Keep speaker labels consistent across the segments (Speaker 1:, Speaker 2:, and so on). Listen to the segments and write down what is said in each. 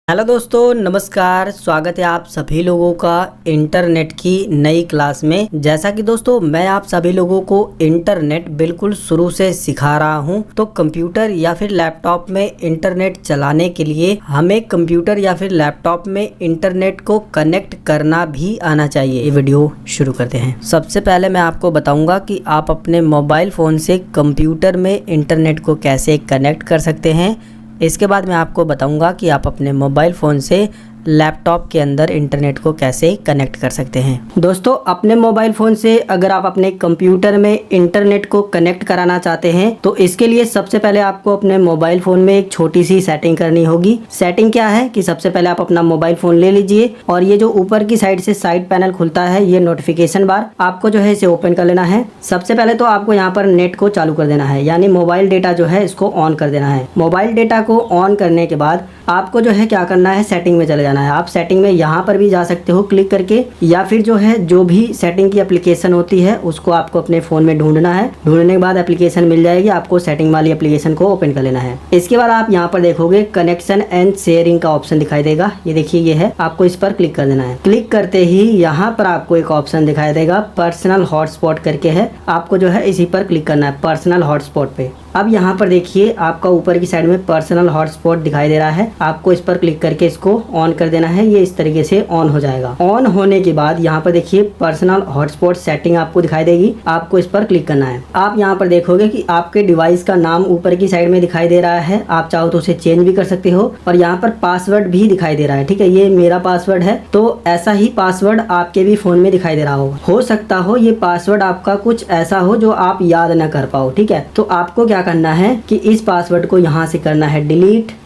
Speaker 1: Hello दोस्तों, नमस्कार। स्वागत है आप सभी लोगों का इंटरनेट की नई क्लास में। जैसा कि दोस्तों मैं आप सभी लोगों को इंटरनेट बिल्कुल शुरू से सिखा रहा हूं, तो कंप्यूटर या फिर लैपटॉप में इंटरनेट चलाने के लिए हमें कंप्यूटर या फिर लैपटॉप में इंटरनेट को कनेक्ट करना भी आना चाहिए। ये वीडियो शुरू करते हैं। सबसे पहले मैं आपको बताऊंगा कि आप अपने मोबाइल फ़ोन से कंप्यूटर में इंटरनेट को कैसे कनेक्ट कर सकते हैं। इसके बाद मैं आपको बताऊंगा कि आप अपने मोबाइल फ़ोन से लैपटॉप के अंदर इंटरनेट को कैसे कनेक्ट कर सकते हैं। दोस्तों, अपने मोबाइल फ़ोन से अगर आप अपने कंप्यूटर में इंटरनेट को कनेक्ट कराना चाहते हैं तो इसके लिए सबसे पहले आपको अपने मोबाइल फ़ोन में एक छोटी सी सेटिंग करनी होगी। सेटिंग क्या है कि सबसे पहले आप अपना मोबाइल फ़ोन ले लीजिए और ये जो ऊपर की साइड से साइड पैनल खुलता है, ये नोटिफिकेशन बार, आपको जो है इसे ओपन कर लेना है। सबसे पहले तो आपको यहाँ पर नेट को चालू कर देना है, यानी मोबाइल डेटा जो है इसको ऑन कर देना है। मोबाइल डेटा को ऑन करने के बाद आपको जो है क्या करना है, सेटिंग में चले जाना है। आप सेटिंग में यहाँ पर भी जा सकते हो क्लिक करके, या फिर जो है जो भी सेटिंग की एप्लीकेशन होती है उसको आपको अपने फ़ोन में ढूंढना है। ढूंढने के बाद एप्लीकेशन मिल जाएगी, आपको सेटिंग वाली एप्लीकेशन को ओपन कर लेना है। इसके बाद आप यहाँ पर देखोगे कनेक्शन एंड शेयरिंग का ऑप्शन दिखाई देगा। ये देखिए, ये है, आपको इस पर क्लिक कर देना है। क्लिक करते ही यहाँ पर आपको एक ऑप्शन दिखाई देगा पर्सनल हॉटस्पॉट करके है, आपको जो है इसी पर क्लिक करना है, पर्सनल हॉटस्पॉट पे। अब यहाँ पर देखिए आपका ऊपर की साइड में पर्सनल हॉटस्पॉट दिखाई दे रहा है, आपको इस पर क्लिक करके इसको ऑन कर देना है। ये इस तरीके से ऑन हो जाएगा। ऑन होने के बाद यहाँ पर देखिए पर्सनल हॉटस्पॉट सेटिंग आपको दिखाई देगी, आपको इस पर क्लिक करना है। आप यहाँ पर देखोगे कि आपके डिवाइस का नाम ऊपर की साइड में दिखाई दे रहा है, आप चाहो तो उसे चेंज भी कर सकते हो। और यहाँ पर पासवर्ड भी दिखाई दे रहा है, ठीक है, ये मेरा पासवर्ड है, तो ऐसा ही पासवर्ड आपके भी फोन में दिखाई दे रहा हो सकता हो ये पासवर्ड आपका कुछ ऐसा हो जो आप याद न कर पाओ, ठीक है। तो आपको क्या करना है कि इस पासवर्ड को यहाँ से करना है डिलीट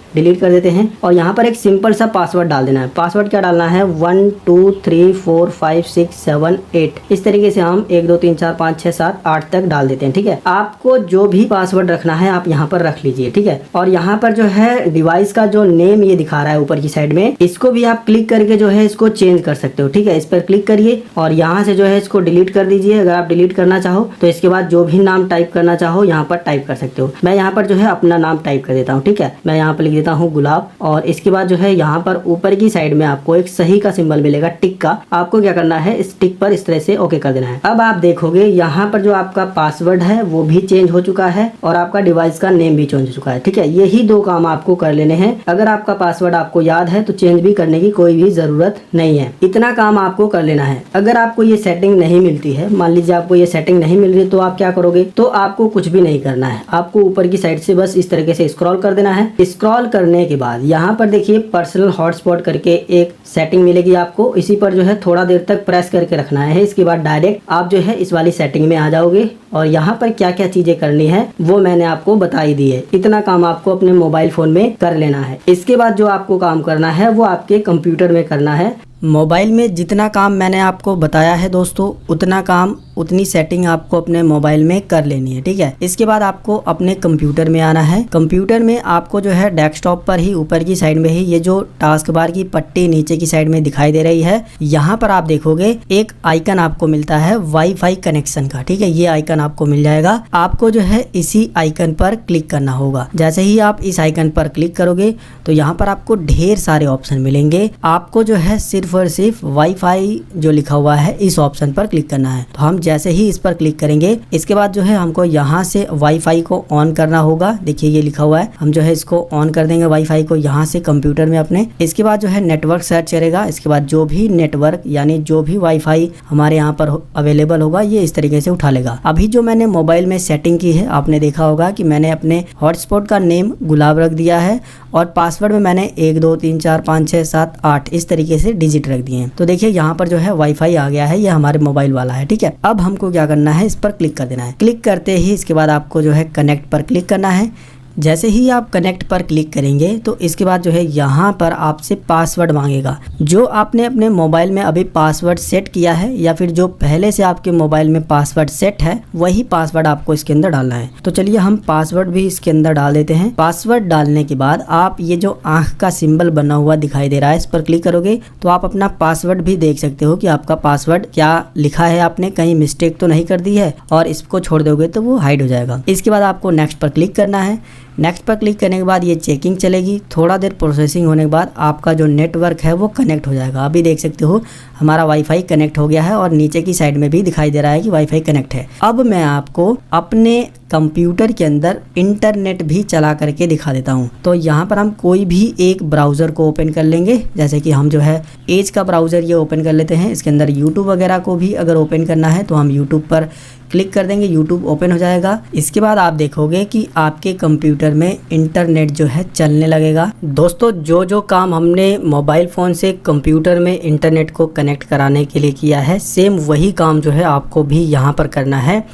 Speaker 1: कर देते हैं और यहाँ पर एक सिंपल सा पासवर्ड डाल देना है। पासवर्ड क्या डालना है, 1 2 3 4 5 6 7 8, इस तरीके से हम 1 2 3 4 5 6 7 8 तक डाल देते हैं, ठीक है। आपको जो भी पासवर्ड रखना है आप यहाँ पर रख लीजिए, ठीक है। और यहाँ पर जो है डिवाइस का जो नेम ये दिखा रहा है ऊपर की साइड में, इसको भी आप क्लिक करके जो है इसको चेंज कर सकते हो, ठीक है। इस पर क्लिक करिए और यहाँ से जो है इसको डिलीट कर दीजिए। अगर आप डिलीट करना चाहो तो इसके बाद जो भी नाम टाइप करना चाहो यहाँ पर टाइप कर सकते हो। मैं यहाँ पर जो है अपना नाम टाइप कर देता हूँ, ठीक है। मैं यहाँ पर लिख देता हूँ गुलाब, और इसके बाद जो है यहाँ पर ऊपर की साइड में आपको एक सही का सिंबल मिलेगा, टिक का। आपको क्या करना है, इस टिक पर इस तरह से ओके कर देना है। अब आप देखोगे यहाँ पर जो आपका पासवर्ड है वो भी चेंज हो चुका है और आपका डिवाइस का नेम भी चेंज हो चुका है, ठीक है। यही दो काम आपको कर लेने हैं। अगर आपका पासवर्ड आपको याद है तो चेंज भी करने की कोई भी जरूरत नहीं है, इतना काम आपको कर लेना है। अगर आपको ये सेटिंग नहीं मिलती है, मान लीजिए आपको ये सेटिंग नहीं मिल रही, तो आप क्या करोगे, तो आपको कुछ भी नहीं करना है। आपको ऊपर की साइड से बस इस तरीके से स्क्रॉल कर देना है। स्क्रॉल करने के बाद यहाँ पर देखिए पर्सनल हॉटस्पॉट करके एक सेटिंग मिलेगी आपको, इसी पर जो है थोड़ा देर तक प्रेस करके रखना है। इसके बाद डायरेक्ट आप जो है इस वाली सेटिंग में आ जाओगे और यहाँ पर क्या क्या चीजें करनी है वो मैंने आपको बताई दी है। इतना काम आपको अपने मोबाइल फोन में कर लेना है। इसके बाद जो आपको काम करना है वो आपके कंप्यूटर में करना है। मोबाइल में जितना काम मैंने आपको बताया है दोस्तों, उतना काम, उतनी सेटिंग आपको अपने मोबाइल में कर लेनी है, ठीक है। इसके बाद आपको अपने कंप्यूटर में आना है। कंप्यूटर में आपको जो है डेस्कटॉप पर ही ऊपर की साइड में ही ये जो टास्क बार की पट्टी नीचे की साइड में दिखाई दे रही है, यहाँ पर आप देखोगे एक आइकन आपको मिलता है वाईफाई कनेक्शन का, ठीक है। ये आइकन आपको मिल जाएगा, आपको जो है इसी आइकन पर क्लिक करना होगा। जैसे ही आप इस आइकन पर क्लिक करोगे तो यहाँ पर आपको ढेर सारे ऑप्शन मिलेंगे। आपको जो है सिर्फ और सिर्फ वाईफाई जो लिखा हुआ है इस ऑप्शन पर क्लिक करना है। तो हम जैसे ही इस पर क्लिक करेंगे, इसके बाद जो है हमको यहाँ से वाईफाई को ऑन करना होगा। देखिए ये लिखा हुआ है, हम जो है इसको ऑन कर देंगे वाईफाई को यहाँ से कंप्यूटर में अपने। इसके बाद जो है नेटवर्क सर्च करेगा। इसके बाद जो भी नेटवर्क यानी जो भी वाईफाई हमारे यहाँ पर अवेलेबल होगा ये इस तरीके से उठा लेगा। अभी जो मैंने मोबाइल में सेटिंग की है, आपने देखा होगा कि मैंने अपने हॉटस्पॉट का नेम गुलाब रख दिया है और पासवर्ड में मैंने 1 2 3 4 5 6 7 8 इस तरीके से डिजिट रख दिए हैं। तो देखिए यहाँ पर जो है वाईफाई आ गया है, ये हमारे मोबाइल वाला है, ठीक है। अब हमको क्या करना है, इस पर क्लिक कर देना है। क्लिक करते ही इसके बाद आपको जो है कनेक्ट पर क्लिक करना है। जैसे ही आप कनेक्ट पर क्लिक करेंगे तो इसके बाद जो है यहाँ पर आपसे पासवर्ड मांगेगा। जो आपने अपने मोबाइल में अभी पासवर्ड सेट किया है या फिर जो पहले से आपके मोबाइल में पासवर्ड सेट है वही पासवर्ड आपको इसके अंदर डालना है। तो चलिए हम पासवर्ड भी इसके अंदर डाल देते हैं। पासवर्ड डालने के बाद आप ये जो आंख का सिंबल बना हुआ दिखाई दे रहा है, इस पर क्लिक करोगे तो आप अपना पासवर्ड भी देख सकते हो कि आपका पासवर्ड क्या लिखा है, आपने कहीं मिस्टेक तो नहीं कर दी है, और इसको छोड़ दोगे तो वो हाइड हो जाएगा। इसके बाद आपको नेक्स्ट पर क्लिक करना है। नेक्स्ट पर क्लिक करने के बाद ये चेकिंग चलेगी। थोड़ा देर प्रोसेसिंग होने के बाद आपका जो नेटवर्क है वो कनेक्ट हो जाएगा। अभी देख सकते हो हमारा वाईफाई कनेक्ट हो गया है और नीचे की साइड में भी दिखाई दे रहा है कि वाईफाई कनेक्ट है। अब मैं आपको अपने कंप्यूटर के अंदर इंटरनेट भी चला करके दिखा देता हूँ। तो यहाँ पर हम कोई भी एक ब्राउज़र को ओपन कर लेंगे, जैसे कि हम जो है एज का ब्राउज़र ये ओपन कर लेते हैं। इसके अंदर यूट्यूब वगैरह को भी अगर ओपन करना है तो हम यूट्यूब पर क्लिक कर देंगे, यूट्यूब ओपन हो जाएगा। इसके बाद आप देखोगे कि आपके कंप्यूटर में इंटरनेट जो है चलने लगेगा। दोस्तों जो काम हमने मोबाइल फ़ोन से कंप्यूटर में इंटरनेट को कनेक्ट कराने के लिए किया है, सेम वही काम जो है आपको भी यहाँ पर करना है।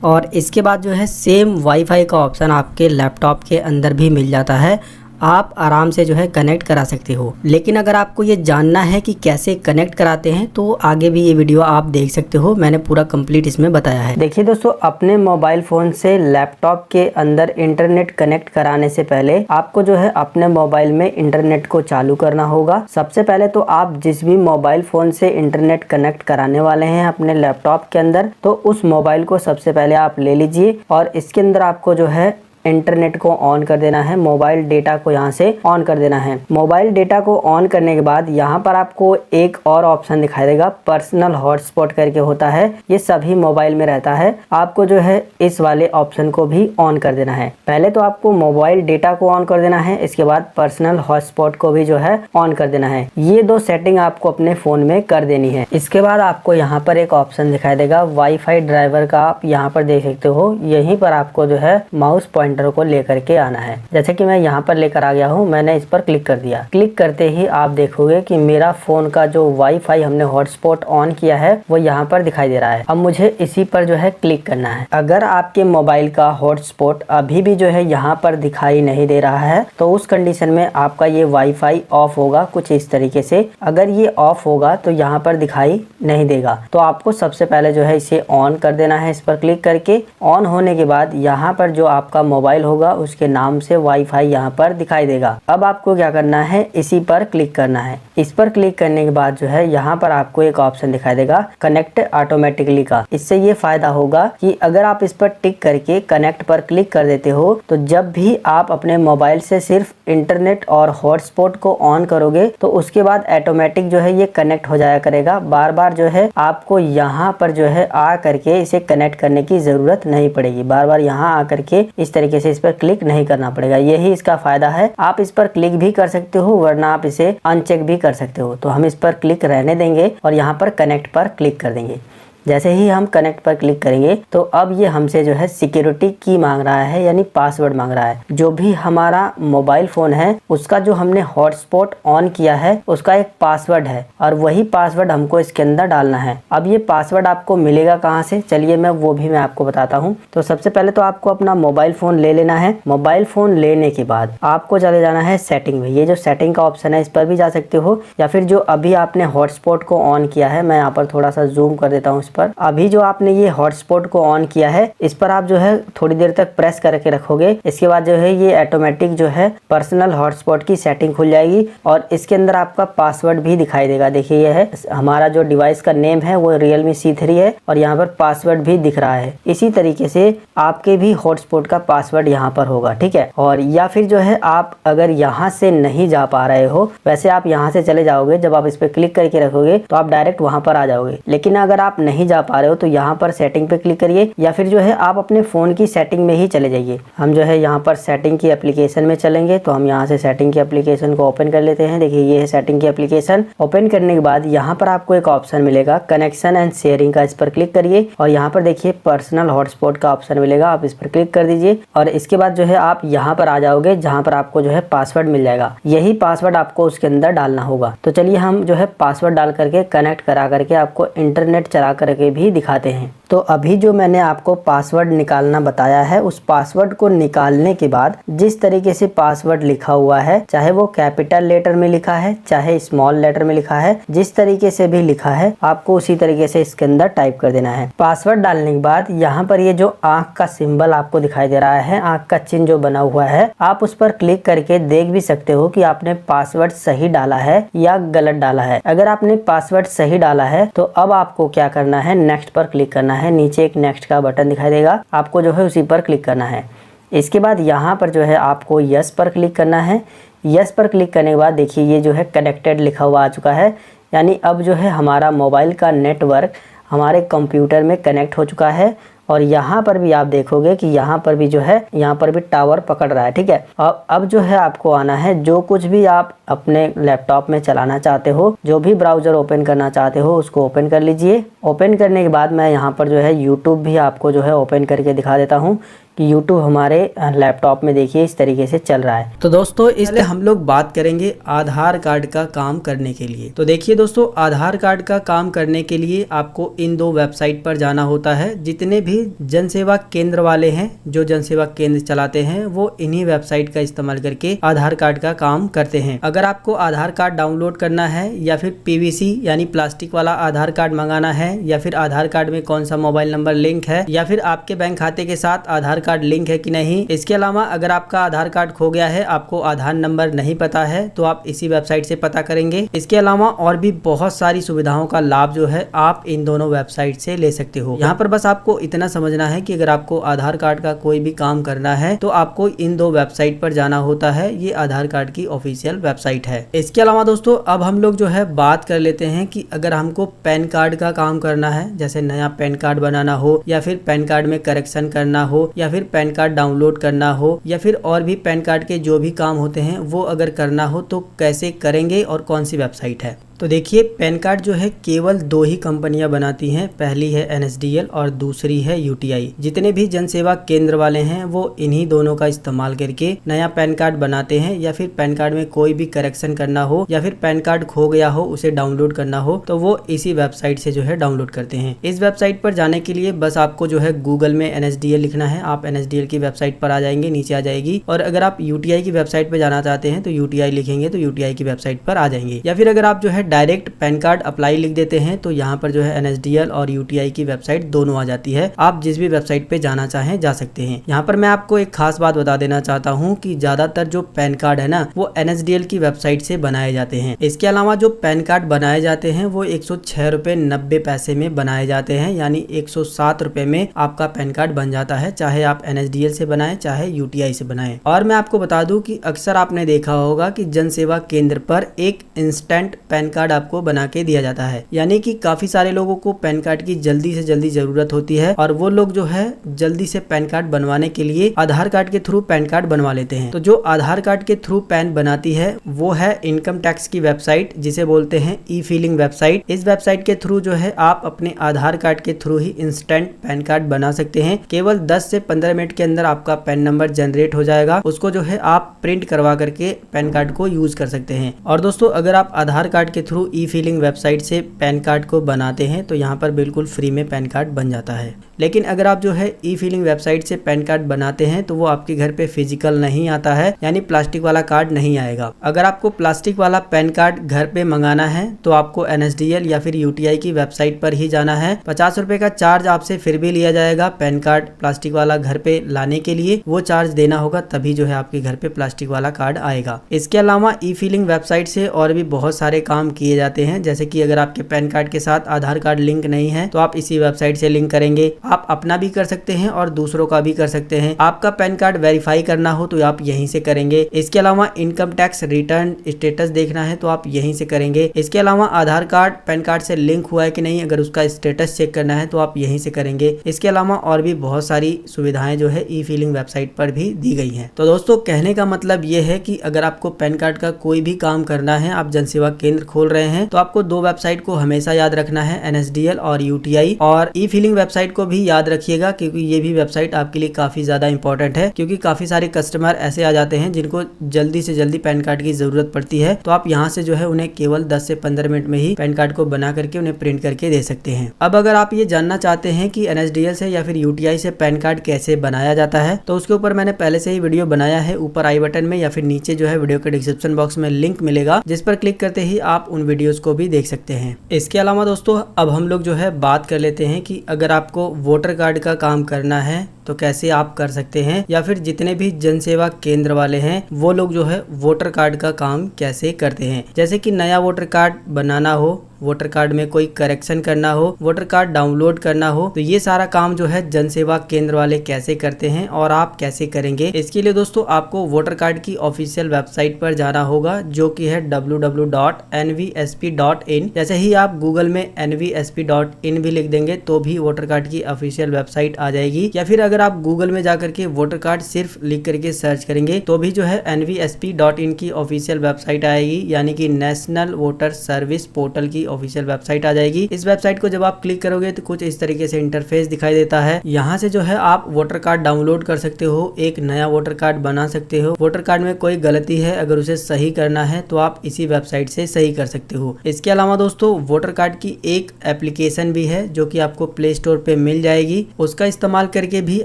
Speaker 1: और इसके बाद जो है सेम वाईफाई का ऑप्शन आपके लैपटॉप के अंदर भी मिल जाता है, आप आराम से जो है कनेक्ट करा सकते हो। लेकिन अगर आपको ये जानना है कि कैसे कनेक्ट कराते हैं तो आगे भी ये वीडियो आप देख सकते हो, मैंने पूरा कंप्लीट इसमें बताया है। देखिए दोस्तों, अपने मोबाइल फ़ोन से लैपटॉप के अंदर इंटरनेट कनेक्ट कराने से पहले आपको जो है अपने मोबाइल में इंटरनेट को चालू करना होगा। सबसे पहले तो आप जिस भी मोबाइल फ़ोन से इंटरनेट कनेक्ट कराने वाले हैं अपने लैपटॉप के अंदर, तो उस मोबाइल को सबसे पहले आप ले लीजिए और इसके अंदर आपको जो है इंटरनेट को ऑन कर देना है, मोबाइल डेटा को यहाँ से ऑन कर देना है। मोबाइल डेटा को ऑन करने के बाद यहाँ पर आपको एक और ऑप्शन दिखाई देगा, पर्सनल हॉटस्पॉट करके होता है। ये सभी मोबाइल में रहता है। आपको जो है इस वाले ऑप्शन को भी ऑन कर देना है। पहले तो आपको मोबाइल डेटा को ऑन कर देना है, इसके बाद पर्सनल हॉटस्पॉट को भी जो है ऑन कर देना है। ये दो सेटिंग आपको अपने फ़ोन में कर देनी है। इसके बाद आपको यहाँ पर एक ऑप्शन दिखाई देगा वाईफाई ड्राइवर का, आप यहाँ पर देख सकते हो। यहीं पर आपको जो है माउस पॉइंटर को लेकर के आना है। जैसे कि मैं यहाँ पर लेकर आ गया हूँ, मैंने इस पर क्लिक कर दिया। क्लिक करते ही आप देखोगे कि मेरा फोन का जो वाईफाई हमने हॉटस्पॉट ऑन किया है वो यहाँ पर दिखाई दे रहा है। अब मुझे इसी पर जो है क्लिक करना है। अगर आपके मोबाइल का हॉटस्पॉट अभी भी जो है यहाँ पर दिखाई नहीं दे रहा है तो उस कंडीशन में आपका ये वाईफाई ऑफ होगा कुछ इस तरीके से। अगर ये ऑफ होगा तो यहाँ पर दिखाई नहीं देगा, तो आपको सबसे पहले जो है इसे ऑन कर देना है। इस पर क्लिक करके ऑन होने के बाद यहाँ पर जो आपका मोबाइल होगा उसके नाम से वाईफाई यहाँ पर दिखाई देगा। अब आपको क्या करना है, इसी पर क्लिक करना है। इस पर क्लिक करने के बाद जो है यहाँ पर आपको एक ऑप्शन दिखाई देगा कनेक्ट ऑटोमेटिकली का। इससे ये फायदा होगा कि अगर आप इस पर टिक करके कनेक्ट पर क्लिक कर देते हो तो जब भी आप अपने मोबाइल से सिर्फ इंटरनेट और हॉटस्पॉट को ऑन करोगे तो उसके बाद ऑटोमेटिक जो है ये कनेक्ट हो जाया करेगा। बार बार जो है आपको यहाँ पर जो है आ करके इसे कनेक्ट करने की जरूरत नहीं पड़ेगी। बार बार यहाँ आ करके इस तरीके से इस पर क्लिक नहीं करना पड़ेगा। यही इसका फायदा है। आप इस पर क्लिक भी कर सकते हो वरना आप इसे अनचेक भी कर सकते हो। तो हम इस पर क्लिक रहने देंगे और यहाँ पर कनेक्ट पर क्लिक कर देंगे। जैसे ही हम कनेक्ट पर क्लिक करेंगे तो अब ये हमसे जो है सिक्योरिटी की मांग रहा है, यानी पासवर्ड मांग रहा है। जो भी हमारा मोबाइल फोन है उसका जो हमने हॉटस्पॉट ऑन किया है उसका एक पासवर्ड है और वही पासवर्ड हमको इसके अंदर डालना है। अब ये पासवर्ड आपको मिलेगा कहाँ से, चलिए मैं आपको बताता हूँ। तो सबसे पहले तो आपको अपना मोबाइल फोन ले लेना है। मोबाइल फोन लेने के बाद आपको चले जाना है सेटिंग में। ये जो सेटिंग का ऑप्शन है इस पर भी जा सकते हो, या फिर जो अभी आपने हॉटस्पॉट को ऑन किया है, मैं यहाँ पर थोड़ा सा जूम कर देता हूँ। पर अभी जो आपने ये हॉटस्पॉट को ऑन किया है इस पर आप जो है थोड़ी देर तक प्रेस करके रखोगे। इसके बाद जो है ये ऑटोमेटिक जो है पर्सनल हॉटस्पॉट की सेटिंग खुल जाएगी और इसके अंदर आपका पासवर्ड भी दिखाई देगा। देखिए ये है हमारा जो डिवाइस का नेम है वो Realme C3 है और यहाँ पर पासवर्ड भी दिख रहा है। इसी तरीके से आपके भी हॉटस्पॉट का पासवर्ड यहाँ पर होगा, ठीक है। और या फिर जो है आप अगर यहाँ से नहीं जा पा रहे हो, वैसे आप यहाँ से चले जाओगे, जब आप इस पर क्लिक करके रखोगे तो आप डायरेक्ट वहां पर आ जाओगे। लेकिन अगर आप नहीं जा पा रहे हो तो यहाँ पर सेटिंग पे क्लिक करिए या फिर जो है आप अपने फोन की सेटिंग में ही चले जाइए। हम जो है यहाँ पर सेटिंग की एप्लीकेशन में चलेंगे, तो हम यहाँ से सेटिंग की एप्लीकेशन को ओपन कर लेते हैं। देखिए ये है सेटिंग की एप्लीकेशन। ओपन करने के बाद यहाँ पर आपको एक ऑप्शन मिलेगा कनेक्शन एंड शेयरिंग का, इस पर क्लिक करिए और यहाँ पर देखिए पर्सनल हॉटस्पॉट का ऑप्शन मिलेगा, आप इस पर क्लिक कर दीजिए और इसके बाद जो है आप यहाँ पर आ जाओगे जहाँ पर आपको जो है पासवर्ड मिल जाएगा। यही पासवर्ड आपको उसके अंदर डालना होगा। तो चलिए हम जो है पासवर्ड डाल करके कनेक्ट करा करके आपको इंटरनेट चला करके भी दिखाते हैं। तो अभी जो मैंने आपको पासवर्ड निकालना बताया है, उस पासवर्ड को निकालने के बाद जिस तरीके से पासवर्ड लिखा हुआ है, चाहे वो कैपिटल लेटर में लिखा है चाहे स्मॉल लेटर में लिखा है, जिस तरीके से भी लिखा है आपको उसी तरीके से इसके अंदर टाइप कर देना है। पासवर्ड डालने के बाद यहाँ पर ये जो आंख का सिंबल आपको दिखाई दे रहा है, आंख का चिन्ह जो बना हुआ है, आप उस पर क्लिक करके देख भी सकते हो कि आपने पासवर्ड सही डाला है या गलत डाला है। अगर आपने पासवर्ड सही डाला है तो अब आपको क्या करना है, नेक्स्ट पर क्लिक करना है। नीचे एक नेक्स्ट का बटन दिखाई देगा, आपको जो है उसी पर क्लिक करना है। इसके बाद यहाँ पर जो है आपको यस पर क्लिक करना है। यस पर क्लिक करने के बाद देखिए ये जो है कनेक्टेड लिखा हुआ आ चुका है, यानी अब जो है हमारा मोबाइल का नेटवर्क हमारे कंप्यूटर में कनेक्ट हो चुका है। और यहाँ पर भी आप देखोगे कि यहाँ पर भी जो है यहाँ पर भी टावर पकड़ रहा है, ठीक है। अब जो है आपको आना है, जो कुछ भी आप अपने लैपटॉप में चलाना चाहते हो, जो भी ब्राउज़र ओपन करना चाहते हो उसको ओपन कर लीजिए। ओपन करने के बाद मैं यहाँ पर जो है यूट्यूब भी आपको जो है ओपन करके दिखा देता हूँ कि YouTube हमारे लैपटॉप में देखिए इस तरीके से चल रहा है। तो दोस्तों इसलिए हम लोग बात करेंगे आधार कार्ड का काम करने के लिए। तो देखिए दोस्तों, आधार कार्ड का काम करने के लिए आपको इन 2 वेबसाइट पर जाना होता है। जितने भी जन सेवा केंद्र वाले हैं, जो जन सेवा केंद्र चलाते हैं, वो इन्हीं वेबसाइट का इस्तेमाल करके आधार कार्ड का काम करते हैं। अगर आपको आधार कार्ड डाउनलोड करना है या फिर PVC यानी प्लास्टिक वाला आधार कार्ड मंगाना है, या फिर आधार कार्ड में कौन सा मोबाइल नंबर लिंक है, या फिर आपके बैंक खाते के साथ आधार कार्ड लिंक है कि नहीं, इसके अलावा अगर आपका आधार कार्ड खो गया है, आपको आधार नंबर नहीं पता है, तो आप इसी वेबसाइट से पता करेंगे। इसके अलावा और भी बहुत सारी सुविधाओं का लाभ जो है आप इन दोनों वेबसाइट से ले सकते हो। यहाँ पर बस आपको इतना समझना है कि अगर आपको आधार कार्ड का कोई भी काम करना है तो आपको इन 2 वेबसाइट पर जाना होता है। ये आधार कार्ड की ऑफिशियल वेबसाइट है। इसके अलावा दोस्तों अब हम लोग जो है बात कर लेते हैं कि अगर हमको पैन कार्ड का काम करना है, जैसे नया पैन कार्ड बनाना हो, या फिर पैन कार्ड में करेक्शन करना हो, या फिर पैन कार्ड डाउनलोड करना हो, या फिर और भी पैन कार्ड के जो भी काम होते हैं वो अगर करना हो तो कैसे करेंगे और कौन सी वेबसाइट है। तो देखिए पैन कार्ड जो है केवल 2 ही कंपनियां बनाती हैं, पहली है NSDL और दूसरी है UTI। जितने भी जन सेवा केंद्र वाले हैं वो इन्हीं दोनों का इस्तेमाल करके नया पैन कार्ड बनाते हैं, या फिर पैन कार्ड में कोई भी करेक्शन करना हो, या फिर पैन कार्ड खो गया हो उसे डाउनलोड करना हो, तो वो इसी वेबसाइट से जो है डाउनलोड करते हैं। इस वेबसाइट पर जाने के लिए बस आपको जो है गूगल में NSDL लिखना है। आप NSDL की वेबसाइट पर आ जाएंगे, नीचे आ जाएगी। और अगर आप UTI की वेबसाइट पर जाना चाहते हैं तो UTI लिखेंगे तो UTI की वेबसाइट पर आ जाएंगे। या फिर अगर आप जो है डायरेक्ट पैन कार्ड अप्लाई लिख देते हैं तो यहाँ पर जो है NSDL और UTI की वेबसाइट दोनों आ जाती है। आप जिस भी वेबसाइट पे जाना चाहें जा सकते हैं। यहाँ पर मैं आपको एक खास बात बता देना चाहता हूँ कि ज्यादातर जो पैन कार्ड है ना वो NSDL की वेबसाइट से बनाए जाते हैं। इसके अलावा जो पैन कार्ड बनाए जाते हैं वो 106 रुपए 90 पैसे में बनाए जाते हैं, यानी 107 रुपए में आपका पैन कार्ड बन जाता है, चाहे आप NSDL से बनाए चाहे UTI से बनाए। और मैं आपको बता दूं कि अक्सर आपने देखा होगा कि जन सेवा केंद्र पर एक इंस्टेंट पैन कार्ड आपको बना के दिया जाता है, यानी कि काफी सारे लोगों को पैन कार्ड की जल्दी से जल्दी जरूरत होती है और वो लोग जो है जल्दी से पैन कार्ड बनवाने के लिए आधार कार्ड के थ्रू पैन कार्ड बनवा लेते हैं। तो जो आधार कार्ड के थ्रू पैन बनाती है वो है इनकम टैक्स की वेबसाइट, जिसे बोलते हैं ई-फिलिंग वेबसाइट। इस वेबसाइट के थ्रू जो है आप अपने आधार कार्ड के थ्रू ही इंस्टेंट पैन कार्ड बना सकते हैं। केवल 10 से 15 मिनट के अंदर आपका पैन नंबर जनरेट हो जाएगा, उसको जो है आप प्रिंट करवा करके पैन कार्ड को यूज कर सकते हैं। और दोस्तों अगर आप आधार कार्ड के थ्रू ई-फिलिंग वेबसाइट से पैन कार्ड को बनाते हैं तो यहाँ पर बिल्कुल फ्री में पैन कार्ड बन जाता है। लेकिन अगर आप जो है ई-फिलिंग वेबसाइट से पैन कार्ड बनाते हैं तो वो आपके घर पे फिजिकल नहीं आता है, यानी प्लास्टिक वाला कार्ड नहीं आएगा। अगर आपको प्लास्टिक वाला पैन कार्ड घर पे मंगाना है तो आपको NSDL या फिर UTI की वेबसाइट पर ही जाना है। 50 रुपए का चार्ज आपसे फिर भी लिया जाएगा पैन कार्ड प्लास्टिक वाला घर पे लाने के लिए, वो चार्ज देना होगा, तभी जो है आपके घर पे प्लास्टिक वाला कार्ड आएगा। इसके अलावा ई-फिलिंग वेबसाइट से और भी बहुत सारे काम किए जाते हैं, जैसे कि अगर आपके पैन कार्ड के साथ आधार कार्ड लिंक नहीं है तो आप इसी वेबसाइट से लिंक करेंगे। आप अपना भी कर सकते हैं और दूसरों का भी कर सकते हैं। आपका पैन कार्ड वेरीफाई करना हो तो आप यहीं से करेंगे। इसके अलावा इनकम टैक्स रिटर्न स्टेटस देखना है तो आप यहीं से करेंगे। इसके अलावा आधार कार्ड पैन कार्ड से लिंक हुआ है कि नहीं, अगर उसका स्टेटस चेक करना है तो आप यहीं से करेंगे। इसके अलावा और भी बहुत सारी सुविधाएं जो है ई-फिलिंग वेबसाइट पर भी दी गई हैं। तो दोस्तों कहने का मतलब ये है कि अगर आपको पैन कार्ड का कोई भी काम करना है, आप जनसेवा केंद्र खोल रहे हैं, तो आपको 2 वेबसाइट को हमेशा याद रखना है, NSDL और UTI। और ई-फिलिंग वेबसाइट को भी याद रखिएगा क्योंकि ये भी वेबसाइट आपके लिए काफी ज्यादा इंपॉर्टेंट है, क्योंकि काफी सारे कस्टमर ऐसे आ जाते हैं जिनको जल्दी से जल्दी पैन कार्ड की जरूरत पड़ती है। तो आप यहाँ से जो है उन्हें केवल 10 से 15 मिनट में ही पैन कार्ड को बना करके उन्हें प्रिंट करके दे सकते हैं। अब अगर आप ये जानना चाहते हैं कि NSDL से या फिर UTI से पैन कार्ड कैसे बनाया जाता है तो उसके ऊपर मैंने पहले से ही वीडियो बनाया है, ऊपर आई बटन में या फिर नीचे जो है वीडियो के डिस्क्रिप्शन बॉक्स में लिंक मिलेगा, जिस पर क्लिक करते ही आप उन वीडियोस को भी देख सकते हैं। इसके अलावा दोस्तों अब हम लोग जो है बात कर लेते हैं कि अगर आपको वोटर कार्ड का काम करना है तो कैसे आप कर सकते हैं, या फिर जितने भी जन सेवा केंद्र वाले हैं वो लोग जो है वोटर कार्ड का काम कैसे करते हैं। जैसे कि नया वोटर कार्ड बनाना हो, वोटर कार्ड में कोई करेक्शन करना हो, वोटर कार्ड डाउनलोड करना हो, तो ये सारा काम जो है जन सेवा केंद्र वाले कैसे करते हैं और आप कैसे करेंगे। इसके लिए दोस्तों आपको वोटर कार्ड की ऑफिशियल वेबसाइट पर जाना होगा, जो कि है www.nvsp.in। जैसे ही आप गूगल में nvsp.in भी लिख देंगे तो भी वोटर कार्ड की ऑफिशियल वेबसाइट आ जाएगी, या फिर अगर आप गूगल में जाकर के वोटर कार्ड सिर्फ लिख करके सर्च करेंगे तो भी जो है nvsp.in की ऑफिशियल वेबसाइट आएगी, यानी कि नेशनल वोटर सर्विस पोर्टल की ऑफिशियल वेबसाइट आ जाएगी। इस वेबसाइट को जब आप क्लिक करोगे तो कुछ इस तरीके से इंटरफेस दिखाई देता है। यहाँ से जो है आप वोटर कार्ड डाउनलोड कर सकते हो, एक नया वोटर कार्ड बना सकते हो। वोटर कार्ड में कोई गलती है, अगर उसे सही करना है तो आप इसी वेबसाइट से सही कर सकते हो। इसके अलावा दोस्तों वोटर कार्ड की एक एप्लीकेशन भी है जो कि आपको प्ले स्टोर पे मिल जाएगी, उसका इस्तेमाल करके भी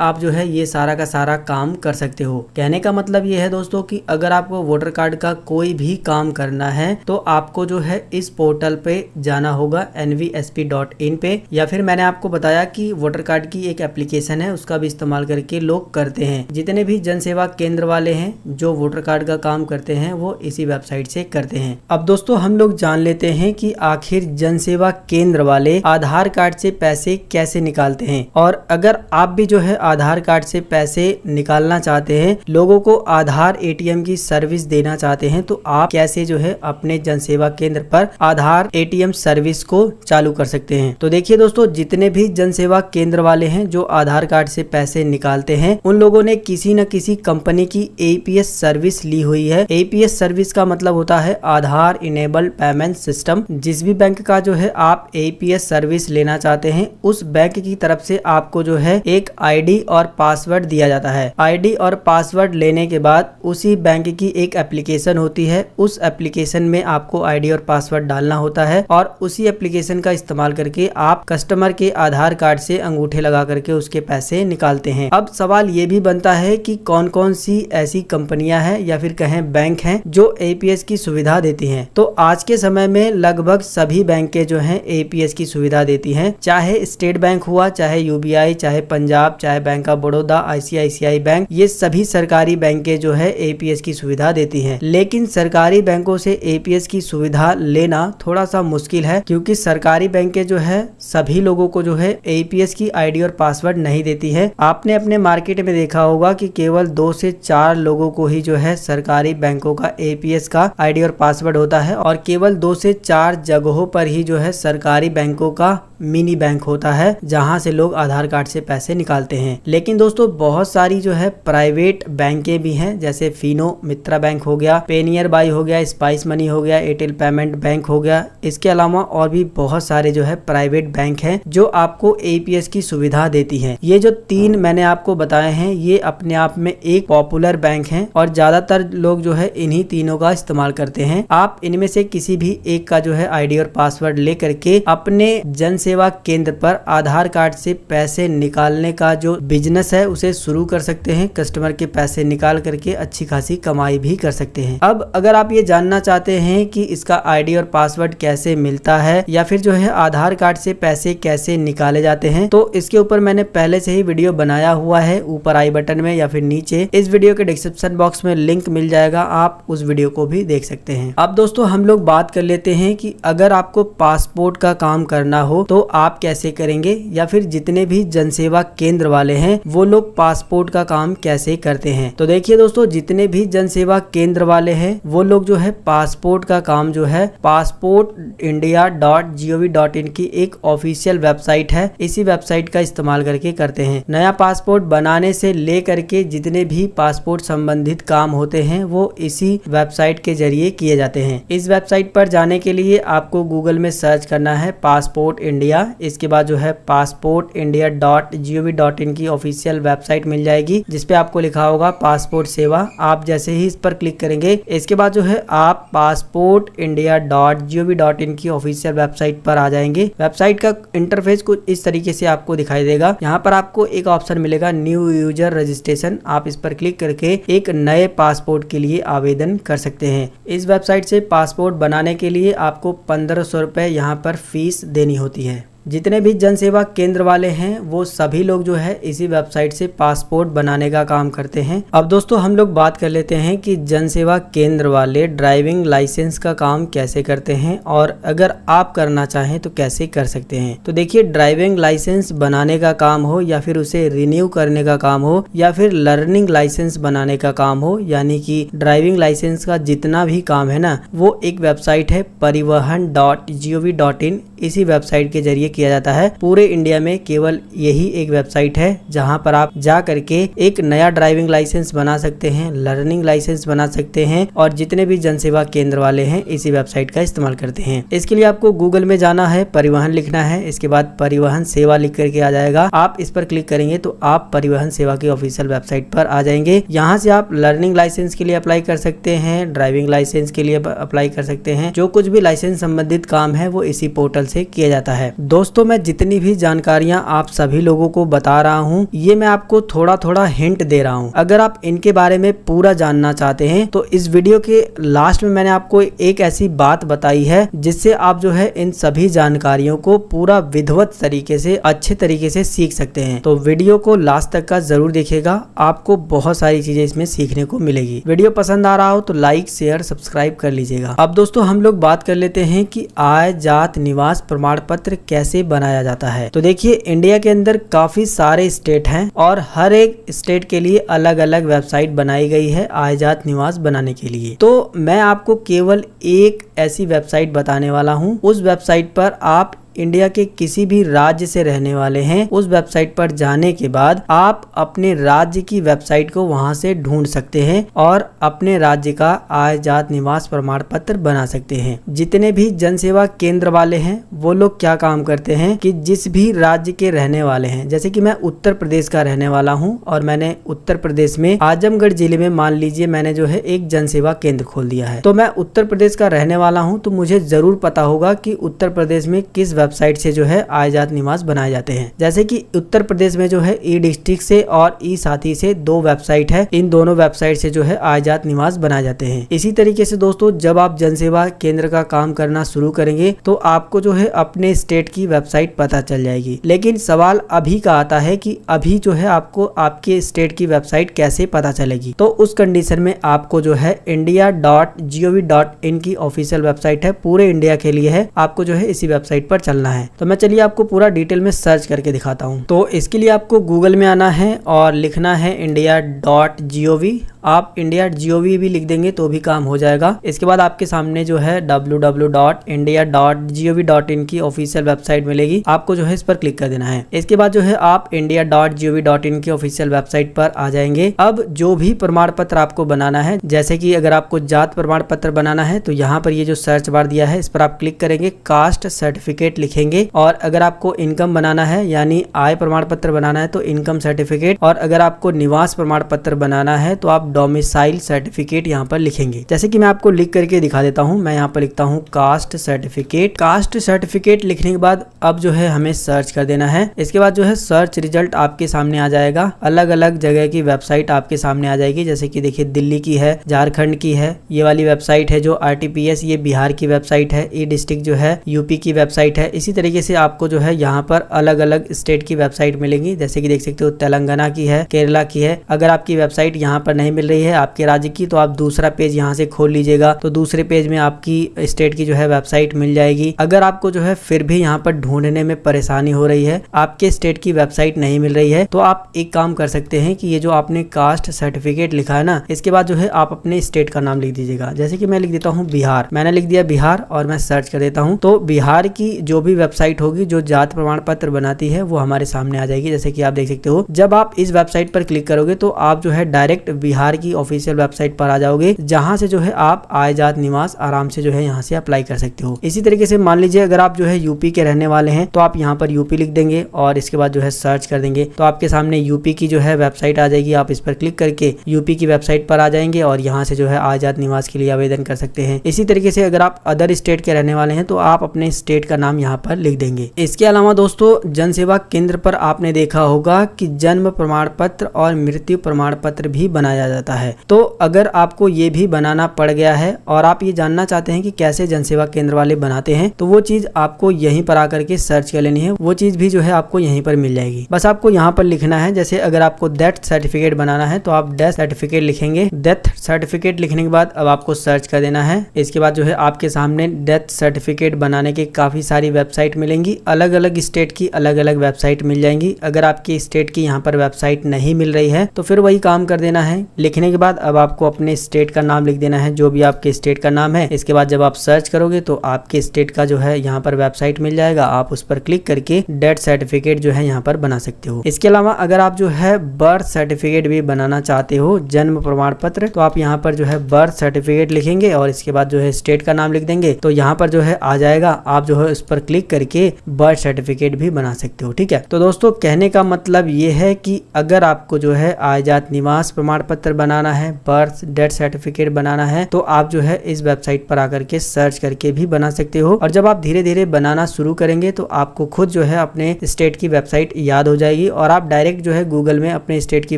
Speaker 1: आप जो है ये सारा का सारा काम कर सकते हो। कहने का मतलब ये है दोस्तों कि अगर आपको वोटर कार्ड का कोई भी काम करना है तो आपको जो है इस पोर्टल पे जाना होगा nvsp.in पे, या फिर मैंने आपको बताया कि वोटर कार्ड की एक एप्लीकेशन है, उसका भी इस्तेमाल करके लोग करते हैं। जितने भी जन सेवा केंद्र वाले हैं जो वोटर कार्ड का काम करते हैं वो इसी वेबसाइट से करते हैं। अब दोस्तों हम लोग जान लेते हैं कि आखिर जन सेवा केंद्र वाले आधार कार्ड से पैसे कैसे निकालते हैं, और अगर आप भी जो है आधार कार्ड से पैसे निकालना चाहते हैं, लोगों को आधार ATM की सर्विस देना चाहते हैं, तो आप कैसे जो है अपने जन सेवा केंद्र पर आधार ATM सर्विस को चालू कर सकते हैं। तो देखिए दोस्तों, जितने भी जन सेवा केंद्र वाले हैं जो आधार कार्ड से पैसे निकालते हैं, उन लोगों ने किसी न किसी कंपनी की APS सर्विस ली हुई है। APS सर्विस का मतलब होता है आधार इनेबल्ड पेमेंट सिस्टम। जिस भी बैंक का जो है आप APS सर्विस लेना चाहते हैं, उस बैंक की तरफ से आपको जो है एक ID और पासवर्ड दिया जाता है। ID और पासवर्ड लेने के बाद उसी बैंक की एक एप्लीकेशन होती है, उस एप्लीकेशन में आपको ID और पासवर्ड डालना होता है, और उसी एप्लीकेशन का इस्तेमाल करके आप कस्टमर के आधार कार्ड से अंगूठे लगा करके उसके पैसे निकालते हैं। अब सवाल ये भी बनता है कि कौन कौन सी ऐसी कंपनियां हैं या फिर कहें बैंक हैं जो APS की सुविधा देती हैं। तो आज के समय में लगभग सभी बैंकें जो हैं APS की सुविधा देती हैं, चाहे स्टेट बैंक हुआ, चाहे UBI, चाहे पंजाब, चाहे bank of Baroda, ICICI bank, ये सभी सरकारी बैंकें जो है APS की सुविधा देती हैं। लेकिन सरकारी बैंकों से APS की सुविधा लेना थोड़ा सा मुश्किल है, क्योंकि सरकारी बैंकें जो है सभी लोगों को जो है APS की ID और पासवर्ड नहीं देती है। आपने अपने मार्केट में देखा होगा कि केवल 2 से 4 लोगों को ही जो है सरकारी बैंकों का APS का ID और पासवर्ड होता है, और केवल 2 से 4 जगहों पर ही जो है सरकारी बैंकों का मिनी बैंक होता है, जहां से लोग आधार कार्ड से पैसे निकालते हैं। लेकिन दोस्तों बहुत सारी जो है प्राइवेट बैंकें भी हैं, जैसे फिनो मित्रा बैंक हो गया, पेनियर बाई हो गया, स्पाइस मनी हो गया, एयरटेल पेमेंट बैंक हो गया। इसके अलावा और भी बहुत सारे जो है प्राइवेट बैंक हैं जो आपको APS की सुविधा देती हैं। ये जो 3 मैंने आपको बताए हैं ये अपने आप में एक पॉपुलर बैंक हैं, और ज्यादातर लोग जो है इन्हीं तीनों का इस्तेमाल करते हैं। आप इनमें से किसी भी एक का जो है ID और पासवर्ड लेकर के अपने जन सेवा केंद्र पर आधार कार्ड से पैसे निकालने का जो बिजनेस है उसे शुरू कर सकते हैं। कस्टमर के पैसे निकाल करके अच्छी खासी कमाई भी कर सकते हैं। अब अगर आप ये जानना चाहते हैं कि इसका ID और पासवर्ड कैसे मिलता है, या फिर जो है आधार कार्ड से पैसे कैसे निकाले जाते हैं, तो इसके ऊपर मैंने पहले से ही वीडियो बनाया हुआ है, ऊपर आई बटन में या फिर नीचे इस वीडियो के डिस्क्रिप्शन बॉक्स में लिंक मिल जाएगा, आप उस वीडियो को भी देख सकते हैं। अब दोस्तों हम लोग बात कर लेते हैं कि अगर आपको पासपोर्ट का काम करना हो तो आप कैसे करेंगे, या फिर जितने भी जनसेवा केंद्र वाले हैं वो लोग पासपोर्ट का काम कैसे करते हैं। तो देखिए दोस्तों, जितने भी जनसेवा केंद्र वाले हैं वो लोग जो है पासपोर्ट का काम जो है passportindia.gov.in की एक ऑफिशियल वेबसाइट है, इसी वेबसाइट का इस्तेमाल करके करते हैं। नया पासपोर्ट बनाने से लेकर के जितने भी पासपोर्ट संबंधित काम होते हैं वो इसी वेबसाइट के जरिए किए जाते हैं। इस वेबसाइट पर जाने के लिए आपको गूगल में सर्च करना है पासपोर्ट इंडिया, इसके बाद जो है passportindia.gov.in की ऑफिशियल वेबसाइट मिल जाएगी, जिसपे आपको लिखा होगा पासपोर्ट सेवा। आप जैसे ही इस पर क्लिक करेंगे इसके बाद जो है आप passportindia.gov.in की ऑफिशियल वेबसाइट पर आ जाएंगे। वेबसाइट का इंटरफेस कुछ इस तरीके से आपको दिखाई देगा। यहाँ पर आपको एक ऑप्शन मिलेगा न्यू यूजर रजिस्ट्रेशन, आप इस पर क्लिक करके एक नए पासपोर्ट के लिए आवेदन कर सकते हैं। इस वेबसाइट से पासपोर्ट बनाने के लिए आपको 1500 रुपए यहाँ पर फीस देनी होती है। जितने भी जन सेवा केंद्र वाले हैं वो सभी लोग जो है इसी वेबसाइट से पासपोर्ट बनाने का काम करते हैं। अब दोस्तों हम लोग बात कर लेते हैं कि जन सेवा केंद्र वाले ड्राइविंग लाइसेंस का काम कैसे करते हैं और अगर आप करना चाहें तो कैसे कर सकते हैं। तो देखिए, ड्राइविंग लाइसेंस बनाने का काम हो या फिर उसे रिन्यू करने का काम हो या फिर लर्निंग लाइसेंस बनाने का काम हो, यानी कि ड्राइविंग लाइसेंस का जितना भी काम है ना, वो एक वेबसाइट है parivahan.gov.in। इसी वेबसाइट के जरिए किया जाता है। पूरे इंडिया में केवल यही एक वेबसाइट है जहां पर आप जा करके एक नया ड्राइविंग लाइसेंस बना सकते हैं, लर्निंग लाइसेंस बना सकते हैं और जितने भी जन सेवा केंद्र वाले हैं इसी वेबसाइट का इस्तेमाल करते हैं। इसके लिए आपको गूगल में जाना है, परिवहन लिखना है, इसके बाद परिवहन सेवा लिख करके आ जाएगा। आप इस पर क्लिक करेंगे तो आप परिवहन सेवा की ऑफिशियल वेबसाइट पर आ जाएंगे। यहाँ से आप लर्निंग लाइसेंस के लिए अप्लाई कर सकते हैं, ड्राइविंग लाइसेंस के लिए अप्लाई कर सकते हैं। जो कुछ भी लाइसेंस संबंधित काम है वो इसी पोर्टल से किया जाता है। दोस्तों, मैं जितनी भी जानकारियां आप सभी लोगों को बता रहा हूं, ये मैं आपको थोड़ा थोड़ा हिंट दे रहा हूं। अगर आप इनके बारे में पूरा जानना चाहते हैं तो इस वीडियो के लास्ट में मैंने आपको एक ऐसी बात बताई है जिससे आप जो है इन सभी जानकारियों को पूरा विधिवत तरीके से, अच्छे तरीके से सीख सकते हैं। तो वीडियो को लास्ट तक का जरूर देखिएगा, आपको बहुत सारी चीजें इसमें सीखने को मिलेगी। वीडियो पसंद आ रहा हो तो लाइक, शेयर, सब्सक्राइब कर लीजिएगा। अब दोस्तों हम लोग बात कर लेते हैं कि आय, जात, निवास प्रमाण पत्र कैसे बनाया जाता है। तो देखिए, इंडिया के अंदर काफी सारे स्टेट हैं और हर एक स्टेट के लिए अलग अलग वेबसाइट बनाई गई है आय, जात, निवास बनाने के लिए। तो मैं आपको केवल एक ऐसी वेबसाइट बताने वाला हूं। उस वेबसाइट पर आप इंडिया के किसी भी राज्य से रहने वाले हैं, उस वेबसाइट पर जाने के बाद आप अपने राज्य की वेबसाइट को वहां से ढूंढ सकते हैं और अपने राज्य का आय, जात, निवास प्रमाण पत्र बना सकते हैं। जितने भी जन सेवा केंद्र वाले हैं वो लोग क्या काम करते हैं कि जिस भी राज्य के रहने वाले हैं, जैसे कि मैं उत्तर प्रदेश का रहने वाला हूं और मैंने उत्तर प्रदेश में आजमगढ़ जिले में मान लीजिए मैंने जो है एक जन सेवा केंद्र खोल दिया है। तो मैं उत्तर प्रदेश का रहने वाला हूं तो मुझे जरूर पता होगा कि उत्तर प्रदेश में किस वेबसाइट से जो है आय, जात, निवास बनाए जाते हैं। जैसे कि उत्तर प्रदेश में जो है ई डिस्ट्रिक्ट से और ई साथी से दो वेबसाइट है, इन दोनों वेबसाइट से जो है आय, जात, निवास बनाए जाते हैं। इसी तरीके से दोस्तों, जब आप जन सेवा केंद्र का काम करना शुरू करेंगे तो आपको जो है अपने स्टेट की वेबसाइट पता चल जाएगी। लेकिन सवाल अभी का आता है कि अभी जो है आपको आपके स्टेट की वेबसाइट कैसे पता चलेगी। तो उस कंडीशन में आपको जो है india.gov.in की ऑफिशियल वेबसाइट है, पूरे इंडिया के लिए है, आपको जो है इसी वेबसाइट पर चलना है। तो मैं चलिए आपको पूरा डिटेल में सर्च करके दिखाता हूँ। तो इसके लिए आपको गूगल में आना है और लिखना है india.gov। आप india.gov भी लिख देंगे तो भी काम हो जाएगा। इसके बाद आपके सामने जो है www.india.gov.in की ऑफिशियल वेबसाइट मिलेगी, आपको जो है इस पर क्लिक कर देना है। इसके बाद जो है आप india.gov.in की ऑफिशियल वेबसाइट पर आ जाएंगे। अब जो भी प्रमाण पत्र आपको बनाना है, जैसे कि अगर आपको जात प्रमाण पत्र बनाना है तो यहाँ पर ये जो सर्च बार दिया है इस पर आप क्लिक करेंगे, कास्ट सर्टिफिकेट लिखेंगे। और अगर आपको इनकम बनाना है यानी आय प्रमाण पत्र बनाना है तो इनकम सर्टिफिकेट, और अगर आपको निवास प्रमाण पत्र बनाना है तो आप डोमिसाइल सर्टिफिकेट यहाँ पर लिखेंगे। जैसे कि मैं आपको लिख करके दिखा देता हूँ। मैं यहाँ पर लिखता हूँ कास्ट सर्टिफिकेट। कास्ट सर्टिफिकेट लिखने के बाद अब जो है हमें सर्च कर देना है। इसके बाद जो है सर्च रिजल्ट आपके सामने आ जाएगा, अलग अलग जगह की वेबसाइट आपके सामने आ जाएगी। जैसे कि देखिए, दिल्ली की है, झारखंड की है, ये वाली वेबसाइट है जो RTPS, ये बिहार की वेबसाइट है, ई डिस्ट्रिक्ट जो है यूपी की वेबसाइट है। इसी तरीके से आपको जो है यहाँ पर अलग अलग स्टेट की वेबसाइट मिलेंगी। जैसे कि देख सकते हो तेलंगाना की है, केरला की है। अगर आपकी वेबसाइट यहाँ पर नहीं मिल रही है आपके राज्य की तो आप दूसरा पेज यहाँ से खोल लीजिएगा, तो दूसरे पेज में आपकी स्टेट की जो है वेबसाइट मिल जाएगी। अगर आपको जो है फिर भी यहाँ पर ढूंढने में परेशानी हो रही है, आपके स्टेट की वेबसाइट नहीं मिल रही है, तो आप एक काम कर सकते हैं कि ये जो आपने कास्ट सर्टिफिकेट लिखा है ना, इसके बाद जो है आप अपने स्टेट का नाम लिख दीजिएगा। जैसे कि मैं लिख देता हूँ बिहार, मैंने लिख दिया बिहार और मैं सर्च कर देता हूँ। तो बिहार की जो भी वेबसाइट होगी जो जात प्रमाण पत्र बनाती है वो हमारे सामने आ जाएगी। जैसे कि आप देख सकते हो, जब आप इस वेबसाइट पर क्लिक करोगे तो आप जो है डायरेक्ट बिहार की ऑफिशियल वेबसाइट पर आ जाओगे, जहां से जो है आप आय, जात, निवास आराम से जो है यहाँ से अप्लाई कर सकते हो। इसी तरीके से मान लीजिए अगर आप जो है यूपी के रहने वाले हैं तो आप यहाँ पर यूपी लिख देंगे और इसके बाद जो है सर्च कर देंगे तो आपके सामने यूपी की जो है वेबसाइट आ जाएगी। आप इस पर क्लिक करके यूपी की वेबसाइट पर आ जाएंगे और यहाँ से जो है आय, जात, निवास के लिए आवेदन कर सकते हैं। इसी तरीके से अगर आप अदर स्टेट के रहने वाले हैं तो आप अपने स्टेट का नाम यहाँ पर लिख देंगे। इसके अलावा दोस्तों, जन सेवा केंद्र पर आपने देखा होगा कि जन्म प्रमाण पत्र और मृत्यु प्रमाण पत्र भी बनाया जाता है। तो अगर आपको ये भी बनाना पड़ गया है और आप ये जानना चाहते हैं कि कैसे जनसेवा केंद्र वाले बनाते हैं, तो वो चीज आपको यहीं पर आकर के सर्च कर लेनी है। वो चीज भी जो है आपको यहीं पर मिल जाएगी। बस आपको यहाँ पर लिखना है, जैसे अगर आपको डेथ सर्टिफिकेट बनाना है तो आप डेथ सर्टिफिकेट लिखेंगे। डेथ सर्टिफिकेट लिखने के बाद अब आपको सर्च कर देना है। इसके बाद जो है आपके सामने डेथ सर्टिफिकेट बनाने की काफी सारी वेबसाइट मिलेंगी। अलग अलग स्टेट की अलग अलग वेबसाइट मिल जाएंगी। अगर आपकी स्टेट की यहाँ पर वेबसाइट नहीं मिल रही है तो फिर वही काम कर देना है। लिखने के बाद अब आपको अपने स्टेट का नाम लिख देना है, जो भी आपके स्टेट का नाम है। इसके बाद जब आप सर्च करोगे तो आपके स्टेट का जो है यहाँ पर वेबसाइट मिल जाएगा। आप उस पर क्लिक करके डेथ सर्टिफिकेट जो है यहाँ पर बना सकते हो। इसके अलावा अगर आप जो है बर्थ सर्टिफिकेट भी बनाना चाहते हो, जन्म प्रमाण पत्र, तो आप यहाँ पर जो है बर्थ सर्टिफिकेट लिखेंगे और इसके बाद जो है स्टेट का नाम लिख देंगे तो यहाँ पर जो है आ जाएगा। आप जो है उस पर क्लिक करके बर्थ सर्टिफिकेट भी बना सकते हो। ठीक है, तो दोस्तों कहने का मतलब ये है कि अगर आपको जो है आयात निवास प्रमाण पत्र बनाना है, बर्थ डेथ सर्टिफिकेट बनाना है, तो आप जो है इस वेबसाइट पर आकर के सर्च करके भी बना सकते हो। और जब आप धीरे धीरे बनाना शुरू करेंगे तो आपको खुद जो है अपने स्टेट की वेबसाइट याद हो जाएगी और आप डायरेक्ट जो है गूगल में अपने स्टेट की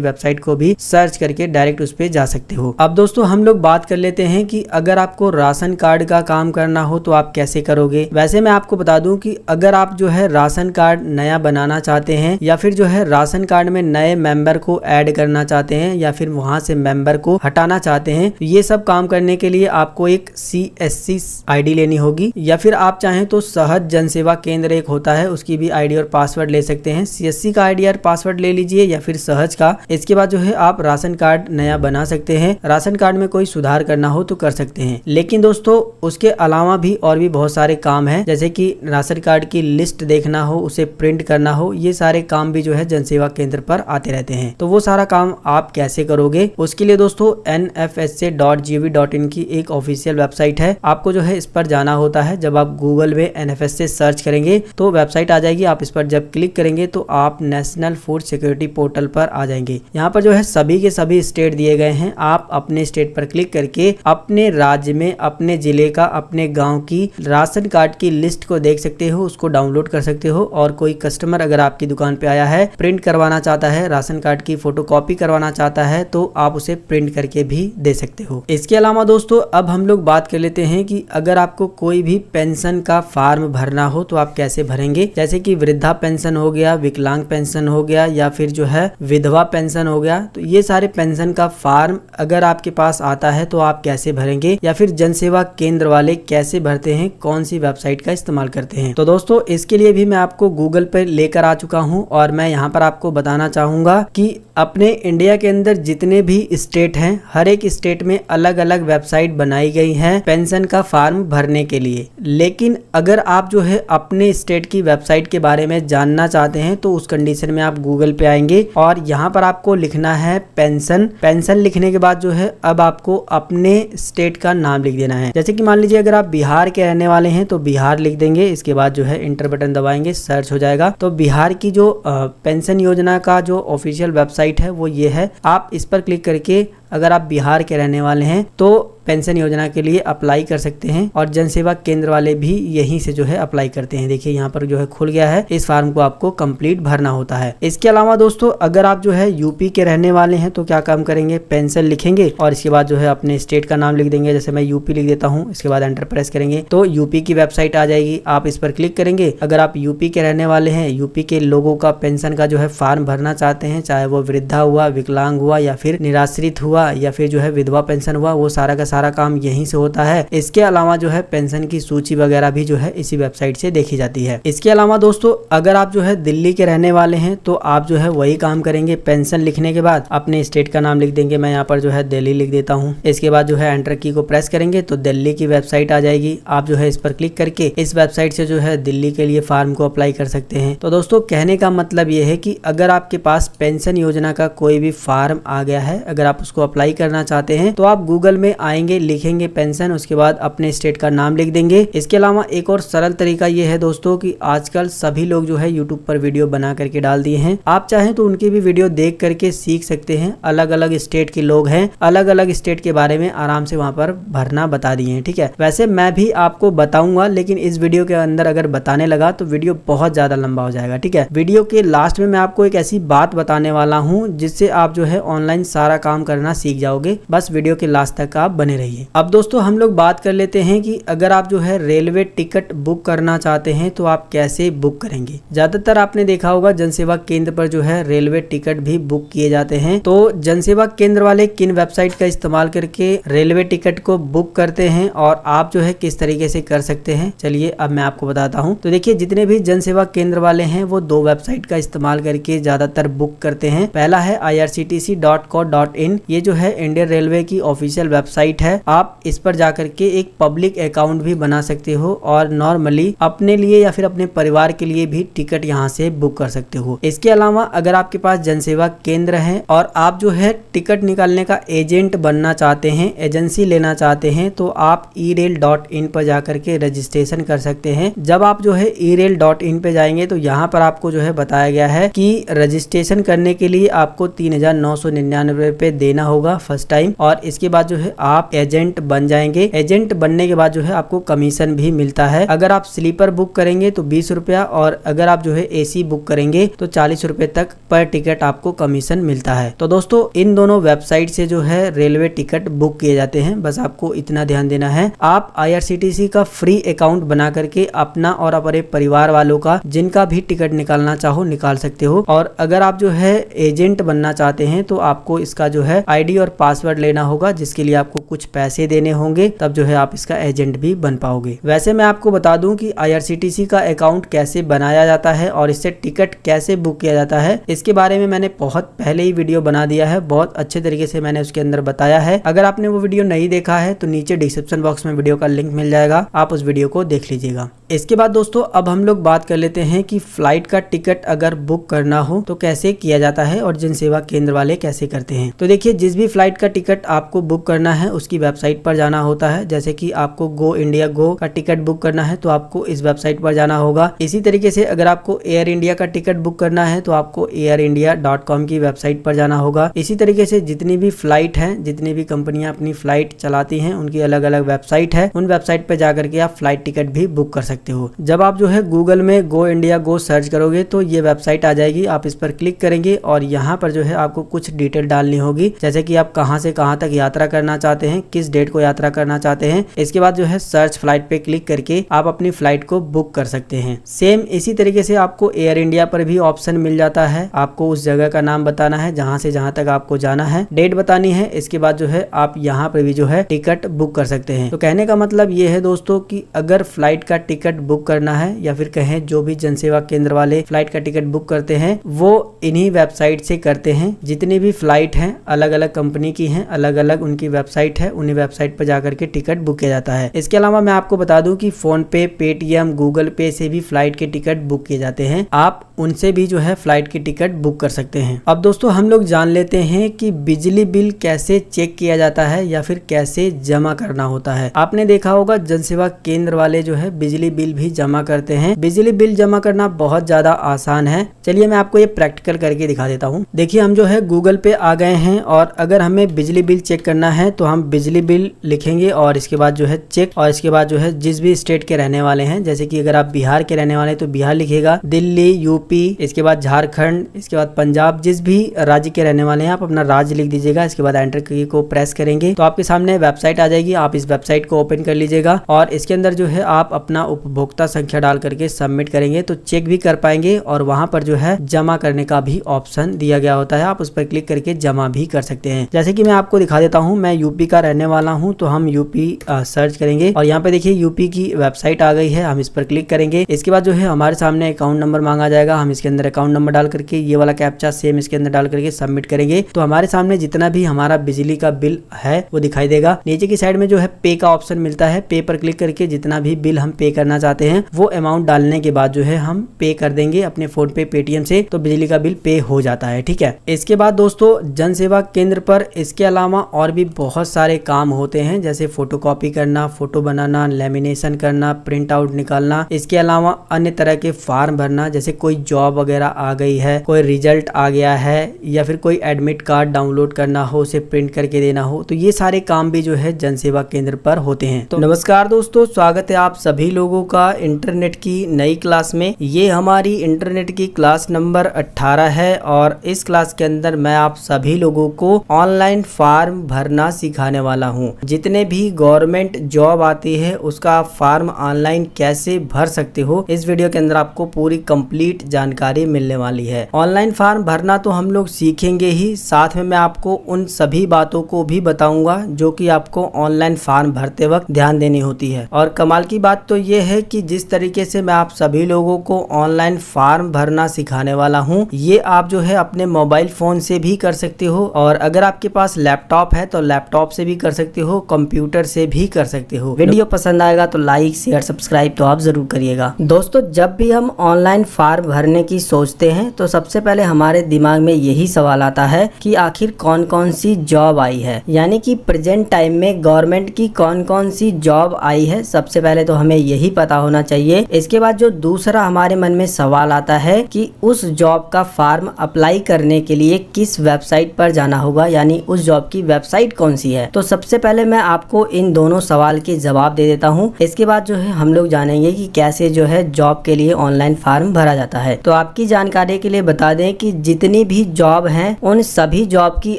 Speaker 1: वेबसाइट को भी सर्च करके डायरेक्ट उस पे जा सकते हो। अब दोस्तों हम लोग बात कर लेते हैं कि अगर आपको राशन कार्ड का काम करना हो तो आप कैसे करोगे। वैसे मैं आपको बता दूं कि अगर आप जो है राशन कार्ड नया बनाना चाहते हैं या फिर जो है राशन कार्ड में नए मेंबर को ऐड करना चाहते हैं या फिर वहां से मेंबर को हटाना चाहते हैं, ये सब काम करने के लिए आपको एक CSC आईडी लेनी होगी या फिर आप चाहें तो सहज जनसेवा केंद्र एक होता है, उसकी भी आईडी और पासवर्ड ले सकते हैं। CSC का आईडी और पासवर्ड ले लीजिए या फिर सहज का। इसके बाद जो है आप राशन कार्ड नया बना सकते हैं। राशन कार्ड में कोई सुधार करना हो तो कर सकते हैं। लेकिन दोस्तों उसके अलावा भी और भी बहुत सारे काम हैं, जैसे कि राशन कार्ड की लिस्ट देखना हो, उसे प्रिंट करना हो, ये सारे काम भी जो है जनसेवा केंद्र पर आते रहते हैं। तो वो सारा काम आप कैसे करोगे, उसके लिए दोस्तों nfsa.gov.in की एक ऑफिशियल वेबसाइट है। आपको जो है इस पर जाना होता है। जब आप गूगल में NFSA सर्च करेंगे तो वेबसाइट आ जाएगी। आप इस पर जब क्लिक करेंगे तो आप नेशनल फूड सिक्योरिटी पोर्टल पर आ जाएंगे। यहाँ पर जो है सभी के सभी स्टेट दिए गए हैं। आप अपने स्टेट पर क्लिक करके अपने राज्य में, अपने जिले का, अपने गांव की राशन कार्ड की लिस्ट को देख सकते हो, उसको डाउनलोड कर सकते हो। और कोई कस्टमर अगर आपकी दुकान पे आया है, प्रिंट करवाना चाहता है, राशन कार्ड की फोटोकॉपी करवाना चाहता है, तो आप उसे प्रिंट करके भी दे सकते हो। इसके अलावा दोस्तों अब हम लोग बात कर लेते हैं कि अगर आपको कोई भी पेंशन का फॉर्म भरना हो तो आप कैसे भरेंगे। जैसे कि वृद्धा पेंशन हो गया, विकलांग पेंशन हो गया या फिर जो है विधवा पेंशन हो गया, तो ये सारे पेंशन का फॉर्म अगर आपके पास आता है तो आप कैसे भरेंगे या फिर जनसेवा केंद्र वाले कैसे भरते हैं, कौन सी वेबसाइट का इस्तेमाल करते हैं। तो दोस्तों इसके लिए भी मैं आपको गूगल पर लेकर आ चुका हूं और मैं यहाँ पर आपको बताना चाहूंगा कि अपने इंडिया के अंदर जितने भी स्टेट हैं, हर एक स्टेट में अलग अलग वेबसाइट बनाई गई है पेंशन का फॉर्म भरने के लिए। लेकिन अगर आप जो है अपने स्टेट की वेबसाइट के बारे में जानना चाहते हैं तो उस कंडीशन में आप गूगल पे आएंगे और यहाँ पर आपको लिखना है पेंशन। पेंशन लिखने के बाद जो है अब आपको अपने स्टेट का नाम लिख देना है। जैसे कि मान लीजिए अगर आप बिहार के रहने वाले हैं तो बिहार लिख देंगे। इसके बाद जो है इंटर बटन दबाएंगे, सर्च हो जाएगा। तो बिहार की जो पेंशन योजना का जो ऑफिशियल वेबसाइट है वो ये है। आप इस पर क्लिक करके अगर आप बिहार के रहने वाले हैं तो पेंशन योजना के लिए अप्लाई कर सकते हैं और जनसेवा केंद्र वाले भी यहीं से जो है अप्लाई करते हैं। देखिए यहाँ पर जो है खुल गया है। इस फॉर्म को आपको कंप्लीट भरना होता है। इसके अलावा दोस्तों अगर आप जो है यूपी के रहने वाले हैं तो क्या काम करेंगे, पेंशन लिखेंगे और इसके बाद जो है अपने स्टेट का नाम लिख देंगे। जैसे मैं यूपी लिख देता हूँ, इसके बाद एंटर प्रेस करेंगे तो यूपी की वेबसाइट आ जाएगी। आप इस पर क्लिक करेंगे। अगर आप यूपी के रहने वाले हैं, यूपी के लोगों का पेंशन का जो है फॉर्म भरना चाहते हैं, चाहे वो वृद्धा हुआ, विकलांग हुआ या फिर निराश्रित हुआ या फिर जो है विधवा पेंशन हुआ, वो सारा का सारा काम यहीं से होता है। इसके अलावा जो है पेंशन की सूची वगैरह भी जो है इसी वेबसाइट से देखी जाती है। इसके अलावा दोस्तों अगर आप जो है दिल्ली के रहने वाले हैं तो आप जो है वही काम करेंगे। पेंशन लिखने के बाद अपने स्टेट का नाम लिख देंगे। मैं यहाँ पर जो है दिल्ली लिख देता हूँ। इसके बाद जो है एंटर की को प्रेस करेंगे तो दिल्ली की वेबसाइट आ जाएगी। आप जो है इस पर क्लिक करके इस वेबसाइट से जो है दिल्ली के लिए फॉर्म को अप्लाई कर सकते हैं। तो दोस्तों कहने का मतलब ये है कि अगर आपके पास पेंशन योजना का कोई भी फॉर्म आ गया है, अगर आप उसको अप्लाई करना चाहते हैं तो आप गूगल में आएंगे, लिखेंगे पेंशन, उसके बाद अपने स्टेट का नाम लिख देंगे। इसके अलावा एक और सरल तरीका ये है दोस्तों कि आजकल सभी लोग जो है यूट्यूब पर वीडियो बना करके डाल दिए हैं। आप चाहें तो उनकी भी वीडियो देख करके सीख सकते हैं। अलग अलग स्टेट के लोग हैं, अलग अलग स्टेट के बारे में आराम से वहां पर भरना बता दिए हैं। ठीक है, वैसे मैं भी आपको बताऊंगा लेकिन इस वीडियो के अंदर अगर बताने लगा तो वीडियो बहुत ज्यादा लंबा हो जाएगा। ठीक है, वीडियो के लास्ट में मैं आपको एक ऐसी बात बताने वाला हूँ जिससे आप जो है ऑनलाइन सारा काम करना सीख जाओगे। बस वीडियो के लास्ट तक आप बने रहिए। अब दोस्तों हम लोग बात कर लेते हैं कि अगर आप जो है रेलवे टिकट बुक करना चाहते हैं तो आप कैसे बुक करेंगे। ज्यादातर आपने देखा होगा जनसेवा केंद्र पर जो है रेलवे टिकट भी बुक किए जाते हैं। तो जनसेवा केंद्र वाले किन वेबसाइट का इस्तेमाल करके रेलवे टिकट को बुक करते हैं और आप जो है किस तरीके से कर सकते हैं, चलिए अब मैं आपको बताता हूं। तो देखिए जितने भी जनसेवा केंद्र वाले हैं वो दो वेबसाइट का इस्तेमाल करके ज्यादातर बुक करते हैं। पहला है irctc.co.in, ये जो है इंडियन रेलवे की ऑफिशियल वेबसाइट है। आप इस पर जाकर के एक पब्लिक अकाउंट भी बना सकते हो और नॉर्मली अपने लिए या फिर अपने परिवार के लिए भी टिकट यहाँ से बुक कर सकते हो। इसके अलावा अगर आपके पास जनसेवा केंद्र है और आप जो है टिकट निकालने का एजेंट बनना चाहते हैं, एजेंसी लेना चाहते हैं, तो आप erail.in पर जाकर के रजिस्ट्रेशन कर सकते हैं। जब आप जो है erail.in पे जाएंगे तो यहाँ पर आपको जो है बताया गया है कि रजिस्ट्रेशन करने के लिए आपको 3,999 रुपए देना होगा फर्स्ट टाइम, और इसके बाद जो है आप एजेंट बन जाएंगे। एजेंट बनने के बाद जो है आपको कमीशन भी मिलता है। अगर आप स्लीपर बुक करेंगे तो 20 रुपया, और अगर आप जो है AC बुक करेंगे तो 40 रुपए तक पर टिकट आपको कमीशन मिलता है। तो दोस्तों इन दोनों वेबसाइट से जो है रेलवे टिकट बुक किए जाते हैं। बस आपको इतना ध्यान देना है। आप IRCTC का फ्री अकाउंट बना करके अपना और अपने परिवार वालों का जिनका भी टिकट निकालना चाहो निकाल सकते हो। और अगर आप जो है एजेंट बनना चाहते हैं तो आपको इसका जो है ID और पासवर्ड लेना होगा, जिसके लिए आपको कुछ पैसे देने होंगे, तब जो है आप इसका एजेंट भी बन पाओगे। वैसे मैं आपको बता दूं कि IRCTC का अकाउंट कैसे बनाया जाता है और इससे टिकट कैसे बुक किया जाता है, इसके बारे में मैंने बहुत पहले ही वीडियो बना दिया है। बहुत अच्छे तरीके से मैंने उसके अंदर बताया है। अगर आपने वो वीडियो नहीं देखा है तो नीचे डिस्क्रिप्शन बॉक्स में वीडियो का लिंक मिल जाएगा, आप उस वीडियो को देख लीजिएगा। इसके बाद दोस्तों अब हम लोग बात कर लेते हैं कि फ्लाइट का टिकट अगर बुक करना हो तो कैसे किया जाता है और जनसेवा केंद्र वाले कैसे करते हैं। तो देखिए जिस भी फ्लाइट का टिकट आपको बुक करना है उसकी वेबसाइट पर जाना होता है। जैसे कि आपको गो इंडिया गो का टिकट बुक करना है तो आपको इस वेबसाइट पर जाना होगा। इसी तरीके से अगर आपको एयर इंडिया का टिकट बुक करना है तो आपको airindia.com की वेबसाइट पर जाना होगा। इसी तरीके से जितनी भी फ्लाइट है, जितनी भी कंपनियां अपनी फ्लाइट चलाती हैं, उनकी अलग अलग वेबसाइट है। उन वेबसाइट पर जाकर के आप फ्लाइट टिकट भी बुक कर सकते हो। जब आप जो है गूगल में गो इंडिया गो सर्च करोगे तो ये वेबसाइट आ जाएगी। आप इस पर क्लिक करेंगे और यहाँ पर जो है आपको कुछ डिटेल डालनी होगी, जैसे कि आप कहाँ से कहाँ तक यात्रा करना चाहते हैं, किस डेट को यात्रा करना चाहते हैं। इसके बाद जो है सर्च फ्लाइट पे क्लिक करके आप अपनी फ्लाइट को बुक कर सकते हैं। सेम इसी तरीके से आपको एयर इंडिया पर भी ऑप्शन मिल जाता है। आपको उस जगह का नाम बताना है जहाँ से जहाँ तक आपको जाना है, डेट बतानी है। इसके बाद जो है आप यहाँ पर भी जो है टिकट बुक कर सकते हैं। तो कहने का मतलब ये है दोस्तों कि अगर फ्लाइट का टिकट बुक करना है या फिर कहें जो भी जनसेवा केंद्र वाले फ्लाइट का टिकट बुक करते हैं वो इन्हीं वेबसाइट से करते हैं। जितनी भी फ्लाइट हैं अलग अलग कंपनी की हैं, अलग अलग उनकी वेबसाइट है, उन्हीं वेबसाइट पर जाकर के टिकट बुक किया जाता है। इसके अलावा मैं आपको बता दूं कि फोन पे, पेटीएम, गूगल पे से भी फ्लाइट के टिकट बुक किए जाते हैं। आप उनसे भी जो है फ्लाइट की टिकट बुक कर सकते हैं। अब दोस्तों हम लोग जान लेते हैं कि बिजली बिल कैसे चेक किया जाता है या फिर कैसे जमा करना होता है। आपने देखा होगा जनसेवा केंद्र वाले जो है बिजली बिल भी जमा करते हैं। बिजली बिल जमा करना बहुत ज्यादा आसान है। चलिए मैं आपको ये प्रैक्टिकल करके दिखा देता हूँ। देखिए हम जो है गूगल पे आ गए हैं और अगर हमें बिजली बिल चेक करना है तो हम बिजली बिल लिखेंगे और इसके बाद जो है चेक, और इसके बाद जो है जिस भी स्टेट के रहने वाले हैं, जैसे कि अगर आप बिहार के रहने वाले हैं तो बिहार लिखिएगा, दिल्ली, यूपी, इसके बाद झारखंड, इसके बाद पंजाब, जिस भी राज्य के रहने वाले हैं आप अपना राज्य लिख दीजिएगा। इसके बाद एंटर की को प्रेस करेंगे तो आपके सामने वेबसाइट आ जाएगी। आप इस वेबसाइट को ओपन कर लीजिएगा और इसके अंदर जो है आप अपना उपभोक्ता संख्या डाल करके सबमिट करेंगे तो चेक भी कर पाएंगे और वहां पर जो है जमा करने का भी ऑप्शन दिया गया होता है। आप उस पर क्लिक करके जमा भी कर सकते हैं। जैसे कि मैं आपको दिखा देता हूं, मैं यूपी का रहने वाला हूं तो हम यूपी सर्च करेंगे और यहाँ पे देखिए यूपी की वेबसाइट आ गई है। हम इस पर क्लिक करेंगे। इसके बाद जो है हमारे सामने अकाउंट नंबर मांगा जाएगा। हम इसके अंदर अकाउंट नंबर डाल करके ये वाला कैप्चा सेम इसके अंदर डाल करके सबमिट करेंगे तो हमारे सामने जितना भी हमारा बिजली का बिल है वो दिखाई देगा। नीचे की साइड में जो है पे का ऑप्शन मिलता है। पे पर क्लिक करके जितना भी बिल हम पे करना चाहते हैं वो अमाउंट डालने के बाद जो है हम पे कर देंगे अपने फोन पे, पेटीएम से, तो बिजली का बिल पे हो जाता है। ठीक है। इसके बाद दोस्तों जन सेवा केंद्र पर इसके अलावा और भी बहुत सारे काम होते हैं, जैसे फोटोकॉपी करना, फोटो बनाना, लेमिनेशन करना, प्रिंट आउट निकालना। इसके अलावा अन्य तरह के फॉर्म भरना, जैसे कोई जॉब वगैरह आ गई है, कोई रिजल्ट आ गया है या फिर कोई एडमिट कार्ड डाउनलोड करना हो, उसे प्रिंट करके देना हो, तो ये सारे काम भी जो है जन सेवा केंद्र पर होते हैं। तो नमस्कार दोस्तों, स्वागत है आप सभी लोगों लोगों का इंटरनेट की नई क्लास में। ये हमारी इंटरनेट की क्लास नंबर 18 है और इस क्लास के अंदर मैं आप सभी लोगों को ऑनलाइन फॉर्म भरना सिखाने वाला हूँ। जितने भी गवर्नमेंट जॉब आती है उसका आप फॉर्म ऑनलाइन कैसे भर सकते हो, इस वीडियो के अंदर आपको पूरी कंप्लीट जानकारी मिलने वाली है। ऑनलाइन फॉर्म भरना तो हम लोग सीखेंगे ही, साथ में मैं आपको उन सभी बातों को भी बताऊंगा जो कि आपको ऑनलाइन फॉर्म भरते वक्त ध्यान देनी होती है। और कमाल की बात तो ये है कि जिस तरीके से मैं आप सभी लोगों को ऑनलाइन फॉर्म भरना सिखाने वाला हूँ, ये आप जो है अपने मोबाइल फोन से भी कर सकते हो, और अगर आपके पास लैपटॉप है तो लैपटॉप से भी कर सकते हो, कंप्यूटर से भी कर सकते हो। वीडियो पसंद आएगा तो लाइक शेयर सब्सक्राइब तो आप जरूर करिएगा। दोस्तों, जब भी हम ऑनलाइन फॉर्म भरने की सोचते हैं तो सबसे पहले हमारे दिमाग में यही सवाल आता है कि आखिर कौन कौन सी जॉब आई है, यानी कि प्रेजेंट टाइम में गवर्नमेंट की कौन कौन सी जॉब आई है। सबसे पहले तो हमें यही पता होना चाहिए। इसके बाद जो दूसरा हमारे मन में सवाल आता है कि उस जॉब का फॉर्म अप्लाई करने के लिए किस वेबसाइट पर जाना होगा, यानी उस जॉब की वेबसाइट कौन सी है। तो सबसे पहले मैं आपको इन दोनों सवाल के जवाब दे देता हूँ। इसके बाद जो है हम लोग जानेंगे कि कैसे जो है जॉब के लिए ऑनलाइन फॉर्म भरा जाता है। तो आपकी जानकारी के लिए बता दें कि जितनी भी जॉब हैं उन सभी जॉब की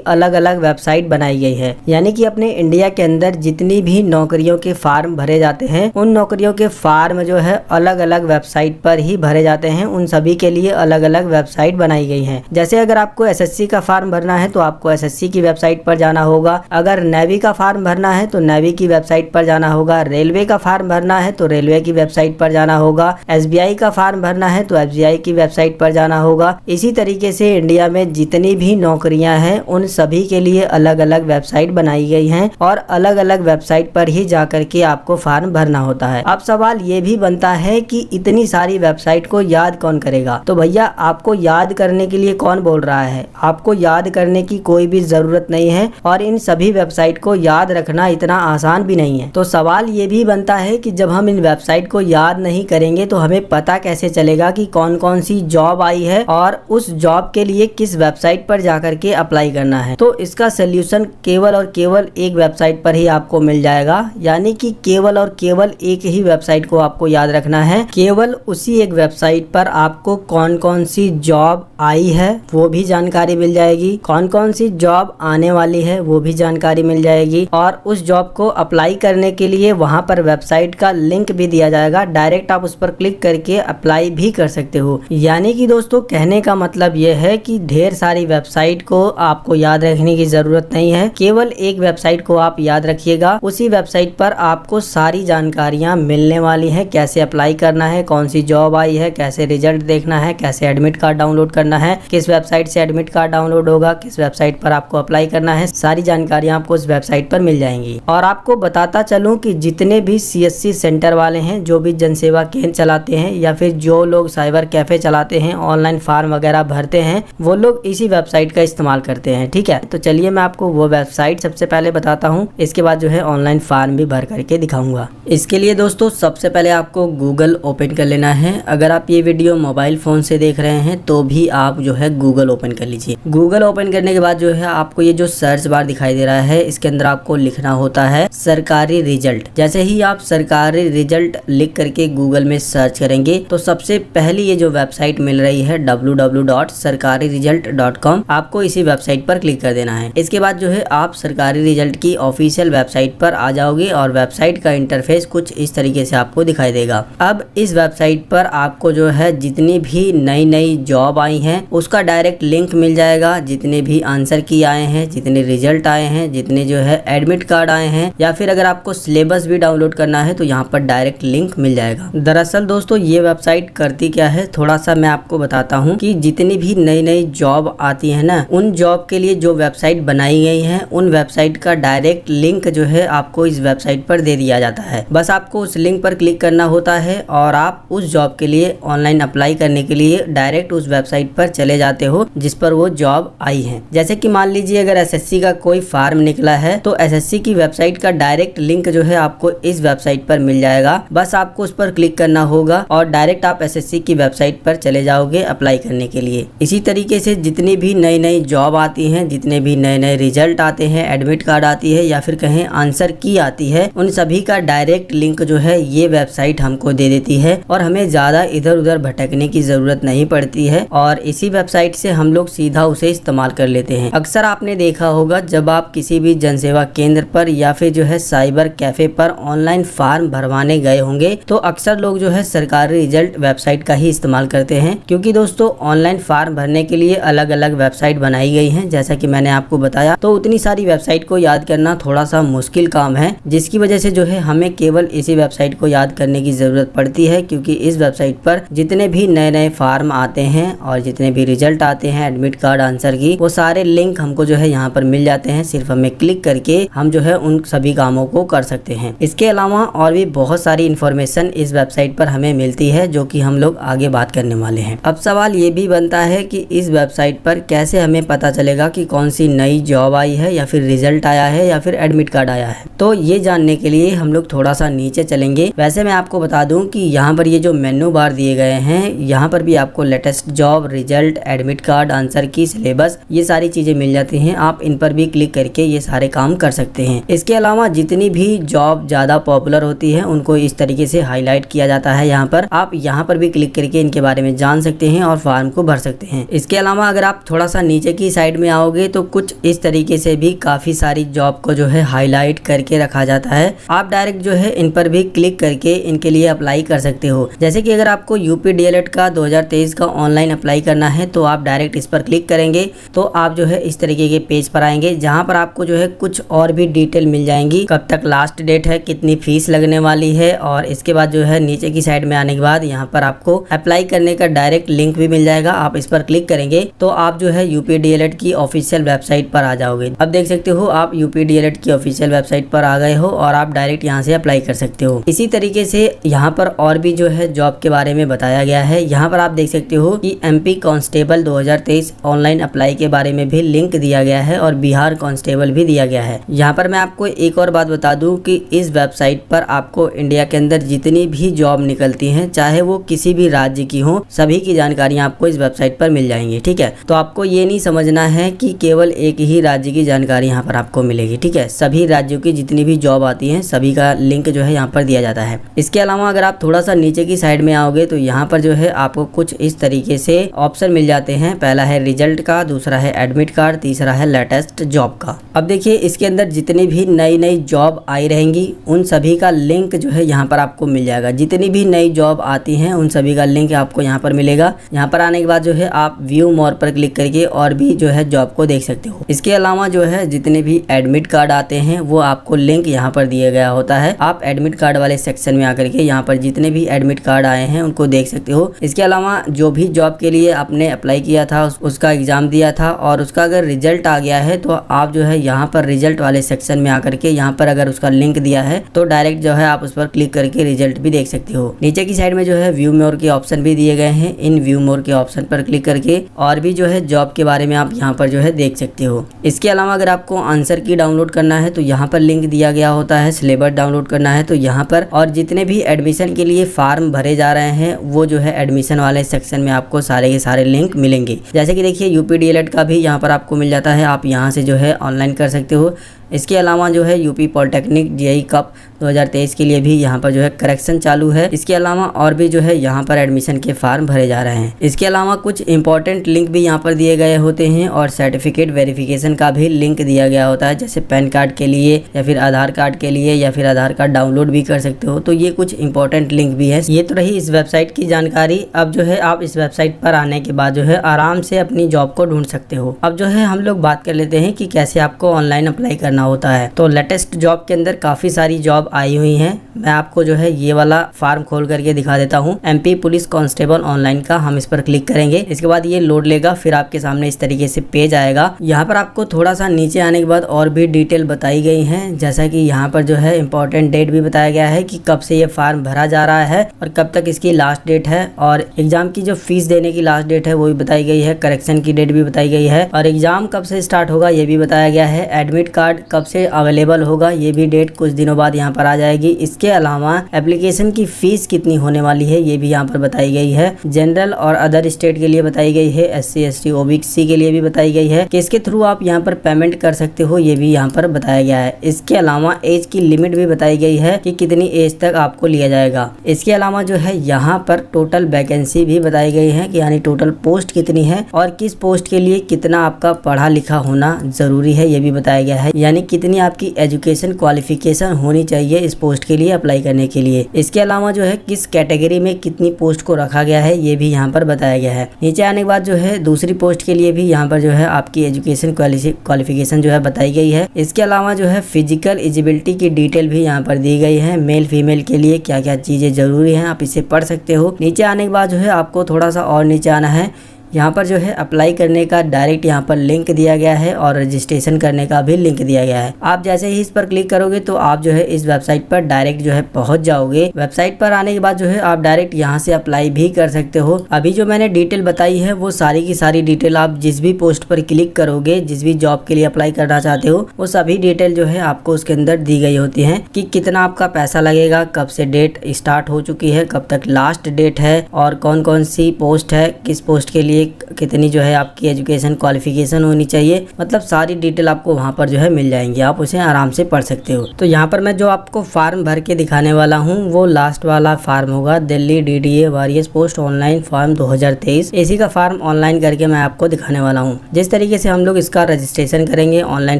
Speaker 1: अलग अलग वेबसाइट बनाई गई है, यानी कि अपने इंडिया के अंदर जितनी भी नौकरियों के फॉर्म भरे जाते हैं उन नौकरियों के फॉर्म जो है अलग अलग वेबसाइट पर ही भरे जाते हैं। उन सभी के लिए अलग अलग वेबसाइट बनाई गई हैं। जैसे अगर आपको एसएससी का फॉर्म भरना है तो आपको एसएससी की वेबसाइट पर जाना होगा। अगर नेवी का फॉर्म भरना है तो नेवी की वेबसाइट पर जाना होगा। रेलवे का फॉर्म भरना है तो रेलवे की वेबसाइट पर जाना होगा। एसबीआई का फॉर्म भरना है तो एसबीआई की वेबसाइट पर जाना होगा। इसी तरीके से इंडिया में जितनी भी नौकरियां हैं उन सभी के लिए अलग अलग वेबसाइट बनाई गई हैं और अलग अलग वेबसाइट पर ही जाकर के आपको फॉर्म भरना होता है। अब सवाल ये भी बनता है कि इतनी सारी वेबसाइट को याद कौन करेगा। तो भैया, आपको याद करने के लिए कौन बोल रहा है? आपको याद करने की कोई भी जरूरत नहीं है और इन सभी वेबसाइट को याद रखना इतना आसान भी नहीं है। तो सवाल ये भी बनता है कि जब हम इन वेबसाइट को याद नहीं करेंगे तो हमें पता कैसे चलेगा कि कौन कौन सी जॉब आई है और उस जॉब के लिए किस वेबसाइट पर जाकर के अप्लाई करना है। तो इसका सोल्यूशन केवल और केवल एक वेबसाइट पर ही आपको मिल जाएगा, यानी कि केवल और केवल एक ही वेबसाइट को आपको याद रखना है। केवल उसी एक वेबसाइट पर आपको कौन कौन सी जॉब आई है वो भी जानकारी मिल जाएगी, कौन कौन सी जॉब आने वाली है वो भी जानकारी मिल जाएगी, और उस जॉब को अप्लाई करने के लिए वहां पर वेबसाइट का लिंक भी दिया जाएगा। डायरेक्ट आप उस पर क्लिक करके अप्लाई भी कर सकते हो। यानी कि दोस्तों, कहने का मतलब ये है कि ढेर सारी वेबसाइट को आपको याद रखने की जरूरत नहीं है। केवल एक वेबसाइट को आप याद रखिएगा। उसी वेबसाइट पर आपको सारी जानकारियां मिलने वाली है। कैसे अप्लाई करना है, कौन सी जॉब आई है, कैसे रिजल्ट देखना है, कैसे एडमिट कार्ड डाउनलोड करना है, किस वेबसाइट से एडमिट कार्ड डाउनलोड होगा, किस वेबसाइट पर आपको अप्लाई करना है, सारी जानकारियां आपको उस वेबसाइट पर मिल जाएंगी। और आपको बताता चलूं कि जितने भी सीएससी सेंटर वाले हैं, जो भी जनसेवा केंद्र चलाते हैं या फिर जो लोग साइबर कैफे चलाते हैं, ऑनलाइन फॉर्म वगैरह भरते हैं, वो लोग इसी वेबसाइट का इस्तेमाल करते हैं। ठीक है, तो चलिए मैं आपको वो वेबसाइट सबसे पहले बताता हूँ। इसके बाद जो है ऑनलाइन फॉर्म भी भर करके दिखाऊंगा। इसके लिए दोस्तों सबसे पहले आपको गूगल ओपन कर लेना है। अगर आप ये वीडियो मोबाइल फोन से देख रहे हैं तो भी आप जो है गूगल ओपन कर लीजिए। गूगल ओपन करने के बाद जो है आपको ये जो सर्च बार दिखाई दे रहा है, इसके अंदर आपको लिखना होता है सरकारी रिजल्ट। जैसे ही आप सरकारी रिजल्ट लिख करके गूगल में सर्च करेंगे तो सबसे पहली ये जो वेबसाइट मिल रही है www.sarkariresult.com, आपको इसी वेबसाइट पर क्लिक कर देना है। इसके बाद जो है आप सरकारी रिजल्ट की ऑफिशियल वेबसाइट पर आ जाओगे और वेबसाइट का इंटरफेस कुछ इस तरीके से आपको दिखाई देगा। अब इस वेबसाइट पर आपको जो है जितनी भी नई नई जॉब आई हैं उसका डायरेक्ट लिंक मिल जाएगा। जितने भी आंसर की आए हैं, जितने रिजल्ट आए हैं, जितने जो है एडमिट कार्ड आए हैं, या फिर अगर आपको सिलेबस भी डाउनलोड करना है तो यहाँ पर डायरेक्ट लिंक मिल जाएगा। दरअसल दोस्तों, ये वेबसाइट करती क्या है, थोड़ा सा मैं आपको बताता हूँ कि जितनी भी नई नई जॉब आती है ना, उन जॉब के लिए जो वेबसाइट बनाई गई है उन वेबसाइट का डायरेक्ट लिंक जो है आपको इस वेबसाइट पर दे दिया जाता है। बस आपको उस लिंक पर क्लिक करना होता है और आप उस जॉब के लिए ऑनलाइन अप्लाई करने के लिए डायरेक्ट उस वेबसाइट पर चले जाते हो जिस पर वो जॉब आई है। जैसे कि मान लीजिए अगर एसएससी का कोई फॉर्म निकला है तो एसएससी की वेबसाइट का डायरेक्ट लिंक जो है आपको इस वेबसाइट पर मिल जाएगा। बस आपको उस पर क्लिक करना होगा और डायरेक्ट आप एसएससी की वेबसाइट पर चले जाओगे अप्लाई करने के लिए। इसी तरीके से जितनी भी नई नई जॉब आती हैं, जितने भी नए नए रिजल्ट आते हैं, एडमिट कार्ड आती है या फिर कहें आंसर की आती है, उन सभी का डायरेक्ट लिंक जो है ये वेबसाइट हमको दे देती है और हमें ज़्यादा इधर उधर भटकने की ज़रूरत नहीं पड़ती है और इसी वेबसाइट से हम लोग सीधा उसे इस्तेमाल कर लेते हैं। अक्सर आपने देखा होगा जब आप किसी भी जनसेवा केंद्र पर या फिर जो है साइबर कैफे पर ऑनलाइन फॉर्म भरवाने गए होंगे तो अक्सर लोग जो है सरकारी रिजल्ट वेबसाइट का ही इस्तेमाल करते हैं, क्योंकि दोस्तों ऑनलाइन फॉर्म भरने के लिए अलग अलग वेबसाइट बनाई गई हैं जैसा कि मैंने आपको बताया। तो उतनी सारी वेबसाइट को याद करना थोड़ा सा मुश्किल काम है, जिसकी वजह से जो है हमें केवल इसी वेबसाइट को याद करने की जरूरत पड़ती है, क्योंकि इस वेबसाइट पर जितने भी नए नए फॉर्म आते हैं और जितने भी रिजल्ट आते हैं एडमिट कार्ड आंसर की, वो सारे लिंक हमको जो है यहाँ पर मिल जाते हैं। सिर्फ हमें क्लिक करके हम जो है उन सभी कामों को कर सकते हैं। इसके अलावा और भी बहुत सारी इन्फॉर्मेशन इस वेबसाइट पर हमें मिलती है जो कि हम लोग आगे बात करने वाले हैं। अब सवाल ये भी बनता है कि इस वेबसाइट पर कैसे हमें पता चलेगा कि कौन सी नई जॉब आई है या फिर रिजल्ट आया है या फिर एडमिट कार्ड आया है। तो ये जानने के लिए हम लोग थोड़ा सा नीचे चलेंगे। वैसे मैं आपको बता दूं कि यहाँ पर ये जो मेन्यू बार दिए गए हैं, यहाँ पर भी आपको latest job, result, admit card, answer की, सिलेबस, ये सारी चीजें मिल जाती हैं। आप इन पर भी क्लिक करके ये सारे काम कर सकते हैं। इसके अलावा जितनी भी जॉब ज्यादा पॉपुलर होती है उनको इस तरीके से हाईलाइट किया जाता है। यहाँ पर आप यहाँ पर भी क्लिक करके इनके बारे में जान सकते हैं और फॉर्म को भर सकते हैं। इसके अलावा अगर आप थोड़ा सा नीचे की साइड में आओगे तो कुछ इस तरीके से भी काफी सारी जॉब को जो है हाईलाइट करके रखा जाता है। आप डायरेक्ट जो है इन पर भी क्लिक करके इनके लिए अप्लाई कर सकते हो। जैसे कि अगर आपको यूपी डीएलएड का 2023 का ऑनलाइन अप्लाई करना है तो आप डायरेक्ट इस पर क्लिक करेंगे तो आप जो है इस तरीके के पेज पर आएंगे, जहां पर आपको जो है कुछ और भी डिटेल मिल जाएंगी, कब तक लास्ट डेट है, कितनी फीस लगने वाली है, और इसके बाद जो है नीचे की साइड में आने के बाद यहाँ पर आपको अप्लाई करने का डायरेक्ट लिंक भी मिल जाएगा। आप इस पर क्लिक करेंगे तो आप जो है यूपी डीएलएड की ऑफिशियल वेबसाइट पर आ जाओगे। अब देख सकते हो आप यूपी डीएलएड की ऑफिशियल वेबसाइट पर आ गए हो और आप डायरेक्ट यहाँ से अप्लाई कर सकते हो। इसी तरीके से यहाँ पर और भी जो है जॉब के बारे में बताया गया है। यहाँ पर आप देख सकते हो कि एमपी कांस्टेबल 2023 ऑनलाइन अप्लाई के बारे में भी लिंक दिया गया है और बिहार कांस्टेबल भी दिया गया है। यहाँ पर मैं आपको एक और बात बता दूं कि इस वेबसाइट पर आपको इंडिया के अंदर जितनी भी जॉब निकलती हैं, चाहे वो किसी भी राज्य की हो, सभी की जानकारियां आपको इस वेबसाइट पर मिल जाएंगी। ठीक है, तो आपको ये नहीं समझना है कि केवल एक ही राज्य की जानकारी यहाँ पर आपको मिलेगी। ठीक है, सभी राज्यों की जितनी भी जॉब आती है सभी का लिंक जो है यहाँ पर दिया जाता है। इसके अलावा अगर आप थोड़ा सा नीचे की साइड में आओगे तो यहाँ पर जो है आपको कुछ इस तरीके से ऑप्शन मिल जाते हैं। पहला है रिजल्ट का, दूसरा है एडमिट कार्ड, तीसरा है लेटेस्ट जॉब का। अब देखिए इसके अंदर जितनी भी नई नई जॉब आई रहेंगी उन सभी का लिंक जो है यहाँ पर आपको मिल जाएगा। जितनी भी नई जॉब आती हैं उन सभी का लिंक आपको यहाँ पर मिलेगा। यहाँ पर आने के बाद जो है आप व्यू मोर पर क्लिक करके और भी जो है जॉब को देख सकते हो। इसके अलावा जो है जितने भी एडमिट कार्ड आते हैं वो आपको लिंक यहाँ पर दिया गया होता है। आप एडमिट कार्ड वाले सेक्शन में आकर के यहाँ पर जितने भी एडमिट कार्ड आए हैं उनको देख सकते हो। इसके अलावा जो भी जॉब के लिए आपने अप्लाई किया था उसका एग्जाम दिया था और उसका अगर रिजल्ट आ गया है तो आप जो है यहाँ पर रिजल्ट वाले सेक्शन में आकर के यहाँ पर अगर उसका लिंक दिया है तो डायरेक्ट जो है आप उस पर क्लिक करके रिजल्ट भी देख सकते हो। नीचे की साइड में जो है व्यू मोर के ऑप्शन भी दिए गए हैं। इन व्यू मोर के ऑप्शन पर क्लिक करके और भी जो है जॉब के बारे में आप यहाँ पर जो है देख सकते हो। इसके अलावा अगर आपको आंसर की डाउनलोड करना है तो यहाँ पर लिंक दिया गया होता है। सिलेबस डाउनलोड करना है तो यहाँ पर, और जितने भी एडमिशन के लिए फॉर्म भरे जा रहे हैं वो जो है एडमिशन वाले सेक्शन में आपको सारे के सारे लिंक मिलेंगे। जैसे कि देखिए यूपी डीएलएड का भी यहाँ पर आपको मिल जाता है, आप यहाँ से जो है ऑनलाइन कर सकते हो। इसके अलावा जो है यूपी पॉलिटेक्निक जेईई कप 2023 के लिए भी यहाँ पर जो है करेक्शन चालू है। इसके अलावा और भी जो है यहाँ पर एडमिशन के फॉर्म भरे जा रहे हैं। इसके अलावा कुछ इंपॉर्टेंट लिंक भी यहाँ पर दिए गए होते हैं और सर्टिफिकेट वेरिफिकेशन का भी लिंक दिया गया होता है, जैसे पैन कार्ड के लिए या फिर आधार कार्ड के लिए या फिर आधार कार्ड डाउनलोड भी कर सकते हो। तो ये कुछ इंपॉर्टेंट लिंक भी है। ये तो रही इस वेबसाइट की जानकारी। अब जो है आप इस वेबसाइट पर आने के बाद जो है आराम से अपनी जॉब को ढूंढ सकते हो। अब जो है हम लोग बात कर लेते हैं कि कैसे आपको ऑनलाइन अप्लाई करना होता है। तो लेटेस्ट जॉब के अंदर काफी सारी जॉब आई हुई हैं। मैं आपको जो है ये वाला फॉर्म खोल करके दिखा देता हूँ। एमपी पुलिस कांस्टेबल ऑनलाइन का हम इस पर क्लिक करेंगे। इसके बाद ये लोड लेगा, फिर आपके सामने इस तरीके से पेज आएगा। यहाँ पर आपको थोड़ा सा नीचे आने के बाद और भी डिटेल बताई गई है, जैसा कि यहाँ पर जो है इंपॉर्टेंट डेट भी बताया गया है कि कब से ये फॉर्म भरा जा रहा है और कब तक इसकी लास्ट डेट है, और एग्जाम की जो फीस देने की लास्ट डेट है वो भी बताई गई है, करेक्शन की डेट भी बताई गई है और एग्जाम कब से स्टार्ट होगा ये भी बताया गया है। एडमिट कार्ड कब से अवेलेबल होगा ये भी डेट कुछ दिनों बाद यहाँ पर आ जाएगी। इसके अलावा एप्लीकेशन की फीस कितनी होने वाली है ये भी यहाँ पर बताई गई है। जनरल और अदर स्टेट के लिए बताई गई है, SC ST OBC के लिए भी बताई गई है कि इसके थ्रू आप यहाँ पर पेमेंट कर सकते हो, ये भी यहाँ पर बताया गया है। इसके अलावा एज की लिमिट भी बताई गई है कि कितनी एज तक आपको लिया जाएगा। इसके अलावा जो है यहाँ पर टोटल वैकेंसी भी बताई गई है कि यानी टोटल पोस्ट कितनी है और किस पोस्ट के लिए कितना आपका पढ़ा लिखा होना जरूरी है ये भी बताया गया है, यानी कितनी आपकी एजुकेशन क्वालिफिकेशन होनी चाहिए इस पोस्ट के लिए अप्लाई करने के लिए। इसके अलावा जो है किस कैटेगरी में कितनी पोस्ट को रखा गया है ये भी यहाँ पर बताया गया है। नीचे आने के बाद जो है दूसरी पोस्ट के लिए भी यहाँ पर जो है आपकी एजुकेशन क्वालिफिकेशन जो है बताई गई है। इसके अलावा जो है फिजिकल एलिजिबिलिटी की डिटेल भी यहाँ पर दी गई है, मेल फीमेल के लिए क्या क्या चीजें जरूरी हैं आप इसे पढ़ सकते हो। नीचे आने के बाद जो है आपको थोड़ा सा और नीचे आना है, यहाँ पर जो है अप्लाई करने का डायरेक्ट यहाँ पर लिंक दिया गया है और रजिस्ट्रेशन करने का भी लिंक दिया गया है। आप जैसे ही इस पर क्लिक करोगे तो आप जो है इस वेबसाइट पर डायरेक्ट जो है पहुंच जाओगे। वेबसाइट पर आने के बाद जो है आप डायरेक्ट यहाँ से अप्लाई भी कर सकते हो। अभी जो मैंने डिटेल बताई है वो सारी की सारी डिटेल आप जिस भी पोस्ट पर क्लिक करोगे, जिस भी जॉब के लिए अप्लाई करना चाहते हो, वो सभी डिटेल जो है आपको उसके अंदर दी गई होती है कि कितना आपका पैसा लगेगा, कब से डेट स्टार्ट हो चुकी है, कब तक लास्ट डेट है और कौन कौन सी पोस्ट है, किस पोस्ट के लिए कितनी जो है आपकी एजुकेशन क्वालिफिकेशन होनी चाहिए, मतलब सारी डिटेल आपको वहाँ पर जो है मिल जाएंगी, आप उसे आराम से पढ़ सकते हो। तो यहाँ पर मैं जो आपको फार्म भर के दिखाने वाला हूँ वो लास्ट वाला फार्म होगा, Delhi DDA various post online form 2023। इसी का फार्म ऑनलाइन करके मैं आपको दिखाने वाला हूँ। जिस तरीके से हम लोग इसका रजिस्ट्रेशन करेंगे, ऑनलाइन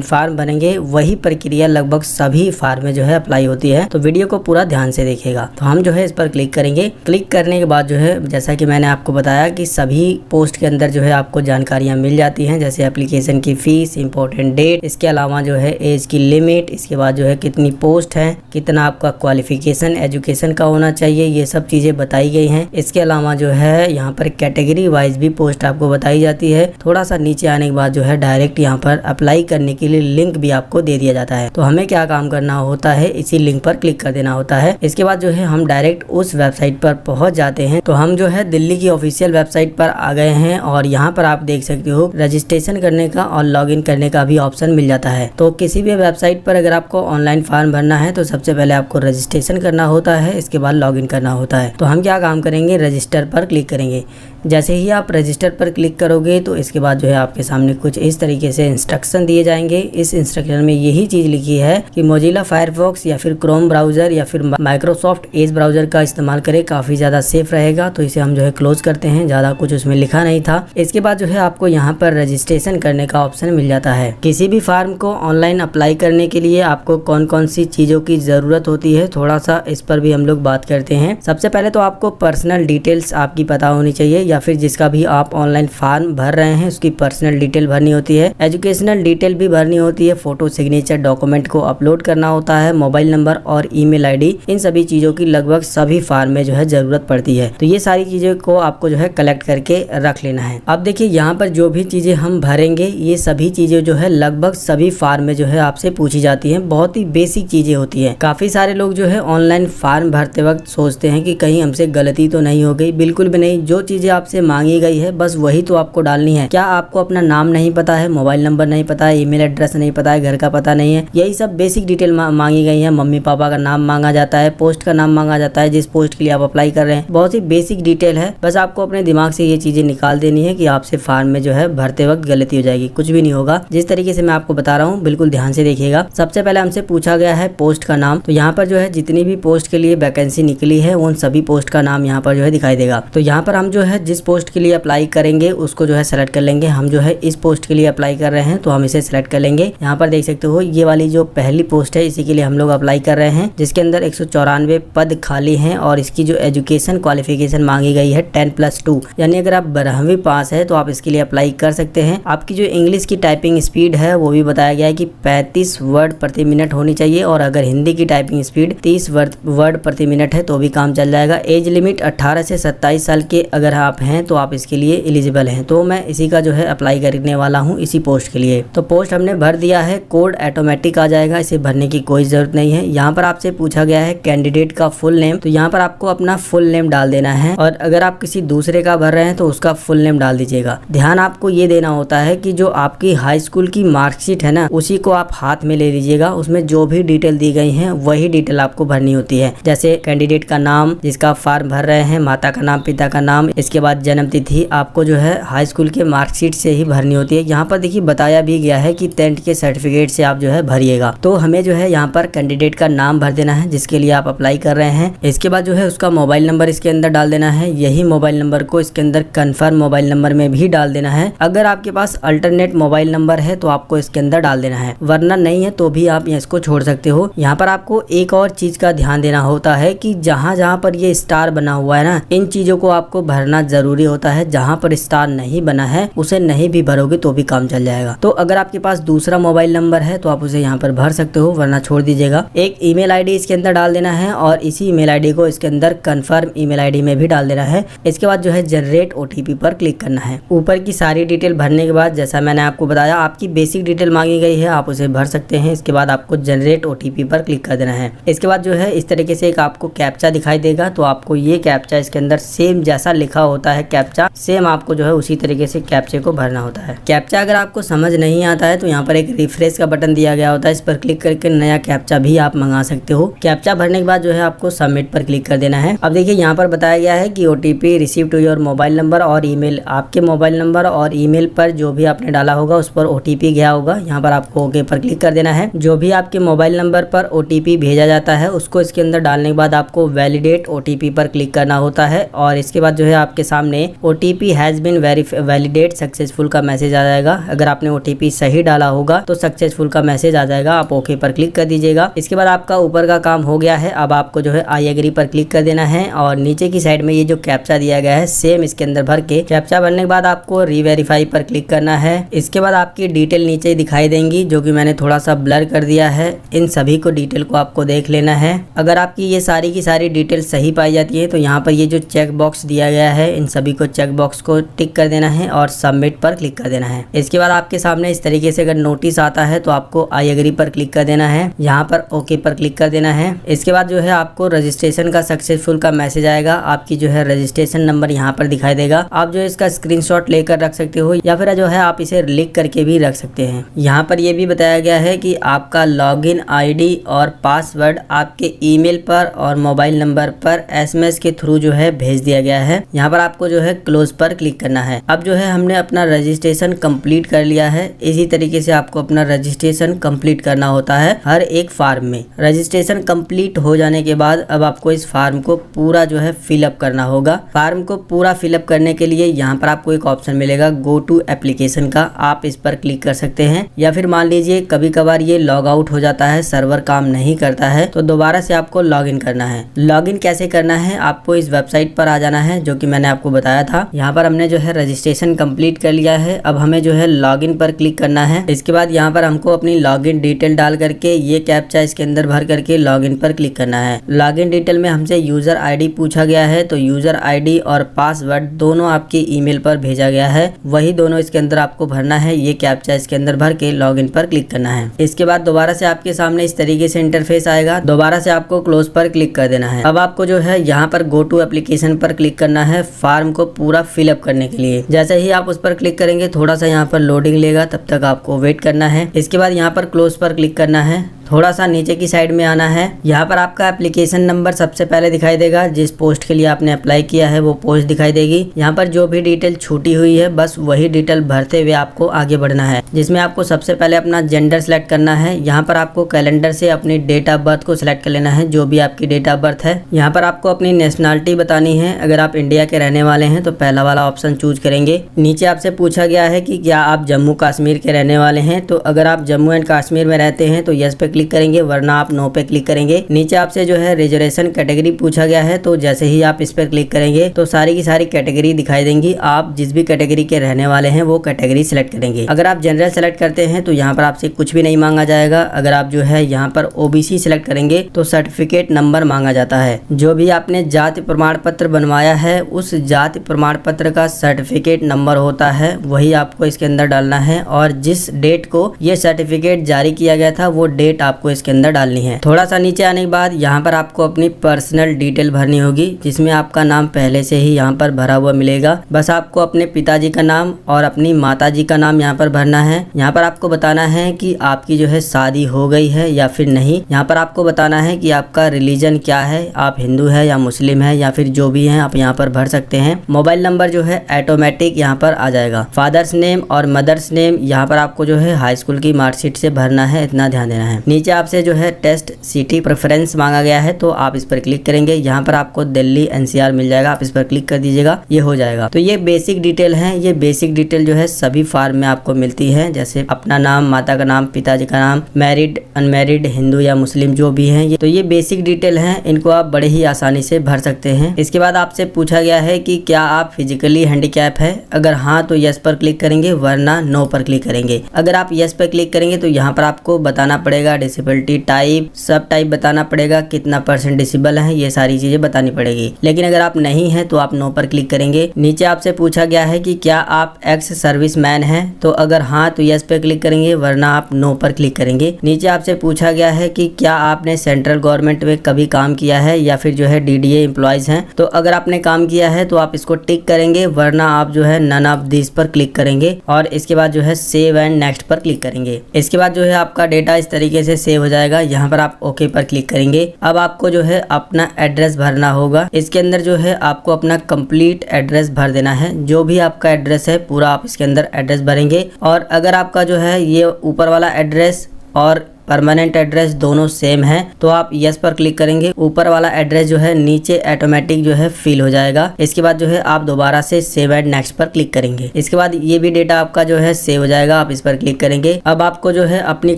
Speaker 1: फार्म भरेंगे, वही प्रक्रिया लगभग सभी फार्म में जो है अप्लाई होती है। तो वीडियो को पूरा ध्यान से देखिएगा। तो हम जो है इस पर क्लिक करेंगे। क्लिक करने के बाद जो है जैसा कि मैंने आपको बताया कि सभी पोस्ट के अंदर जो है आपको जानकारियां मिल जाती हैं, जैसे एप्लीकेशन की फीस, इंपॉर्टेंट डेट, इसके अलावा जो है एज की लिमिट, इसके बाद जो है कितनी पोस्ट है, कितना आपका क्वालिफिकेशन एजुकेशन का होना चाहिए, ये सब चीजें बताई गई हैं। इसके अलावा जो है यहाँ पर कैटेगरी वाइज भी पोस्ट आपको बताई जाती है। थोड़ा सा नीचे आने के बाद जो है डायरेक्ट यहाँ पर अप्लाई करने के लिए लिंक भी आपको दे दिया जाता है। तो हमें क्या काम करना होता है, इसी लिंक पर क्लिक कर देना होता है। इसके बाद जो है हम डायरेक्ट उस वेबसाइट पर पहुंच जाते हैं। तो हम जो है दिल्ली की ऑफिशियल वेबसाइट पर आ गए हैं और यहाँ पर आप देख सकते हो रजिस्ट्रेशन करने का और लॉगिन करने का भी ऑप्शन मिल जाता है। तो किसी भी वेबसाइट पर अगर आपको ऑनलाइन फॉर्म भरना है तो सबसे पहले आपको रजिस्ट्रेशन करना होता है, इसके बाद लॉगिन करना होता है। तो हम क्या काम करेंगे, रजिस्टर पर क्लिक करेंगे। जैसे ही आप रजिस्टर पर क्लिक करोगे तो इसके बाद जो है आपके सामने कुछ इस तरीके से इंस्ट्रक्शन दिए जाएंगे। इस इंस्ट्रक्शन में यही चीज लिखी है कि मोजिला फायरफॉक्स या फिर क्रोम ब्राउजर या फिर माइक्रोसॉफ्ट एज ब्राउजर का इस्तेमाल करें, काफी ज्यादा सेफ रहेगा। तो इसे हम जो है क्लोज करते हैं, ज्यादा कुछ उसमें लिखा नहीं था। इसके बाद जो है आपको यहाँ पर रजिस्ट्रेशन करने का ऑप्शन मिल जाता है। किसी भी फॉर्म को ऑनलाइन अप्लाई करने के लिए आपको कौन कौन सी चीजों की जरूरत होती है, थोड़ा सा इस पर भी हम लोग बात करते हैं। सबसे पहले तो आपको पर्सनल डिटेल्स आपकी पता होनी चाहिए, या फिर जिसका भी आप ऑनलाइन फॉर्म भर रहे हैं उसकी पर्सनल डिटेल भरनी होती है, एजुकेशनल डिटेल भी भरनी होती है, फोटो सिग्नेचर डॉक्यूमेंट को अपलोड करना होता है, मोबाइल नंबर और ईमेल आईडी, इन सभी चीजों की लगभग सभी फॉर्म में जो है जरूरत पड़ती है। तो ये सारी चीजों को आपको जो है कलेक्ट करके रख लेना है। अब देखिए यहाँ पर जो भी चीजें हम भरेंगे ये सभी चीजें जो है लगभग सभी फॉर्म में जो है आपसे पूछी जाती हैं, बहुत ही बेसिक चीजें होती हैं। काफी सारे लोग जो है ऑनलाइन फॉर्म भरते वक्त सोचते हैं कि कहीं हमसे गलती तो नहीं हो गई। बिल्कुल भी नहीं, जो चीजें आपसे मांगी गई है बस वही तो आपको डालनी है। क्या आपको अपना नाम नहीं पता है, मोबाइल नंबर नहीं पता है, ईमेल एड्रेस नहीं पता है, घर का पता नहीं है, यही सब बेसिक डिटेल मांगी गई है। मम्मी पापा का नाम मांगा जाता है, पोस्ट का नाम मांगा जाता है, जिस पोस्ट के लिए आप अप्लाई कर रहे हैं, बहुत ही बेसिक डिटेल है। बस आपको अपने दिमाग से ये चीजें निकाल देनी है कि आपसे फॉर्म में जो है भरते वक्त गलती हो जाएगी, कुछ भी नहीं होगा। जिस तरीके से मैं आपको बता रहा हूँ बिल्कुल ध्यान से देखिएगा। सबसे पहले हमसे पूछा गया है पोस्ट का नाम। तो यहाँ पर जो है जितनी भी पोस्ट के लिए वैकेंसी निकली है उन सभी पोस्ट का नाम यहाँ पर जो है दिखाई देगा। तो यहाँ पर हम जो है जिस पोस्ट के लिए अप्लाई करेंगे उसको जो है सेलेक्ट कर लेंगे। हम जो है इस पोस्ट के लिए अप्लाई कर रहे हैं तो हम इसे सेलेक्ट कर लेंगे। यहाँ पर देख सकते हो ये वाली जो पहली पोस्ट है इसी के लिए हम लोग अप्लाई कर रहे हैं, जिसके अंदर 194 पद खाली हैं और इसकी जो एजुकेशन क्वालिफिकेशन मांगी गई है 10+2, यानी अगर आप 12वीं पास है तो आप इसके लिए अप्लाई कर सकते हैं। आपकी जो इंग्लिश की टाइपिंग स्पीड है वो भी बताया गया है कि 35 वर्ड प्रति मिनट होनी चाहिए, और अगर हिंदी की टाइपिंग स्पीड 30 वर्ड प्रति मिनट है तो भी काम चल जाएगा। एज लिमिट 18 से 27 साल के अगर आप हैं तो आप इसके लिए एलिजिबल हैं। तो मैं इसी का जो है अप्लाई करने वाला हूँ इसी पोस्ट के लिए। तो पोस्ट हमने भर दिया है, कोड ऑटोमेटिक आ जाएगा, इसे भरने की कोई जरूरत नहीं है। यहाँ पर आपसे पूछा गया है कैंडिडेट का फुल नेम, तो यहाँ पर आपको अपना फुल नेम डाल देना है और अगर आप किसी दूसरे का भर रहे हैं तो उसका फुल नेम डाल दीजिएगा। ध्यान आपको ये देना होता है कि जो आपकी हाई स्कूल की मार्कशीट है ना, उसी को आप हाथ में ले लीजिएगा। उसमें जो भी डिटेल दी गई है वही डिटेल आपको भरनी होती है। जैसे कैंडिडेट का नाम, जिसका फॉर्म भर रहे हैं, माता का नाम, पिता का नाम, इसके बाद जन्म तिथि आपको जो है हाई स्कूल के मार्कशीट से ही भरनी होती है। यहाँ पर देखिए बताया भी गया है कि 10th के सर्टिफिकेट से आप जो है भरिएगा। तो हमें जो है यहाँ पर कैंडिडेट का नाम भर देना है जिसके लिए आप अप्लाई कर रहे हैं। इसके बाद जो है उसका मोबाइल नंबर इसके अंदर डाल देना है। यही मोबाइल नंबर को इसके अंदर कंफर्म मोबाइल नंबर में भी डाल देना है। अगर आपके पास अल्टरनेट मोबाइल नंबर है तो आपको इसके अंदर डाल देना है, वरना नहीं है तो भी आप इसको छोड़ सकते हो। यहाँ पर आपको एक और चीज का ध्यान देना होता है कि जहाँ जहाँ पर ये स्टार बना हुआ है ना, इन चीजों को आपको भरना जरूरी होता है। जहाँ पर स्टार नहीं बना है उसे नहीं भी भरोगे तो भी काम चल जाएगा। तो अगर आपके पास दूसरा मोबाइल नंबर है तो आप उसे यहाँ पर भर सकते हो, वरना छोड़ दीजिएगा। एक ईमेल आईडी इसके अंदर डाल देना है और इसी ईमेल आईडी को इसके अंदर कंफर्म ईमेल आईडी में भी डाल देना है। इसके बाद जो है जनरेट ओटीपी पर क्लिक करना है। ऊपर की सारी डिटेल भरने के बाद जैसा मैंने आपको बताया, आपकी बेसिक डिटेल मांगी गई है, आप उसे भर सकते हैं। इसके बाद आपको जनरेट ओटीपी पर क्लिक कर देना है। इसके बाद जो है इस तरीके से एक आपको कैप्चा दिखाई देगा, तो आपको ये कैप्चा इसके अंदर सेम जैसा लिखा होता है कैप्चा, सेम आपको जो है उसी तरीके से कैप्चे को भरना होता है। कैप्चा अगर आपको समझ नहीं आता है तो यहाँ पर एक रिफ्रेश का बटन दिया गया होता है, इस पर क्लिक करके नया कैप्चा भी आप मंगा सकते हो। कैप्चा भरने के बाद जो है आपको सबमिट पर क्लिक कर देना है। अब देखिए यहाँ पर बताया गया है कि OTP receive to your mobile number और ईमेल, आपके मोबाइल नंबर और ईमेल पर जो भी आपने डाला होगा उस पर ओटीपी गया होगा। यहाँ पर आपको ओके पर क्लिक कर देना है। जो भी आपके मोबाइल नंबर पर ओटीपी भेजा जाता है उसको इसके अंदर डालने के बाद आपको वैलिडेट ओटीपी पर क्लिक करना होता है और इसके बाद जो है आपके सामने OTP has been validate successful का मैसेज आ जाएगा। अगर आपने ओटीपी सही डाला होगा तो सक्सेसफुल का मैसेज आ जाएगा, आप ओके पर क्लिक कर दीजिएगा। इसके बाद आपका ऊपर का काम हो गया है। अब आपको जो है आई एग्री पर क्लिक कर देना है और नीचे की साइड में ये जो कैप्चा दिया गया है सेम इसके अंदर भर के, कैप्चा भरने के बाद आपको रीवेरीफाई पर क्लिक करना है। इसके बाद आपकी डिटेल नीचे दिखाई देंगी, जो कि मैंने थोड़ा सा ब्लर कर दिया है। इन सभी को डिटेल को आपको देख लेना है। अगर आपकी ये सारी की सारी डिटेल सही पाई जाती है तो यहाँ पर ये जो चेक बॉक्स दिया गया है इन सभी को चेक बॉक्स को टिक कर देना है और सबमिट पर क्लिक कर देना है। इसके बाद आपके सामने इस तरीके से अगर नोटिस आता है तो आपको आई एग्री पर क्लिक कर देना है, यहाँ पर ओके पर क्लिक कर देना है। इसके बाद जो है आपको रजिस्ट्रेशन का सक्सेसफुल का मैसेज आएगा। आपकी जो है रजिस्ट्रेशन नंबर यहाँ पर दिखाई देगा। आप जो है इसका स्क्रीनशॉट लेकर रख सकते हो या फिर जो है आप इसे लिख करके भी रख सकते हैं। यहाँ पर यह भी बताया गया है कि आपका लॉगिन आईडी और पासवर्ड आपके ईमेल पर और मोबाइल नंबर पर एसएमएस के थ्रू जो है भेज दिया गया है। यहाँ पर आपको जो है क्लोज पर क्लिक करना है। अब जो है हमने अपना रजिस्ट्रेशन कंप्लीट कर लिया है। इसी तरीके से आपको अपना रजिस्ट्रेशन कंप्लीट करना होता है हर एक फॉर्म में। रजिस्ट्रेशन कंप्लीट हो जाने के बाद अब आपको इस फॉर्म को पूरा जो है फिलअप करना होगा। फॉर्म को पूरा फिलअप करने के लिए यहाँ पर आपको एक ऑप्शन मिलेगा गो टू एप्लीकेशन का, आप इस पर क्लिक कर सकते हैं। या फिर मान लीजिए कभी कभार ये लॉग आउट हो जाता है, सर्वर काम नहीं करता है, तो दोबारा से आपको लॉग इन करना है। लॉग इन कैसे करना है, आपको इस वेबसाइट पर आ जाना है जो कि मैंने आपको बताया था। यहाँ पर हमने जो है रजिस्ट्रेशन कंप्लीट कर लिया है। अब हमें जो है लॉग इन पर क्लिक करना है। इसके बाद यहाँ पर हमको अपनी लॉग इन डिटेल डाल करके ये कैप्चा इसके अंदर भर करके लॉग इन पर क्लिक करना है। लॉग इन डिटेल में हमसे यूजर आईडी पूछा गया है, तो यूजर आईडी और पासवर्ड दोनों आपके ईमेल पर भेजा गया है, वही दोनों इसके अंदर आपको भरना है। ये कैप्चा इसके अंदर भर के लॉग इन पर क्लिक करना है। इसके बाद दोबारा से आपके सामने इस तरीके से इंटरफेस आएगा, दोबारा से आपको क्लोज पर क्लिक कर देना है। अब आपको जो है यहाँ पर गो टू एप्लीकेशन पर क्लिक करना है फॉर्म को पूरा फिलअप करने के लिए। जैसे ही आप उस पर क्लिक करेंगे थोड़ा सा यहाँ पर लोडिंग लेगा, तब तक आपको वेट करना है। इसके बाद यहाँ पर क्लोज पर क्लिक करना है। थोड़ा सा नीचे की साइड में आना है। यहाँ पर आपका एप्लीकेशन नंबर सबसे पहले दिखाई देगा, जिस पोस्ट के लिए आपने अप्लाई किया है वो पोस्ट दिखाई देगी। यहाँ पर जो भी डिटेल छूटी हुई है बस वही डिटेल भरते हुए आपको आगे बढ़ना है, जिसमें आपको सबसे पहले अपना जेंडर सेलेक्ट करना है। यहाँ पर आपको कैलेंडर से अपनी डेट ऑफ बर्थ को सिलेक्ट कर लेना है, जो भी आपकी डेट ऑफ बर्थ है। यहाँ पर आपको अपनी नेशनलिटी बतानी है। अगर आप इंडिया के रहने वाले हैं तो पहला वाला ऑप्शन चूज करेंगे। नीचे आपसे पूछा गया है कि क्या आप जम्मू कश्मीर के रहने वाले हैं, तो अगर आप जम्मू एंड कश्मीर में रहते हैं तो यस पे क्लिक करेंगे, वरना आप नो पे क्लिक करेंगे। नीचे आपसे जो है रिजर्वेशन कैटेगरी पूछा गया है, तो जैसे ही आप इस पर क्लिक करेंगे तो सारी की सारी कैटेगरी दिखाई देंगी। आप जिस भी कैटेगरी के रहने वाले हैं वो कैटेगरी सिलेक्ट करेंगे। अगर आप जनरल सेलेक्ट करते हैं तो यहाँ पर आपसे कुछ भी नहीं मांगा जाएगा। अगर आप जो है यहाँ पर ओबीसी सिलेक्ट करेंगे तो सर्टिफिकेट नंबर मांगा जाता है। जो भी आपने जाति प्रमाण पत्र बनवाया है उस जाति प्रमाण पत्र का सर्टिफिकेट नंबर होता है वही आपको इसके अंदर डालना है, और जिस डेट को ये सर्टिफिकेट जारी किया गया था वो डेट आपको इसके अंदर डालनी है। थोड़ा सा नीचे आने के बाद यहाँ पर आपको अपनी पर्सनल डिटेल भरनी होगी, जिसमें आपका नाम पहले से ही यहाँ पर भरा हुआ मिलेगा। बस आपको अपने पिताजी का नाम और अपनी माताजी का नाम यहाँ पर भरना है। यहाँ पर आपको बताना है कि आपकी जो है शादी हो गई है या फिर नहीं। यहाँ पर आपको बताना है कि आपका रिलीजन क्या है, आप हिंदू है या मुस्लिम है या फिर जो भी है आप यहाँ पर भर सकते हैं। मोबाइल नंबर जो है ऑटोमेटिक यहाँ पर आ जाएगा। फादर्स नेम और मदर्स नेम यहाँ पर आपको जो है हाई स्कूल की मार्कशीट से भरना है, इतना ध्यान देना है। नीचे आपसे जो है टेस्ट सिटी प्रेफरेंस मांगा गया है, तो आप इस पर क्लिक करेंगे। यहाँ पर आपको दिल्ली NCR मिल जाएगा, आप इस पर क्लिक कर दीजिएगा, ये हो जाएगा। तो ये बेसिक डिटेल है। ये बेसिक डिटेल जो है सभी फॉर्म में आपको मिलती है, जैसे अपना नाम, माता का नाम, पिताजी का नाम, मैरिड, अनमैरिड, हिंदू या मुस्लिम जो भी है। तो ये बेसिक डिटेल है, इनको आप बड़े ही आसानी से भर सकते हैं। इसके बाद आपसे पूछा गया है कि क्या आप फिजिकली हैंडीकैप है। अगर हाँ तो यस पर क्लिक करेंगे, वरना नो पर क्लिक करेंगे। अगर आप यस पर क्लिक करेंगे तो यहाँ पर आपको बताना पड़ेगा डिसेबिलिटी टाइप, सब टाइप बताना पड़ेगा, कितना % डिसेबल है, ये सारी चीजें बतानी पड़ेगी। लेकिन अगर आप नहीं है तो आप नो पर क्लिक करेंगे। नीचे आपसे पूछा गया है कि क्या आप एक्स सर्विस मैन है, तो अगर हाँ तो यस पे क्लिक करेंगे, वरना आप नो पर क्लिक करेंगे। नीचे आपसे पूछा गया है कि क्या आपने सेंट्रल गवर्नमेंट में कभी काम किया है या फिर जो है DDA एम्प्लॉयज हैं, तो अगर आपने काम किया है तो आप इसको टिक करेंगे, वरना आप जो है नन ऑफ दिस पर क्लिक करेंगे और इसके बाद जो है सेव एंड नेक्स्ट पर क्लिक करेंगे। इसके बाद जो है आपका डेटा इस तरीके से सेव हो जाएगा। यहाँ पर आप ओके पर क्लिक करेंगे। अब आपको जो है अपना एड्रेस भरना होगा। इसके अंदर जो है आपको अपना कंप्लीट एड्रेस भर देना है। जो भी आपका एड्रेस है पूरा आप इसके अंदर एड्रेस भरेंगे। और अगर आपका जो है ये ऊपर वाला एड्रेस और परमानेंट एड्रेस दोनों सेम है तो आप यस पर क्लिक करेंगे। ऊपर वाला एड्रेस जो है नीचे ऑटोमेटिक जो है फिल हो जाएगा। इसके बाद जो है आप दोबारा से सेव एंड नेक्स्ट पर क्लिक करेंगे। इसके बाद ये भी डेटा आपका जो है सेव हो जाएगा, आप इस पर क्लिक करेंगे। अब आपको जो है अपनी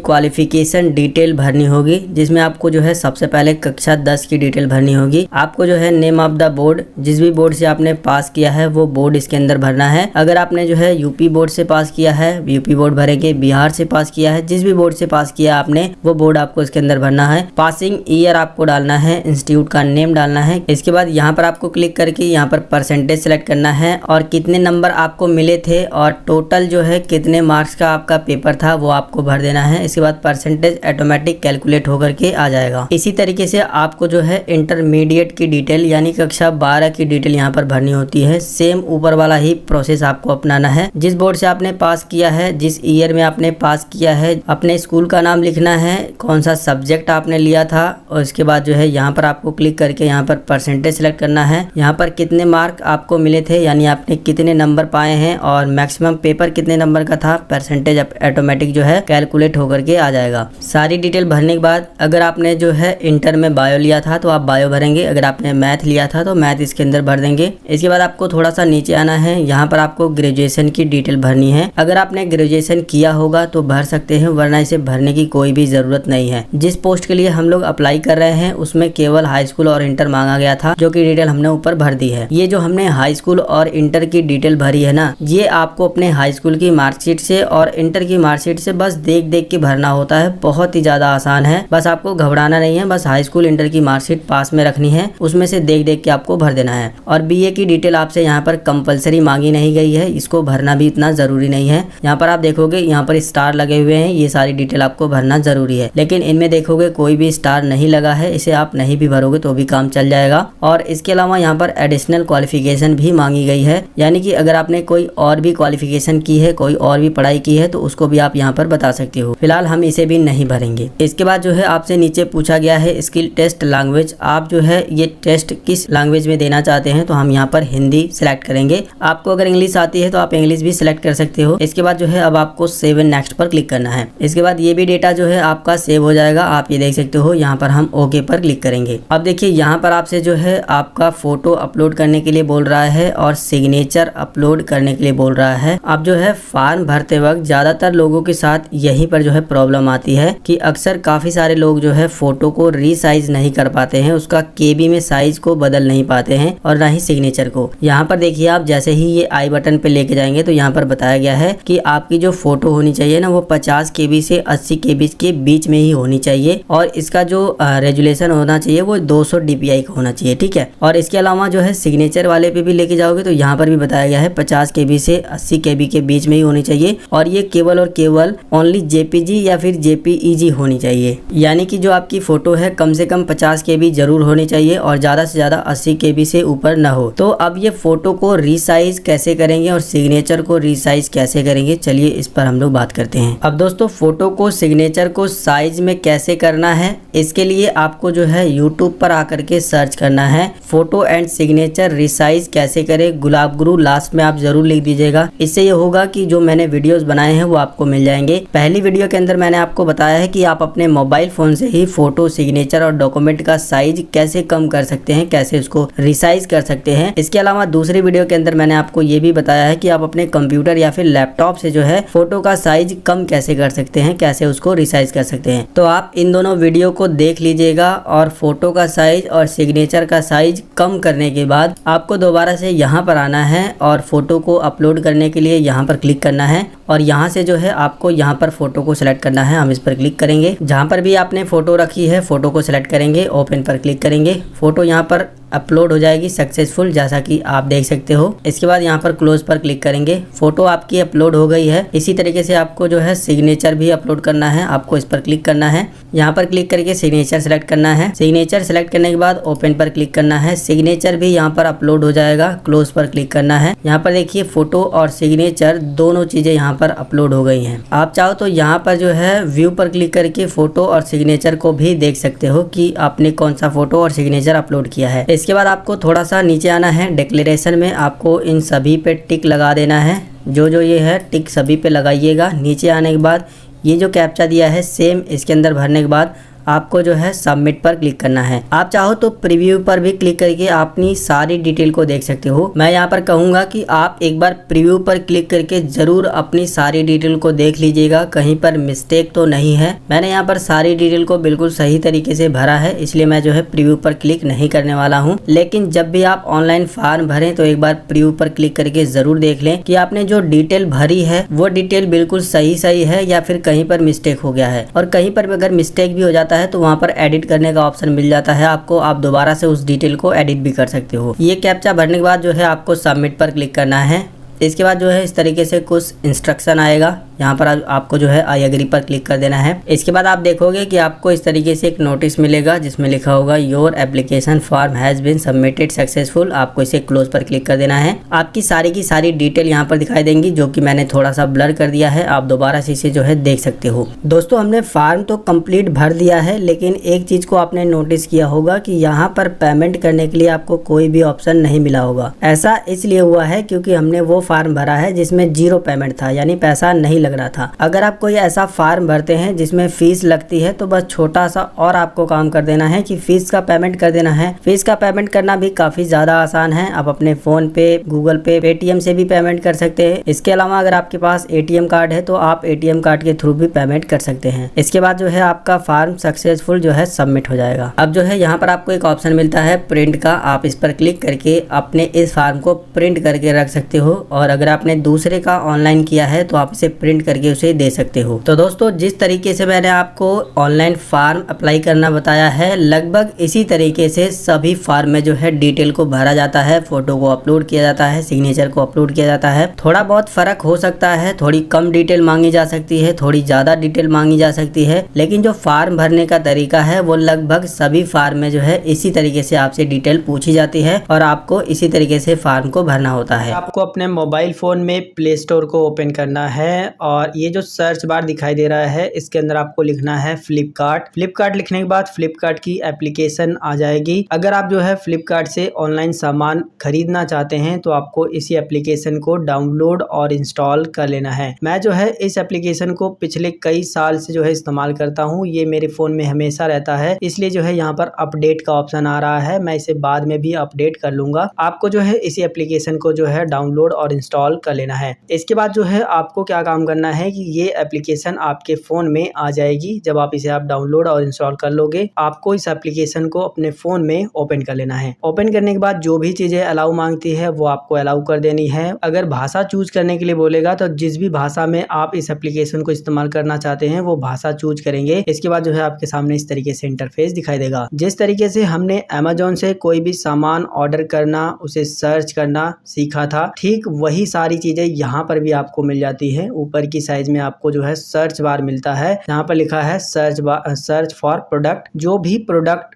Speaker 1: क्वालिफिकेशन डिटेल भरनी होगी, जिसमें आपको जो है सबसे पहले कक्षा 10 की डिटेल भरनी होगी। आपको जो है नेम ऑफ द बोर्ड, जिस भी बोर्ड से आपने पास किया है वो बोर्ड इसके अंदर भरना है। अगर आपने जो है यूपी बोर्ड से पास किया है, यूपी बोर्ड भरेंगे। बिहार से पास किया है, जिस भी बोर्ड से पास किया आपने वो बोर्ड आपको इसके अंदर भरना है। पासिंग ईयर आपको डालना है, इंस्टीट्यूट का नेम डालना है। इसके बाद यहाँ पर आपको क्लिक करके यहाँ पर परसेंटेज सेलेक्ट करना है और कितने नंबर आपको मिले थे और टोटल जो है कितने मार्क्स का आपका पेपर था वो आपको भर देना है। इसके बाद परसेंटेज ऑटोमेटिक कैलकुलेट होकर के आ जाएगा। इसी तरीके से आपको जो है इंटरमीडिएट की डिटेल यानी कक्षा 12 की डिटेल यहाँ पर भरनी होती है। सेम ऊपर वाला ही प्रोसेस आपको अपनाना है। जिस बोर्ड से आपने पास किया है, जिस ईयर में आपने पास किया है, अपने स्कूल का नाम लिखना है, कौन सा सब्जेक्ट आपने लिया था और इसके बाद जो है यहाँ पर आपको क्लिक करके यहाँ पर परसेंटेज सेलेक्ट करना है। यहाँ पर कितने मार्क आपको मिले थे यानी आपने कितने नंबर पाए हैं और मैक्सिमम पेपर कितने नंबर का था, परसेंटेज ऑटोमेटिक जो है कैलकुलेट होकर के आ जाएगा। सारी डिटेल भरने के बाद अगर आपने जो है इंटर में बायो लिया था तो आप बायो भरेंगे। अगर आपने मैथ लिया था तो मैथ इसके अंदर भर देंगे। इसके बाद आपको थोड़ा सा नीचे आना है। यहाँ पर आपको ग्रेजुएशन की डिटेल भरनी है। अगर आपने ग्रेजुएशन किया होगा तो भर सकते हैं, वरना इसे भरने की कोई भी जरूरत नहीं है। जिस पोस्ट के लिए हम लोग अप्लाई कर रहे हैं उसमें केवल हाई स्कूल और इंटर मांगा गया था, जो कि डिटेल हमने ऊपर भर दी है। ये जो हमने हाई स्कूल और इंटर की डिटेल भरी है ना, ये आपको अपने हाई स्कूल की मार्कशीट से और इंटर की मार्कशीट से बस देख देख के भरना होता है। बहुत ही ज्यादा आसान है, बस आपको घबराना नहीं है। बस हाई स्कूल इंटर की मार्कशीट पास में रखनी है, उसमें से देख देख के आपको भर देना है। और BA की डिटेल आपसे यहाँ पर कंपलसरी मांगी नहीं गई है, इसको भरना भी इतना जरूरी नहीं है। यहाँ पर आप देखोगे यहाँ पर स्टार लगे हुए हैं, ये सारी डिटेल आपको भरना जरूरी है। लेकिन इनमें देखोगे कोई भी स्टार नहीं लगा है, इसे आप नहीं भी भरोगे तो भी काम चल जाएगा। और इसके अलावा यहाँ पर एडिशनल क्वालिफिकेशन भी मांगी गई है, यानी कि अगर आपने कोई और भी क्वालिफिकेशन की है, कोई और भी पढ़ाई की है तो उसको भी आप यहाँ पर बता सकते हो। फिलहाल हम इसे भी नहीं भरेंगे। इसके बाद जो है आपसे नीचे पूछा गया है स्किल टेस्ट लैंग्वेज। आप जो है ये टेस्ट किस लैंग्वेज में देना चाहते हैं, तो हम यहाँ पर हिंदी सिलेक्ट करेंगे। आपको अगर इंग्लिश आती है तो आप इंग्लिश भी सिलेक्ट कर सकते हो। इसके बाद जो है अब आपको सेव एंड नेक्स्ट पर क्लिक करना है। इसके बाद ये भी डेटा जो है आपका सेव हो जाएगा, आप ये देख सकते हो। यहाँ पर हम ओके पर क्लिक करेंगे। अब देखिए यहाँ पर आपसे जो है आपका फोटो अपलोड करने के लिए बोल रहा है और सिग्नेचर अपलोड करने के लिए बोल रहा है। अब जो है फॉर्म भरते वक्त ज्यादातर लोगों के साथ यहीं पर जो है प्रॉब्लम आती है कि अक्सर काफी सारे लोग जो है फोटो को रीसाइज नहीं कर पाते हैं, उसका KB में साइज को बदल नहीं पाते हैं और ना ही सिग्नेचर को। यहाँ पर देखिए आप जैसे ही ये आई बटन पे लेके जाएंगे तो यहाँ पर बताया गया है कि आपकी जो फोटो होनी चाहिए ना वो 50 KB से 80 KB की के बीच में ही होनी चाहिए और इसका जो रेजुलेशन होना चाहिए वो 200 dpi का होना चाहिए, ठीक है। और इसके अलावा जो है सिग्नेचर वाले पे भी लेके जाओगे तो यहाँ पर भी बताया गया है 50 kb से 80 kb के बीच में ही होनी चाहिए और ये केवल और केवल ओनली JPG या फिर JPEG होनी चाहिए, यानी कि जो आपकी फोटो है कम से कम 50 kb जरूर होनी चाहिए और ज्यादा से ज्यादा 80 kb से ऊपर न हो। तो अब ये फोटो को रीसाइज कैसे करेंगे और सिग्नेचर को रीसाइज कैसे करेंगे, चलिए इस पर हम लोग बात करते हैं। अब दोस्तों फोटो को सिग्नेचर को साइज में कैसे करना है, इसके लिए आपको जो है यूट्यूब पर आकर के सर्च करना है फोटो एंड सिग्नेचर रिसाइज कैसे करें गुलाब गुरु, लास्ट में आप जरूर लिख दीजिएगा। इससे ये होगा कि जो मैंने वीडियोस बनाए हैं वो आपको मिल जाएंगे। पहली वीडियो के अंदर मैंने आपको बताया है कि आप अपने मोबाइल फोन से ही फोटो, सिग्नेचर और डॉक्यूमेंट का साइज कैसे कम कर सकते हैं, कैसे उसको रिसाइज कर सकते हैं। इसके अलावा दूसरी वीडियो के अंदर मैंने आपको ये भी बताया है कि आप अपने कंप्यूटर या फिर लैपटॉप से जो है फोटो का साइज कम कैसे कर सकते हैं, कैसे उसको रिसाइज कर सकते हैं। तो आप इन दोनों वीडियो को देख लीजिएगा और फोटो का साइज और सिग्नेचर का साइज कम करने के बाद आपको दोबारा से यहाँ पर आना है और फोटो को अपलोड करने के लिए यहाँ पर क्लिक करना है और यहाँ से जो है आपको यहाँ पर फोटो को सिलेक्ट करना है। हम इस पर क्लिक करेंगे, जहाँ पर भी आपने फोटो रखी है फोटो को सिलेक्ट करेंगे, ओपन पर क्लिक करेंगे, फोटो यहाँ पर अपलोड हो जाएगी सक्सेसफुल, जैसा कि आप देख सकते हो। इसके बाद यहाँ पर क्लोज पर क्लिक करेंगे, फोटो आपकी अपलोड हो गई है। इसी तरीके से आपको जो है सिग्नेचर भी अपलोड करना है, आपको इस पर क्लिक करना है, यहाँ पर क्लिक करके सिग्नेचर सेलेक्ट करना है। सिग्नेचर सेलेक्ट करने के बाद ओपन पर क्लिक करना है, सिग्नेचर भी यहाँ पर अपलोड हो जाएगा, क्लोज पर क्लिक करना है। यहाँ पर देखिए फोटो और सिग्नेचर दोनों चीजें यहाँ पर अपलोड हो गई हैं। आप चाहो तो यहाँ पर जो है व्यू पर क्लिक करके फोटो और सिग्नेचर को भी देख सकते हो कि आपने कौन सा फोटो और सिग्नेचर अपलोड किया है। इसके बाद आपको थोड़ा सा नीचे आना है, डिक्लेरेशन में आपको इन सभी पे टिक लगा देना है। जो ये है टिक सभी पे लगाइएगा। नीचे आने के बाद ये जो कैप्चा दिया है सेम इसके अंदर भरने के बाद आपको जो है सबमिट पर क्लिक करना है। आप चाहो तो प्रीव्यू पर भी क्लिक करके अपनी सारी डिटेल को देख सकते हो। मैं यहाँ पर कहूँगा कि आप एक बार प्रीव्यू पर क्लिक करके जरूर अपनी सारी डिटेल को देख लीजिएगा, कहीं पर मिस्टेक तो नहीं है। मैंने यहाँ पर सारी डिटेल को बिल्कुल सही तरीके से भरा है, इसलिए मैं जो है प्रीव्यू पर क्लिक नहीं करने वाला हूँ। लेकिन जब भी आप ऑनलाइन फॉर्म भरें तो एक बार प्रीव्यू पर क्लिक करके जरूर देख लें कि आपने जो डिटेल भरी है वो डिटेल बिल्कुल सही है या फिर कहीं पर मिस्टेक हो गया है। और कहीं पर अगर मिस्टेक भी हो जाता है तो वहां पर एडिट करने का ऑप्शन मिल जाता है आपको, आप दोबारा से उस डिटेल को एडिट भी कर सकते हो। ये कैप्चा भरने के बाद जो है आपको सबमिट पर क्लिक करना है। इसके बाद जो है इस तरीके से कुछ इंस्ट्रक्शन आएगा, यहाँ पर आपको जो है आई एग्री पर क्लिक कर देना है। इसके बाद आप देखोगे कि आपको इस तरीके से एक नोटिस मिलेगा जिसमें लिखा होगा your application form has been submitted successful. आपको इसे क्लोज पर क्लिक कर देना है। आपकी सारी की सारी डिटेल यहाँ पर दिखाई देंगी, जो कि मैंने थोड़ा सा ब्लर कर दिया है, आप दोबारा से इसे जो है देख सकते हो। दोस्तों हमने फॉर्म तो कंप्लीट भर दिया है, लेकिन एक चीज को आपने नोटिस किया होगा कि यहाँ पर पेमेंट करने के लिए आपको कोई भी ऑप्शन नहीं मिला होगा। ऐसा इसलिए हुआ है क्योंकि हमने वो फॉर्म भरा है जिसमें 0 पेमेंट था, यानी पैसा नहीं लग रहा था। अगर आप कोई ऐसा फॉर्म भरते हैं जिसमें फीस लगती है तो बस छोटा सा और आपको काम कर देना है कि फीस का पेमेंट कर देना है। फीस का पेमेंट करना भी काफी ज्यादा आसान है। आप अपने फोन पे, गूगल पे, पेटीएम से भी पेमेंट कर सकते हैं। इसके अलावा अगर आपके पास ATM कार्ड है तो आप ATM कार्ड के थ्रू भी पेमेंट कर सकते हैं। इसके बाद जो है आपका फॉर्म सक्सेसफुल जो है सबमिट हो जाएगा। अब जो है यहाँ पर आपको एक ऑप्शन मिलता है प्रिंट का, आप इस पर क्लिक करके अपने इस फॉर्म को प्रिंट करके रख सकते हो और अगर आपने दूसरे का ऑनलाइन किया है तो आप इसे प्रिंट करके उसे दे सकते हो। तो दोस्तों जिस तरीके से मैंने आपको ऑनलाइन फॉर्म अप्लाई करना बताया है, लगभग इसी तरीके से सभी फॉर्म में जो है डिटेल को भरा जाता है, फोटो को अपलोड किया जाता है, सिग्नेचर को अपलोड किया जाता है। थोड़ा बहुत फर्क हो सकता है, थोड़ी कम डिटेल मांगी जा सकती है, थोड़ी ज्यादा डिटेल मांगी जा सकती है, लेकिन जो फॉर्म भरने का तरीका है वो लगभग सभी फॉर्म में जो है इसी तरीके से आपसे डिटेल पूछी जाती है और आपको इसी तरीके से फॉर्म को भरना होता है। आपको अपने मोबाइल फोन में प्ले स्टोर को ओपन करना है और ये जो सर्च बार दिखाई दे रहा है इसके अंदर आपको लिखना है फ्लिपकार्ट लिखने के बाद फ्लिपकार्ट की एप्लीकेशन आ जाएगी। अगर आप जो है फ्लिपकार्ट से ऑनलाइन सामान खरीदना चाहते हैं तो आपको इसी एप्लीकेशन को डाउनलोड और इंस्टॉल कर लेना है। मैं जो है इस एप्लीकेशन को पिछले कई साल से जो है इस्तेमाल करता हूँ, ये मेरे फोन में हमेशा रहता है, इसलिए जो है यहाँ पर अपडेट का ऑप्शन आ रहा है। मैं इसे बाद में भी अपडेट कर लूंगा। आपको जो है इसी एप्लीकेशन को जो है डाउनलोड और इंस्टॉल कर लेना है। इसके बाद जो है आपको क्या काम करना करना है कि ये एप्लीकेशन आपके फ़ोन में आ जाएगी। जब आप इसे डाउनलोड और इंस्टॉल कर लोगे, आपको इस एप्लीकेशन को अपने फ़ोन में ओपन कर लेना है। ओपन करने के बाद जो भी चीज़ें अलाउ मांगती है वो आपको अलाउ कर देनी है। अगर भाषा चूज करने के लिए बोलेगा तो जिस भी भाषा में आप इस एप्लीकेशन को इस्तेमाल करना चाहते हैं वो भाषा चूज करेंगे। इसके बाद जो है आपके सामने इस तरीके से इंटरफेस दिखाई देगा। जिस तरीके से हमने अमेज़न से कोई भी सामान ऑर्डर करना, उसे सर्च करना सीखा था, ठीक वही सारी चीजें यहाँ पर भी आपको मिल जाती है। ऊपर की साइज में आपको जो है सर्च बार मिलता है, यहाँ पर लिखा है सर्च फॉर प्रोडक्ट।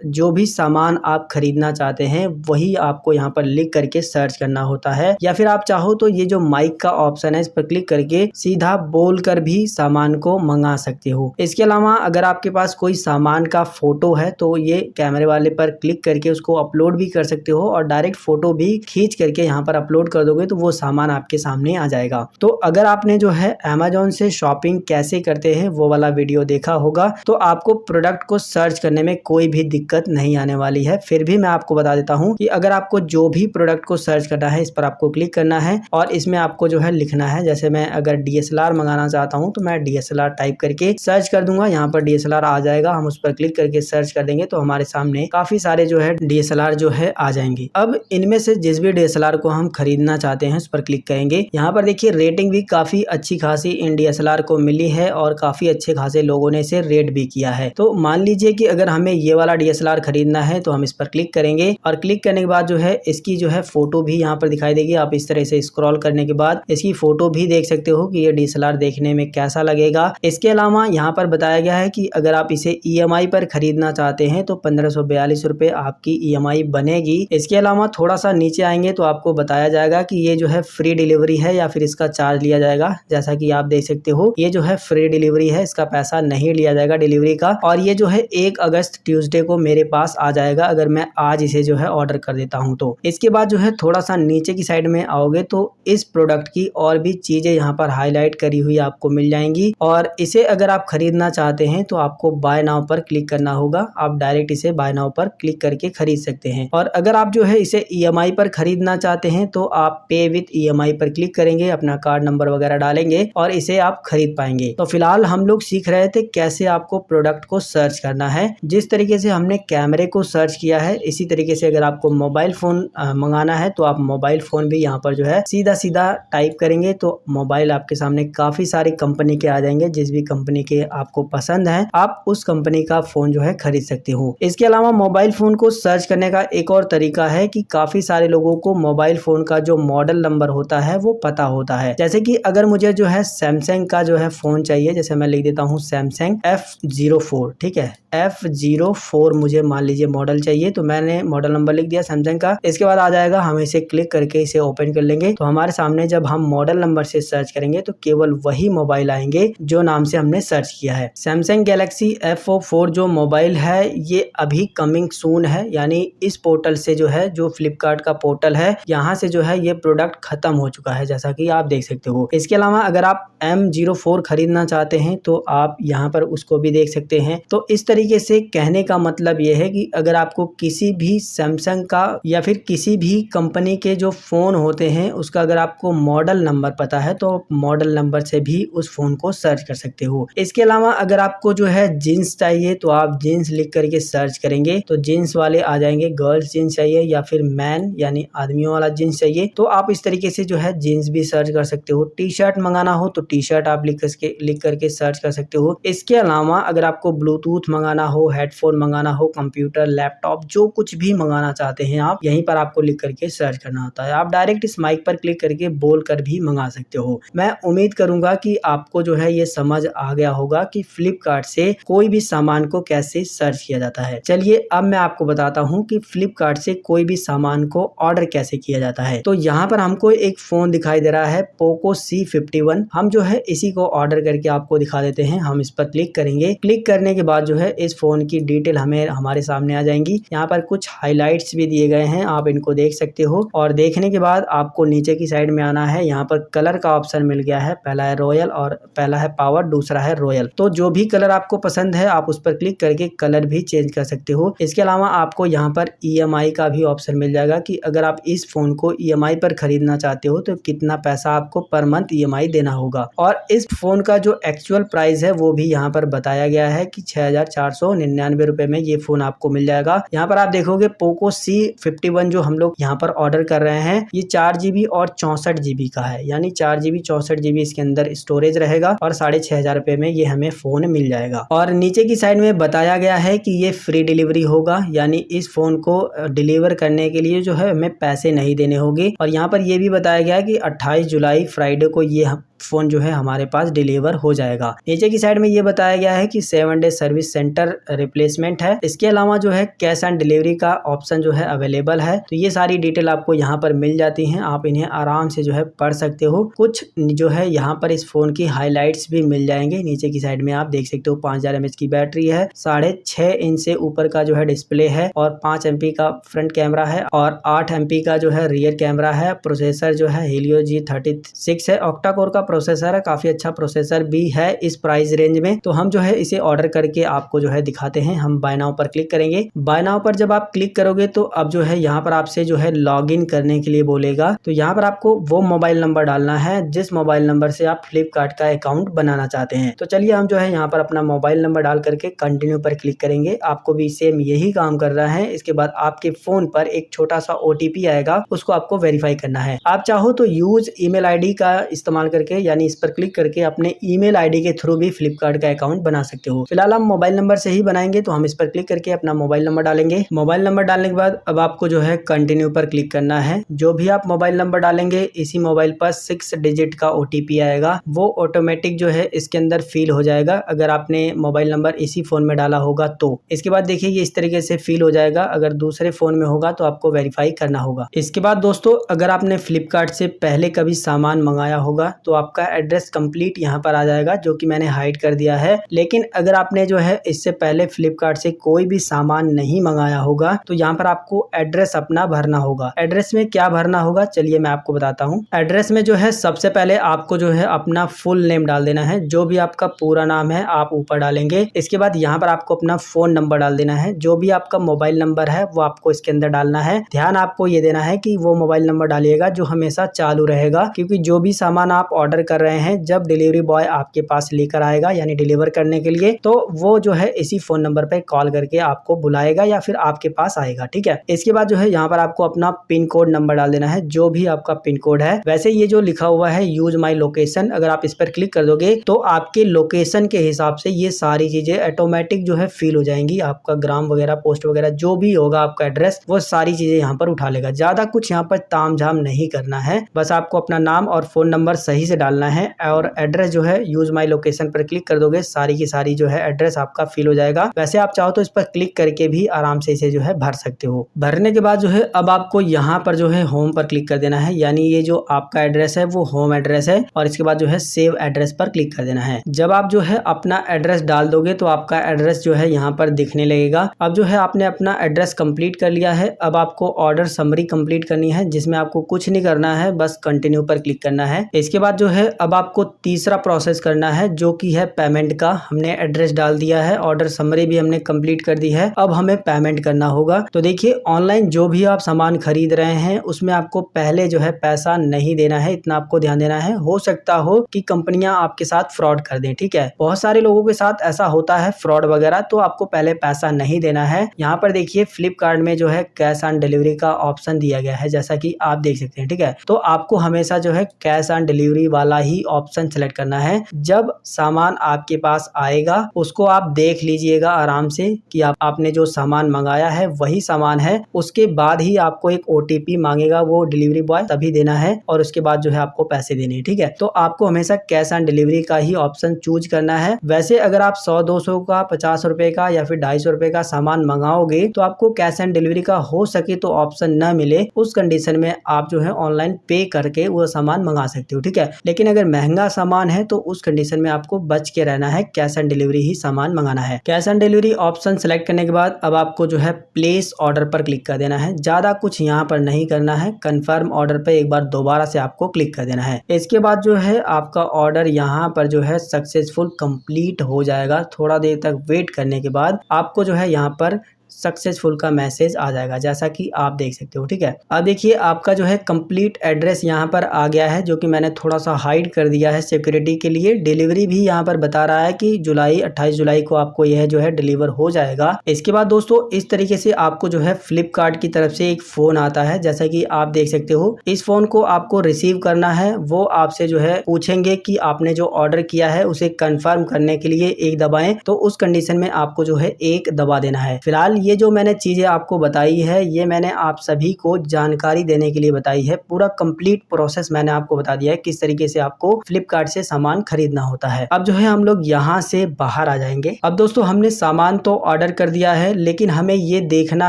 Speaker 1: जो भी सामान आप खरीदना चाहते हैं वही आपको यहाँ पर लिख करके सर्च करना होता है। या फिर आप चाहो तो ये जो माइक का ऑप्शन है इस पर क्लिक करके सीधा बोल कर भी सामान को मंगा सकते हो। इसके अलावा अगर आपके पास कोई सामान का फोटो है तो ये कैमरे वाले पर क्लिक करके उसको अपलोड भी कर सकते हो और डायरेक्ट फोटो भी खींच करके यहाँ पर अपलोड कर दोगे तो वो सामान आपके सामने आ जाएगा। तो अगर आपने जो है अमेज़न से शॉपिंग कैसे करते हैं वो वाला वीडियो देखा होगा तो आपको प्रोडक्ट को सर्च करने में कोई भी दिक्कत नहीं आने वाली है। फिर भी मैं आपको बता देता हूँ कि अगर आपको जो भी प्रोडक्ट को सर्च करना है इस पर आपको क्लिक करना है और इसमें आपको जो है लिखना है। जैसे मैं अगर DSLR मंगाना चाहता हूँ तो मैं DSLR टाइप करके सर्च कर दूंगा, यहाँ पर DSLR आ जाएगा। हम उस पर क्लिक करके सर्च कर देंगे तो हमारे सामने काफी सारे जो है DSLR जो है आ जाएंगे। अब इनमें से जिस भी DSLR को हम खरीदना चाहते हैं उस पर क्लिक करेंगे। यहाँ पर देखिए रेटिंग भी काफी अच्छी खासी इन DSLR को मिली है और काफी अच्छे खासे लोगों ने इसे रेट भी किया है। तो मान लीजिए कि अगर हमें ये वाला DSLR खरीदना है तो हम इस पर क्लिक करेंगे और क्लिक करने के बाद जो है इसकी जो है फोटो भी यहाँ पर दिखाई देगी। आप इस तरह से स्क्रॉल करने के बाद इसकी फोटो भी देख सकते हो कि ये DSLR देखने में कैसा लगेगा। इसके अलावा यहाँ पर बताया गया है कि अगर आप इसे EMI पर खरीदना चाहते हैं तो 1542 रुपए आपकी EMI बनेगी। इसके अलावा थोड़ा सा नीचे आएंगे तो आपको बताया जाएगा कि ये जो है फ्री डिलीवरी है या फिर इसका चार्ज लिया जाएगा। जैसा कि आप देख सकते हो ये जो है फ्री डिलीवरी है, इसका पैसा नहीं लिया जाएगा डिलीवरी का। और ये जो है 1 अगस्त ट्यूसडे को मेरे पास आ जाएगा अगर मैं आज इसे जो है ऑर्डर कर देता हूँ तो। इसके बाद जो है थोड़ा सा नीचे की साइड में आओगे तो इस प्रोडक्ट की और भी चीजें यहाँ पर हाईलाइट करी हुई आपको मिल जाएंगी और इसे अगर आप खरीदना चाहते हैं तो आपको बाय नाउ पर क्लिक करना होगा। आप डायरेक्ट इसे बाय नाउ पर क्लिक करके खरीद सकते हैं। और अगर आप जो है इसे EMI पर खरीदना चाहते हैं तो आप पे विथ EMI पर क्लिक करेंगे, अपना कार्ड नंबर वगैरह डालेंगे और इसे आप खरीद पाएंगे। तो फिलहाल हम लोग सीख रहे थे कैसे आपको प्रोडक्ट को सर्च करना है। जिस तरीके से हमने कैमरे को सर्च किया है इसी तरीके से अगर आपको मोबाइल फोन मंगाना है तो आप मोबाइल फोन भी यहाँ पर जो है सीधा सीधा टाइप करेंगे तो मोबाइल आपके सामने काफी सारी कंपनी के आ जाएंगे। जिस भी कंपनी के आपको पसंद है आप उस कंपनी का फोन जो है खरीद सकते हो। इसके अलावा मोबाइल फोन को सर्च करने का एक और तरीका है कि काफी सारे लोगों को मोबाइल फोन का जो मॉडल नंबर होता है वो पता होता है। जैसे कि अगर मुझे जो है सैमसंग का जो है फोन चाहिए, जैसे मैं लिख देता हूँ सैमसंग F04, ठीक है, F04 मुझे मान लीजिए मॉडल चाहिए तो मैंने मॉडल नंबर लिख दिया सैमसंग का। इसके बाद आ जाएगा, हम इसे क्लिक करके इसे ओपन कर लेंगे तो हमारे सामने जब हम मॉडल नंबर से सर्च करेंगे तो केवल वही मोबाइल आएंगे जो नाम से हमने सर्च किया है। सैमसंग गैलेक्सी F04 जो मोबाइल है ये अभी कमिंग सून है, यानी इस पोर्टल से जो है, जो फ्लिपकार्ट का पोर्टल है, यहाँ से जो है ये प्रोडक्ट खत्म हो चुका है जैसा कि आप देख सकते हो। इसके अलावा अगर आप M04 खरीदना चाहते हैं तो आप यहाँ पर उसको भी देख सकते हैं। तो इस तरीके से कहने का मतलब ये है कि अगर आपको किसी भी सैमसंग का या फिर किसी भी कंपनी के जो फोन होते हैं उसका अगर आपको मॉडल नंबर पता है तो मॉडल नंबर से भी उस फोन को सर्च कर सकते हो। इसके अलावा अगर आपको जो है जीन्स चाहिए तो आप जीन्स लिख करके सर्च करेंगे तो जीन्स वाले आ जाएंगे। गर्ल्स जीन्स चाहिए या फिर मैन यानी आदमियों वाला जीन्स चाहिए तो आप इस तरीके से जो है जीन्स भी सर्च कर सकते हो। टी शर्ट मंगाना हो तो टी शर्ट आप लिख करके सर्च कर सकते हो। इसके अलावा अगर आपको ब्लूटूथ मंगाना हो, हेडफोन मंगाना हो, कंप्यूटर, लैपटॉप, जो कुछ भी मंगाना चाहते हैं आप यहीं पर आपको लिख करके सर्च करना होता है। आप डायरेक्ट इस माइक पर क्लिक करके बोल कर भी मंगा सकते हो। मैं उम्मीद करूंगा कि आपको जो है ये समझ आ गया होगा कि फ्लिपकार्ट से कोई भी सामान को कैसे सर्च किया जाता है। चलिए अब मैं आपको बताता हूँ कि फ्लिपकार्ट से कोई भी सामान को ऑर्डर कैसे किया जाता है। तो यहाँ पर हमको एक फोन दिखाई दे रहा है पोको C51। हम जो है इसी को ऑर्डर करके आपको दिखा देते हैं। हम इस पर क्लिक करेंगे। क्लिक करने के बाद जो है इस फोन की डिटेल हमारे सामने आ जाएंगी। यहाँ पर कुछ हाइलाइट्स भी दिए गए हैं, आप इनको देख सकते हो। और देखने के बाद आपको नीचे की साइड में आना है। यहाँ पर कलर का ऑप्शन मिल गया है, पहला है रॉयल और पहला है पावर, दूसरा है रॉयल। तो जो भी कलर आपको पसंद है आप उस पर क्लिक करके कलर भी चेंज कर सकते हो। इसके अलावा आपको यहाँ पर EMI का भी ऑप्शन मिल जाएगा कि अगर आप इस फोन को EMI पर खरीदना चाहते हो तो कितना पैसा आपको पर मंथ EMI देना होगा। होगा। और इस फोन का जो एक्चुअल प्राइस है वो भी यहाँ पर बताया गया है कि 6,499 रुपए में ये फोन आपको मिल जाएगा। यहाँ पर आप देखोगे पोको C51 जो हम लोग यहाँ पर ऑर्डर कर रहे हैं ये 4GB और 64GB का है, यानी 4GB 64GB इसके अंदर स्टोरेज रहेगा और 6,500 रुपए में ये हमें फोन मिल जाएगा। और नीचे की साइड में बताया गया है कि ये फ्री डिलीवरी होगा, यानी इस फोन को डिलीवर करने के लिए जो है हमें पैसे नहीं देने होंगे। और यहाँ पर ये भी बताया गया है कि 28 जुलाई फ्राइडे को ये फोन जो है हमारे पास डिलीवर हो जाएगा। नीचे की साइड में ये बताया गया है कि 7 डे सर्विस सेंटर रिप्लेसमेंट है। इसके अलावा जो है कैश ऑन डिलीवरी का ऑप्शन जो है अवेलेबल है। तो ये सारी डिटेल आपको यहाँ पर मिल जाती हैं, आप इन्हें आराम से जो है पढ़ सकते हो। कुछ जो है यहाँ पर इस फोन की हाईलाइट्स भी मिल जाएंगे। नीचे की साइड में आप देख सकते हो 5000 mAh की बैटरी है, 6.5 इंच से ऊपर का जो है डिस्प्ले है और 5 MP का फ्रंट कैमरा है और 8 MP का जो है रियर कैमरा है। प्रोसेसर जो है Helio G36 है, ऑक्टा कोर का प्रोसेसर है, काफी अच्छा प्रोसेसर भी है इस प्राइस रेंज में। तो हम जो है इसे ऑर्डर करके आपको जो है दिखाते हैं। हम बाय नाउ पर क्लिक करेंगे। बाय नाउ पर जब आप क्लिक करोगे तो अब जो है यहाँ पर आपसे जो है लॉग इन करने के लिए बोलेगा। तो यहाँ पर आपको वो मोबाइल नंबर डालना है जिस मोबाइल नंबर से आप फ्लिपकार्ट का अकाउंट बनाना चाहते हैं। तो चलिए हम जो है यहाँ पर अपना मोबाइल नंबर डाल करके कंटिन्यू पर क्लिक करेंगे। आपको भी सेम यही काम कर रहा है। इसके बाद आपके फोन पर एक छोटा सा OTP आएगा, उसको आपको वेरीफाई करना है। आप चाहो तो यूज ईमेल ID का इस्तेमाल करके, यानी इस पर क्लिक करके अपने ईमेल ID के थ्रू भी फ्लिपकार्ट का अकाउंट बना सकते हो। फिलहाल हम मोबाइल नंबर से ही बनाएंगे, तो हम इस पर क्लिक करके अपना मोबाइल नंबर डालेंगे। मोबाइल नंबर डालने के बाद अब आपको जो है कंटिन्यू पर क्लिक करना है। जो भी आप मोबाइल नंबर डालेंगे इसी मोबाइल पर 6 डिजिट का OTP आएगा, वो ऑटोमेटिक जो है इसके अंदर फिल हो जाएगा अगर आपने मोबाइल नंबर इसी फोन में डाला होगा तो। इसके बाद देखिए ये इस तरीके से फिल हो जाएगा। अगर दूसरे फोन में होगा तो आपको वेरीफाई करना होगा। इसके बाद दोस्तों अगर आपने फ्लिपकार्ट से पहले कभी सामान मंगाया होगा तो आपका एड्रेस कंप्लीट यहाँ पर आ जाएगा, जो कि मैंने हाइड कर दिया है। लेकिन अगर आपने जो है इससे पहले फ्लिपकार्ट से कोई भी सामान नहीं मंगाया होगा तो यहाँ पर आपको एड्रेस अपना भरना होगा। एड्रेस में क्या भरना होगा चलिए मैं आपको बताता हूँ। एड्रेस में जो है सबसे पहले आपको जो है अपना फुल नेम डाल देना है, जो भी आपका पूरा नाम है आप ऊपर डालेंगे। इसके बाद यहाँ पर आपको अपना फोन नंबर डाल देना है, जो भी आपका मोबाइल नंबर है वो आपको इसके अंदर डालना है। ध्यान आपको ये देना है कि वो मोबाइल नंबर डालिएगा जो हमेशा चालू रहेगा, क्योंकि जो भी सामान आप ऑर्डर कर रहे हैं जब डिलीवरी बॉय आपके पास लेकर आएगा यानी डिलीवर करने के लिए, तो वो जो है इसी फोन नंबर पे कॉल करके आपको बुलाएगा या फिर आपके पास आएगा। ठीक है। इसके बाद जो है यहाँ पर आपको अपना पिन कोड नंबर डाल देना है, जो भी आपका पिन कोड है। वैसे ये जो लिखा हुआ है यूज माई लोकेशन, अगर आप इस पर क्लिक कर दोगे तो आपके लोकेशन के हिसाब से ये सारी चीजें ऑटोमेटिक जो है फिल हो जाएंगी। आपका ग्राम वगैरह पोस्ट वगैरह जो भी होगा आपका एड्रेस, वो सारी चीजें यहाँ पर उठा लेगा। ज्यादा कुछ यहाँ पर ताम झाम नहीं करना है, बस आपको अपना नाम और फोन नंबर सही से डालना है और एड्रेस जो है यूज माई लोकेशन पर क्लिक कर दोगे सारी की सारी जो है एड्रेस आपका फिल हो जाएगा। वैसे आप चाहो तो इस पर क्लिक करके भी आराम से इसे जो है भर सकते हो। भरने के बाद जो है अब आपको यहाँ पर जो है होम पर क्लिक कर देना है, यानी ये जो आपका एड्रेस है वो होम एड्रेस है। और इसके बाद जो है सेव एड्रेस पर क्लिक कर देना है। जब आप जो है अपना एड्रेस डाल दोगे तो आपका एड्रेस जो है यहाँ पर दिखने लगेगा। अब जो है आपने अपना एड्रेस कंप्लीट कर लिया है। अब आपको ऑर्डर समरी कंप्लीट करनी है, जिसमें आपको कुछ नहीं करना है, बस कंटिन्यू पर क्लिक करना है। इसके बाद जो है अब आपको तीसरा प्रोसेस करना है, जो कि है पेमेंट का। हमने एड्रेस डाल दिया है, ऑर्डर समरी भी हमने कंप्लीट कर दी है, अब हमें पेमेंट करना होगा। तो देखिए ऑनलाइन जो भी आप सामान खरीद रहे हैं उसमें आपको पहले जो है पैसा नहीं देना है, इतना आपको ध्यान देना है। हो सकता हो कि कंपनियां आपके साथ फ्रॉड कर दें। ठीक है, बहुत सारे लोगों के साथ ऐसा होता है फ्रॉड वगैरह, तो आपको पहले पैसा नहीं देना है। यहाँ पर देखिए फ्लिपकार्ट में जो है कैश ऑन डिलीवरी का ऑप्शन दिया गया है, जैसा कि आप देख सकते हैं। ठीक है, तो आपको हमेशा जो है कैश ऑन डिलीवरी वाला ही ऑप्शन सेलेक्ट करना है। जब सामान आपके पास आएगा उसको आप देख लीजिएगा आराम से कि आपने जो सामान मंगाया है वही सामान है। उसके बाद ही आपको एक OTP मांगेगा वो डिलीवरी बॉय, तभी देना है और उसके बाद जो है आपको पैसे देने हैं। ठीक है, तो आपको हमेशा कैश ऑन डिलीवरी का ही ऑप्शन चूज करना है। वैसे अगर आप 100-200 का 50 रुपए का या फिर 250 रुपए का सामान मंगाओगे तो आपको कैश ऑन डिलीवरी का हो सके तो ऑप्शन न मिले, उस कंडीशन में आप जो है ऑनलाइन पे करके वो सामान मंगा सकते हो। ठीक है, लेकिन अगर महंगा सामान है तो उस कंडीशन में आपको बच के रहना है, कैश ऑन डिलीवरी ही सामान मंगाना है। Cash on delivery option select करने के बाद अब आपको जो है प्लेस ऑर्डर पर क्लिक कर देना है। ज्यादा कुछ यहाँ पर नहीं करना है, कंफर्म ऑर्डर पे एक बार दोबारा से आपको क्लिक कर देना है। इसके बाद जो है आपका ऑर्डर यहाँ पर जो है सक्सेसफुल कंप्लीट हो जाएगा। थोड़ा देर तक वेट करने के बाद आपको जो है यहाँ पर सक्सेसफुल का मैसेज आ जाएगा, जैसा कि आप देख सकते हो। ठीक है, अब देखिए आपका जो है कंप्लीट एड्रेस यहाँ पर आ गया है, जो कि मैंने थोड़ा सा हाइड कर दिया है सिक्योरिटी के लिए। डिलीवरी भी यहाँ पर बता रहा है कि 28 जुलाई को आपको यह जो है डिलीवर हो जाएगा। इसके बाद दोस्तों इस तरीके से आपको जो है फ्लिपकार्ट की तरफ से एक फोन आता है, जैसा कि आप देख सकते हो। इस फोन को आपको रिसीव करना है, वो आपसे जो है पूछेंगे कि आपने जो ऑर्डर किया है उसे कंफर्म करने के लिए एक दबाएं, तो उस कंडीशन में आपको जो है एक दबा देना है। फिलहाल ये जो मैंने चीजें आपको बताई है, ये मैंने आप सभी को जानकारी देने के लिए बताई है। पूरा कंप्लीट प्रोसेस मैंने आपको बता दिया है किस तरीके से आपको फ्लिपकार्ट से सामान खरीदना होता है। अब जो है हम लोग यहाँ से बाहर आ जाएंगे। अब दोस्तों हमने सामान तो ऑर्डर कर दिया है, लेकिन हमें ये देखना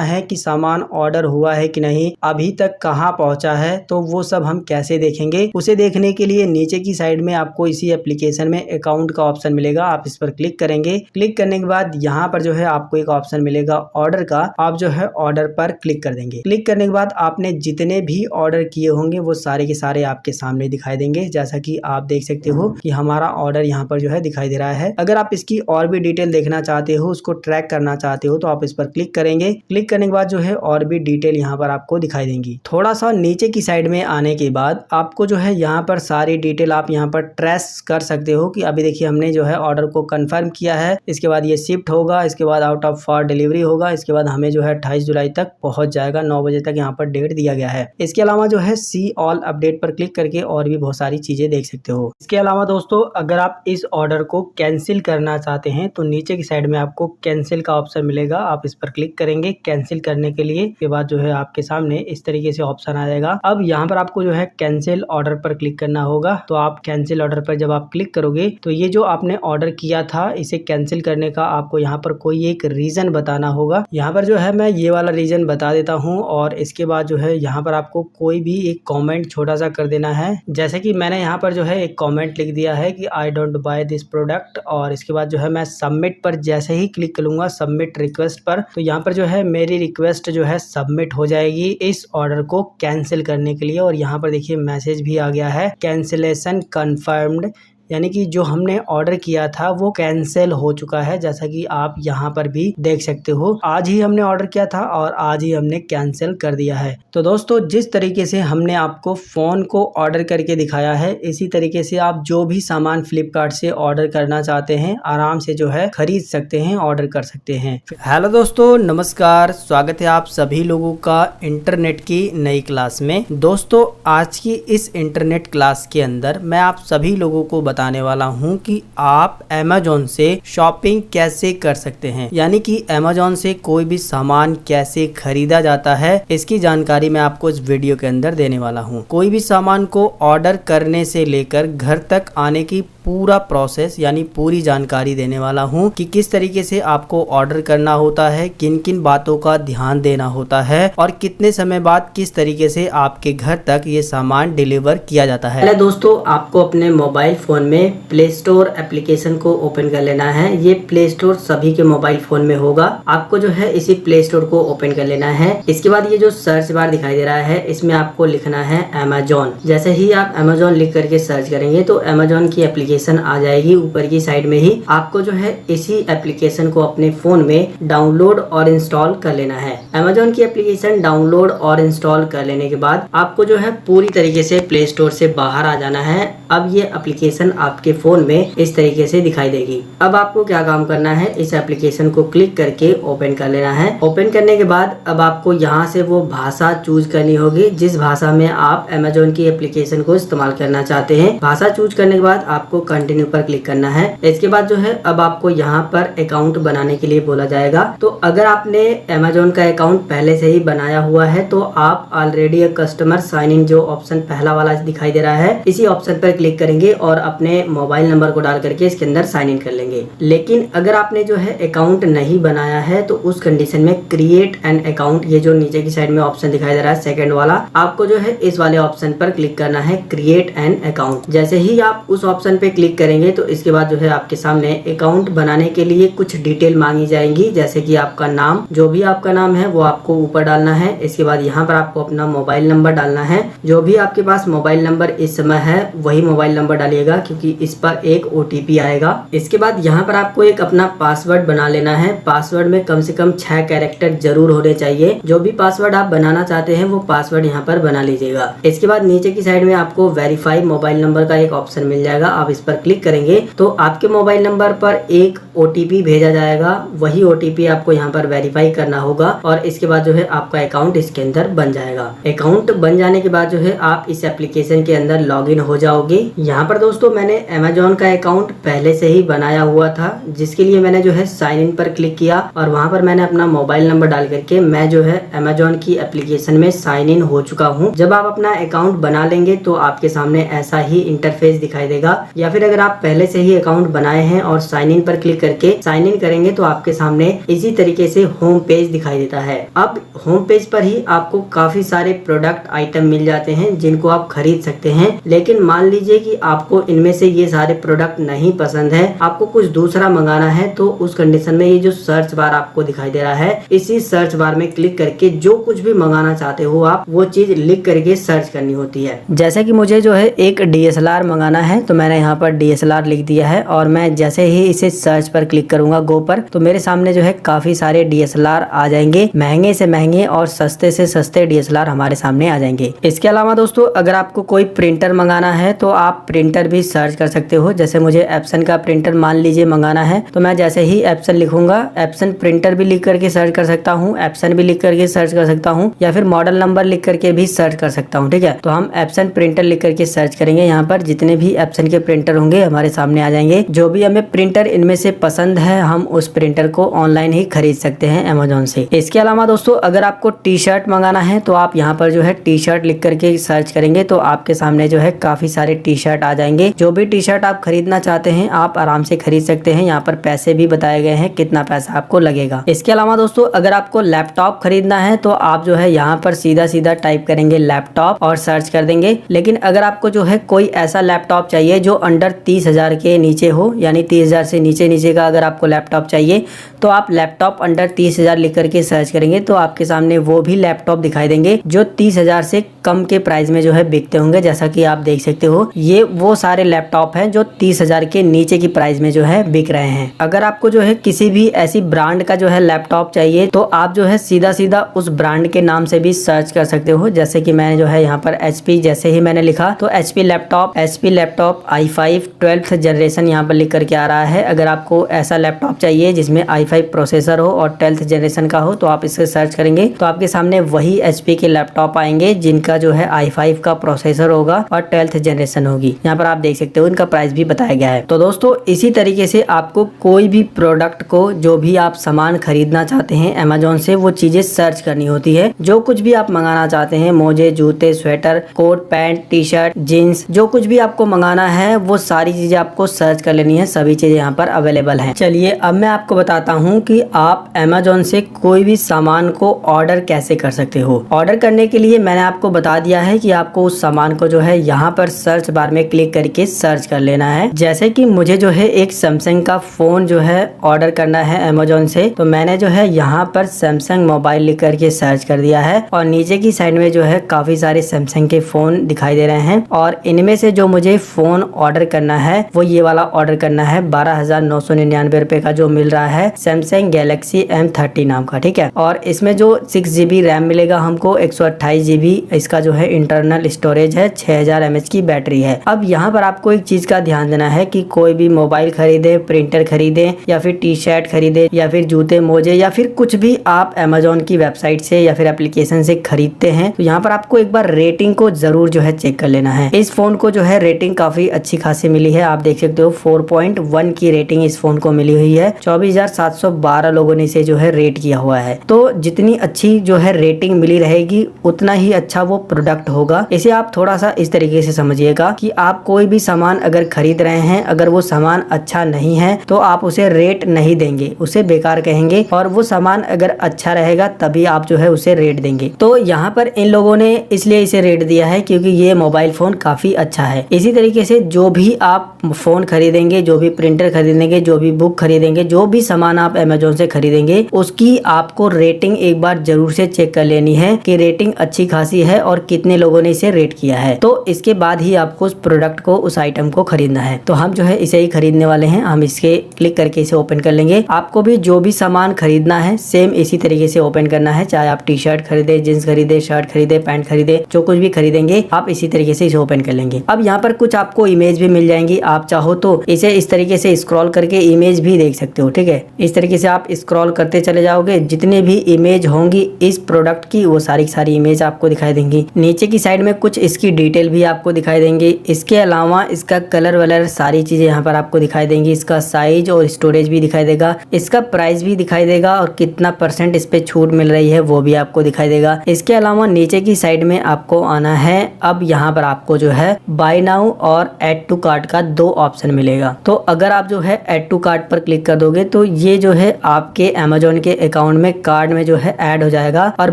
Speaker 1: है कि सामान ऑर्डर हुआ है कि नहीं, अभी तक कहाँ पहुंचा है, तो वो सब हम कैसे देखेंगे। उसे देखने के लिए नीचे की साइड में आपको इसी एप्लीकेशन में अकाउंट का ऑप्शन मिलेगा, आप इस पर क्लिक करेंगे। क्लिक करने के बाद यहाँ पर जो है आपको एक ऑप्शन मिलेगा ऑर्डर का, आप जो है ऑर्डर पर क्लिक कर देंगे। क्लिक करने के बाद आपने जितने भी ऑर्डर किए होंगे वो सारे के सारे आपके सामने दिखाई देंगे, जैसा कि आप देख सकते हो कि हमारा ऑर्डर यहाँ पर जो है दिखाई दे रहा है। अगर आप इसकी और भी डिटेल देखना चाहते हो, उसको ट्रैक करना चाहते हो, तो आप इस पर क्लिक करेंगे। क्लिक करने के बाद जो है और भी डिटेल यहाँ पर आपको दिखाई देंगी। थोड़ा सा नीचे की साइड में आने के बाद आपको जो है यहाँ पर सारी डिटेल आप यहाँ पर ट्रेस कर सकते हो कि अभी देखिए हमने जो है ऑर्डर को कंफर्म किया है, इसके बाद ये शिफ्ट होगा, इसके बाद आउट ऑफ फॉर डिलीवरी होगा, इसके बाद हमें जो है 28 जुलाई तक पहुंच जाएगा, 9 बजे तक यहाँ पर डेट दिया गया है। इसके अलावा जो है सी ऑल अपडेट पर क्लिक करके और भी बहुत सारी चीजें देख सकते हो। इसके अलावा दोस्तों अगर आप इस ऑर्डर को कैंसिल करना चाहते हैं तो नीचे की साइड में आपको कैंसिल का ऑप्शन मिलेगा, आप इस पर क्लिक करेंगे कैंसिल करने के लिए। के बाद जो है आपके सामने इस तरीके से ऑप्शन आ जाएगा। अब यहाँ पर आपको जो है कैंसिल ऑर्डर पर क्लिक करना होगा, तो आप कैंसिल ऑर्डर पर जब आप क्लिक करोगे तो ये जो आपने ऑर्डर किया था इसे कैंसिल करने का आपको यहाँ पर कोई एक रीजन बताना होगा। यहाँ पर जो है मैं ये वाला रीजन बता देता हूँ, और इसके बाद जो है यहाँ पर आपको कोई भी एक कमेंट छोटा सा कर देना है। जैसे कि मैंने यहाँ पर जो है एक कमेंट लिख दिया है कि I don't by this product, और इसके बाद जो है मैं सबमिट पर जैसे ही क्लिक करूंगा सबमिट रिक्वेस्ट पर, तो यहाँ पर जो है मेरी रिक्वेस्ट जो है सबमिट हो जाएगी इस ऑर्डर को कैंसिल करने के लिए। और यहाँ पर देखिए मैसेज भी आ गया है कैंसिलेशन कंफर्म्ड, यानी कि जो हमने ऑर्डर किया था वो कैंसिल हो चुका है, जैसा कि आप यहाँ पर भी देख सकते हो। आज ही हमने ऑर्डर किया था और आज ही हमने कैंसिल कर दिया है। तो दोस्तों जिस तरीके से हमने आपको फोन को ऑर्डर करके दिखाया है, इसी तरीके से आप जो भी सामान फ्लिपकार्ट से ऑर्डर करना चाहते हैं आराम से जो है खरीद सकते हैं, ऑर्डर कर सकते हैं। हेलो दोस्तों नमस्कार, स्वागत है आप सभी लोगों का इंटरनेट की नई क्लास में। दोस्तों आज की इस इंटरनेट क्लास के अंदर मैं आप सभी लोगों को बताने वाला हूं कि आप Amazon से शॉपिंग कैसे कर सकते हैं, यानी कि Amazon से कोई भी सामान कैसे खरीदा जाता है, इसकी जानकारी मैं आपको इस वीडियो के अंदर देने वाला हूं। कोई भी सामान को ऑर्डर करने से लेकर घर तक आने की पूरा प्रोसेस यानी पूरी जानकारी देने वाला हूं कि किस तरीके से आपको ऑर्डर करना होता है, किन किन बातों का ध्यान देना होता है और कितने समय बाद किस तरीके से आपके घर तक ये सामान डिलीवर किया जाता है। पहले दोस्तों आपको अपने मोबाइल फोन में प्ले स्टोर एप्लीकेशन को ओपन कर लेना है। ये प्ले स्टोर सभी के मोबाइल फोन में होगा, आपको जो है इसी प्ले स्टोर को ओपन कर लेना है। इसके बाद ये जो सर्च बार दिखाई दे रहा है इसमें आपको लिखना है Amazon। जैसे ही आप Amazon लिख करके सर्च करेंगे तो Amazon की एप्लीकेशन आ जाएगी ऊपर की साइड में ही। आपको जो है इसी एप्लीकेशन को अपने फोन में डाउनलोड और इंस्टॉल कर लेना है। Amazon की एप्लीकेशन डाउनलोड और इंस्टॉल कर लेने के बाद आपको जो है पूरी तरीके से प्ले स्टोर से बाहर आ जाना है। अब ये एप्लीकेशन आपके फोन में इस तरीके से दिखाई देगी। अब आपको क्या काम करना है, इस एप्लीकेशन को क्लिक करके ओपन कर लेना है। ओपन करने के बाद अब आपको यहाँ से वो भाषा चूज करनी होगी जिस भाषा में आप Amazon की एप्लीकेशन को इस्तेमाल करना चाहते हैं। भाषा चूज करने के बाद आपको कंटिन्यू पर क्लिक करना है। इसके बाद जो है अब आपको यहाँ पर अकाउंट बनाने के लिए बोला जाएगा। तो अगर आपने Amazon का अकाउंट पहले से ही बनाया हुआ है तो आप ऑलरेडी कस्टमर साइन इन जो ऑप्शन पहला वाला दिखाई दे रहा है इसी ऑप्शन पर क्लिक करेंगे और अपने मोबाइल नंबर को डाल करके इसके अंदर साइन इन कर लेंगे। लेकिन अगर आपने जो है अकाउंट नहीं बनाया है तो उस कंडीशन में क्रिएट एन अकाउंट, ये जो नीचे की साइड में ऑप्शन दिखाई दे रहा है सेकंड वाला, आपको जो है इस वाले ऑप्शन पर क्लिक करना है क्रिएट एन अकाउंट। जैसे ही आप उस ऑप्शन पे क्लिक करेंगे तो इसके बाद जो है आपके सामने अकाउंट बनाने के लिए कुछ डिटेल मांगी जाएंगी, जैसे कि आपका नाम, जो भी आपका नाम है वो आपको ऊपर डालना है। इसके बाद यहाँ पर आपको अपना मोबाइल नंबर डालना है, जो भी आपके पास मोबाइल नंबर इस समय है वही मोबाइल नंबर डालिएगा क्योंकि इस पर एक OTP आएगा। इसके बाद यहाँ पर आपको एक अपना पासवर्ड बना लेना है। पासवर्ड में कम से कम 6 कैरेक्टर जरूर होने चाहिए। जो भी पासवर्ड आप बनाना चाहते हैं वो पासवर्ड यहाँ पर बना लीजिएगा। इसके बाद नीचे की साइड में आपको वेरीफाई मोबाइल नंबर का एक ऑप्शन मिल जाएगा। आप इस पर क्लिक करेंगे तो आपके मोबाइल नंबर पर एक OTP भेजा जाएगा। वही OTP आपको यहाँ पर वेरीफाई करना होगा और इसके बाद जो है आपका अकाउंट इसके अंदर बन जाएगा। अकाउंट बन जाने के बाद जो है आप इस एप्लीकेशन के अंदर लॉगिन हो जाओगे। यहाँ पर दोस्तों मैंने अमेजोन का अकाउंट पहले से ही बनाया हुआ था, जिसके लिए मैंने जो है साइन इन पर क्लिक किया और वहाँ पर मैंने अपना मोबाइल नंबर डाल करके मैं जो है अमेजोन की एप्लीकेशन में साइन इन हो चुका हूँ। जब आप अपना अकाउंट बना लेंगे तो आपके सामने ऐसा ही इंटरफेस दिखाई देगा, या फिर अगर आप पहले से ही अकाउंट बनाए हैं और साइन इन पर क्लिक करके साइन इन करेंगे तो आपके सामने इसी तरीके से होम पेज दिखाई देता है। अब होम पेज पर ही आपको काफी सारे प्रोडक्ट आइटम मिल जाते हैं जिनको आप खरीद सकते हैं। लेकिन मान लीजिए कि आपको इनमें से ये सारे प्रोडक्ट नहीं पसंद है, आपको कुछ दूसरा मंगाना है, तो उस कंडीशन में ये जो सर्च बार आपको दिखाई दे रहा है, इसी सर्च बार में क्लिक करके जो कुछ भी मंगाना चाहते हो आप वो चीज लिख करके सर्च करनी होती है। जैसे कि मुझे जो है एक DSLR मंगाना है तो मैंने यहाँ पर DSLR लिख दिया है और मैं जैसे ही इसे सर्च पर क्लिक करूंगा गो पर, तो मेरे सामने जो है काफी सारे DSLR आ जाएंगे। महंगे से महंगे और सस्ते से सस्ते DSLR हमारे सामने आ जाएंगे। इसके अलावा दोस्तों अगर आपको कोई प्रिंटर मंगाना है तो आप प्रिंटर भी सर्च कर सकते हो। जैसे मुझे एप्सन का प्रिंटर मान लीजिए मंगाना है तो मैं जैसे ही एप्सन लिखूंगा, एप्सन प्रिंटर भी लिख करके सर्च कर सकता हूँ, एप्सन भी लिख करके सर्च कर सकता हूँ, या फिर मॉडल नंबर लिख करके भी सर्च कर सकता हूँ। ठीक है, तो हम एप्सन प्रिंटर लिख करके सर्च करेंगे। यहाँ पर जितने भी एप्सन के प्रिंटर होंगे हमारे सामने आ जाएंगे। जो भी हमें प्रिंटर इनमें से पसंद है हम उस प्रिंटर को ऑनलाइन ही खरीद सकते हैं अमेजोन से। इसके अलावा दोस्तों अगर आपको टी-शर्ट मंगाना है तो आप यहाँ पर जो है टी-शर्ट लिख करके सर्च करेंगे तो आपके सामने जो है काफी सारे टी-शर्ट आ जाएंगे। जो भी टी-शर्ट आप खरीदना चाहते हैं आप आराम से खरीद सकते हैं। यहाँ पर पैसे भी बताए गए हैं कितना पैसा आपको लगेगा। इसके अलावा दोस्तों अगर आपको लैपटॉप खरीदना है तो आप जो है यहाँ पर सीधा सीधा टाइप करेंगे लैपटॉप और सर्च कर देंगे। लेकिन अगर आपको जो है कोई ऐसा लैपटॉप चाहिए जो अंडर 30,000 के नीचे हो, यानी 30,000 से नीचे का अगर आपको लैपटॉप चाहिए तो आप लैपटॉप अंडर 30,000 लिख करके सर्च करेंगे तो आपके सामने वो भी लैपटॉप दिखाई देंगे जो 30,000 से कम के प्राइस में जो है बिकते होंगे। जैसा कि आप देख सकते हो ये वो सारे लैपटॉप हैं जो 30,000 के नीचे की प्राइस में जो है बिक रहे हैं। अगर आपको जो है किसी भी ऐसी ब्रांड का जो है लैपटॉप चाहिए तो आप जो है सीधा सीधा उस ब्रांड के नाम से भी सर्च कर सकते हो। जैसे कि मैंने जो है यहाँ पर HP जैसे ही मैंने लिखा तो HP laptop i5 12th generation यहाँ पर लिख करके आ रहा है। अगर आपको ऐसा लैपटॉप चाहिए जिसमें i5 प्रोसेसर हो और 12th जनरेशन का हो तो आप इसे सर्च करेंगे तो आपके सामने वही HP के लैपटॉप आएंगे जिनका जो है i5 का प्रोसेसर होगा और 12th जनरेशन होगी। यहाँ पर आप देख सकते हो इनका प्राइस भी बताया गया है। तो दोस्तों इसी तरीके से आपको कोई भी प्रोडक्ट को, जो भी आप सामान खरीदना चाहते हैं अमेजोन से, वो चीजें सर्च करनी होती है। जो कुछ भी आप मंगाना चाहते हैं, मोजे, जूते, sweater, coat, pant, T-shirt, jeans, जो कुछ भी आपको मंगाना है वो सारी चीजें आपको सर्च कर लेनी है। सभी चीजें यहाँ पर अवेलेबल हैं। चलिए अब मैं आपको बताता हूँ कि आप अमेजोन से कोई भी सामान को ऑर्डर कैसे कर सकते हो। ऑर्डर करने के लिए मैंने आपको बता दिया है कि आपको उस सामान को जो है यहाँ पर सर्च बार में क्लिक करके सर्च कर लेना है। जैसे कि मुझे जो है एक सैमसंग का फोन जो है ऑर्डर करना है अमेजोन से, तो मैंने जो है यहाँ पर सैमसंग मोबाइल लिख करके सर्च कर दिया है और नीचे की साइड में जो है काफी सारे सैमसंग के फोन दिखाई दे रहे हैं और इनमें से जो मुझे फोन ऑर्डर करना है वो ये वाला ऑर्डर करना है। 12,999 रुपए का जो मिल रहा है सैमसंग गैलेक्सी M30 नाम का। ठीक है, और इसमें जो 6GB रैम मिलेगा हमको, 128GB इसका जो है इंटरनल स्टोरेज है, 6000 mAh की बैटरी है। अब यहाँ पर आपको एक चीज का ध्यान देना है कि कोई भी मोबाइल खरीदे, प्रिंटर खरीदे या फिर टी-शर्ट खरीदे या फिर जूते, मोजे या फिर कुछ भी आप अमेजोन की वेबसाइट से या फिर एप्लीकेशन से खरीदते हैं तो यहाँ पर आपको एक बार रेटिंग को जरूर जो है चेक कर लेना है। इस फोन को जो है रेटिंग काफी अच्छी खासी मिली है। आप देख सकते हो 4.1 की रेटिंग इस फोन को मिली हुई है। 24,712 लोगों ने इसे जो है रेट किया हुआ है। तो जितनी अच्छी जो है रेटिंग मिली रहेगी उतना ही अच्छा वो प्रोडक्ट होगा। इसे आप थोड़ा सा इस तरीके से समझिएगा कि आप कोई भी सामान अगर खरीद रहे हैं, अगर वो सामान अच्छा नहीं है तो आप उसे रेट नहीं देंगे, उसे बेकार कहेंगे, और वो सामान अगर अच्छा रहेगा तभी आप जो है उसे रेट देंगे। तो यहाँ पर इन लोगों ने इसलिए इसे रेट दिया है क्योंकि ये मोबाइल फोन काफी अच्छा है। इसी तरीके से जो भी आप फोन खरीदेंगे, जो भी प्रिंटर खरीदेंगे, जो भी बुक खरीदेंगे, जो भी सामान आप अमेजोन से खरीदेंगे उसकी आपको रेटिंग एक बार जरूर से चेक कर लेनी है कि रेटिंग अच्छी खासी है और कितने लोगों ने इसे रेट किया है। तो इसके बाद ही आपको उस प्रोडक्ट को, उस आइटम को खरीदना है। तो हम जो है इसे ही खरीदने वाले हैं। हम इसके क्लिक करके इसे ओपन कर लेंगे। आपको भी जो भी सामान खरीदना है सेम इसी तरीके से ओपन करना है। चाहे आप टी शर्ट खरीदे, जींस खरीदे, शर्ट खरीदे, पैंट खरीदे, जो कुछ भी खरीदेंगे आप इसी तरीके से इसे ओपन कर लेंगे। अब यहाँ पर कुछ आपको इमेज भी मिल जाएंगी। आप चाहो तो इसे इस तरीके से स्क्रॉल करके इमेज भी देख सकते हो। ठीक है, इस तरीके से आप स्क्रॉल करते चले जाओगे, जितने भी इमेज होंगी इस प्रोडक्ट की वो सारी इमेज आपको दिखाई देंगी। नीचे की साइड में कुछ इसकी डिटेल भी आपको दिखाई देंगी। इसके अलावा इसका कलर वलर सारी चीजें यहाँ पर आपको दिखाई देंगी। इसका साइज और स्टोरेज भी दिखाई देगा, इसका प्राइस भी दिखाई देगा और कितना % इस पे छूट मिल रही है वो भी आपको दिखाई देगा। इसके अलावा नीचे की साइड में आपको आना है। अब यहाँ पर आपको जो है बाय नाउ और एड टू कार्ट का 2 ऑप्शन मिलेगा। तो अगर आप जो है एड टू कार्ट पर क्लिक कर दोगे तो ये जो है आपके अमेजोन के अकाउंट में कार्ड में जो है ऐड हो जाएगा और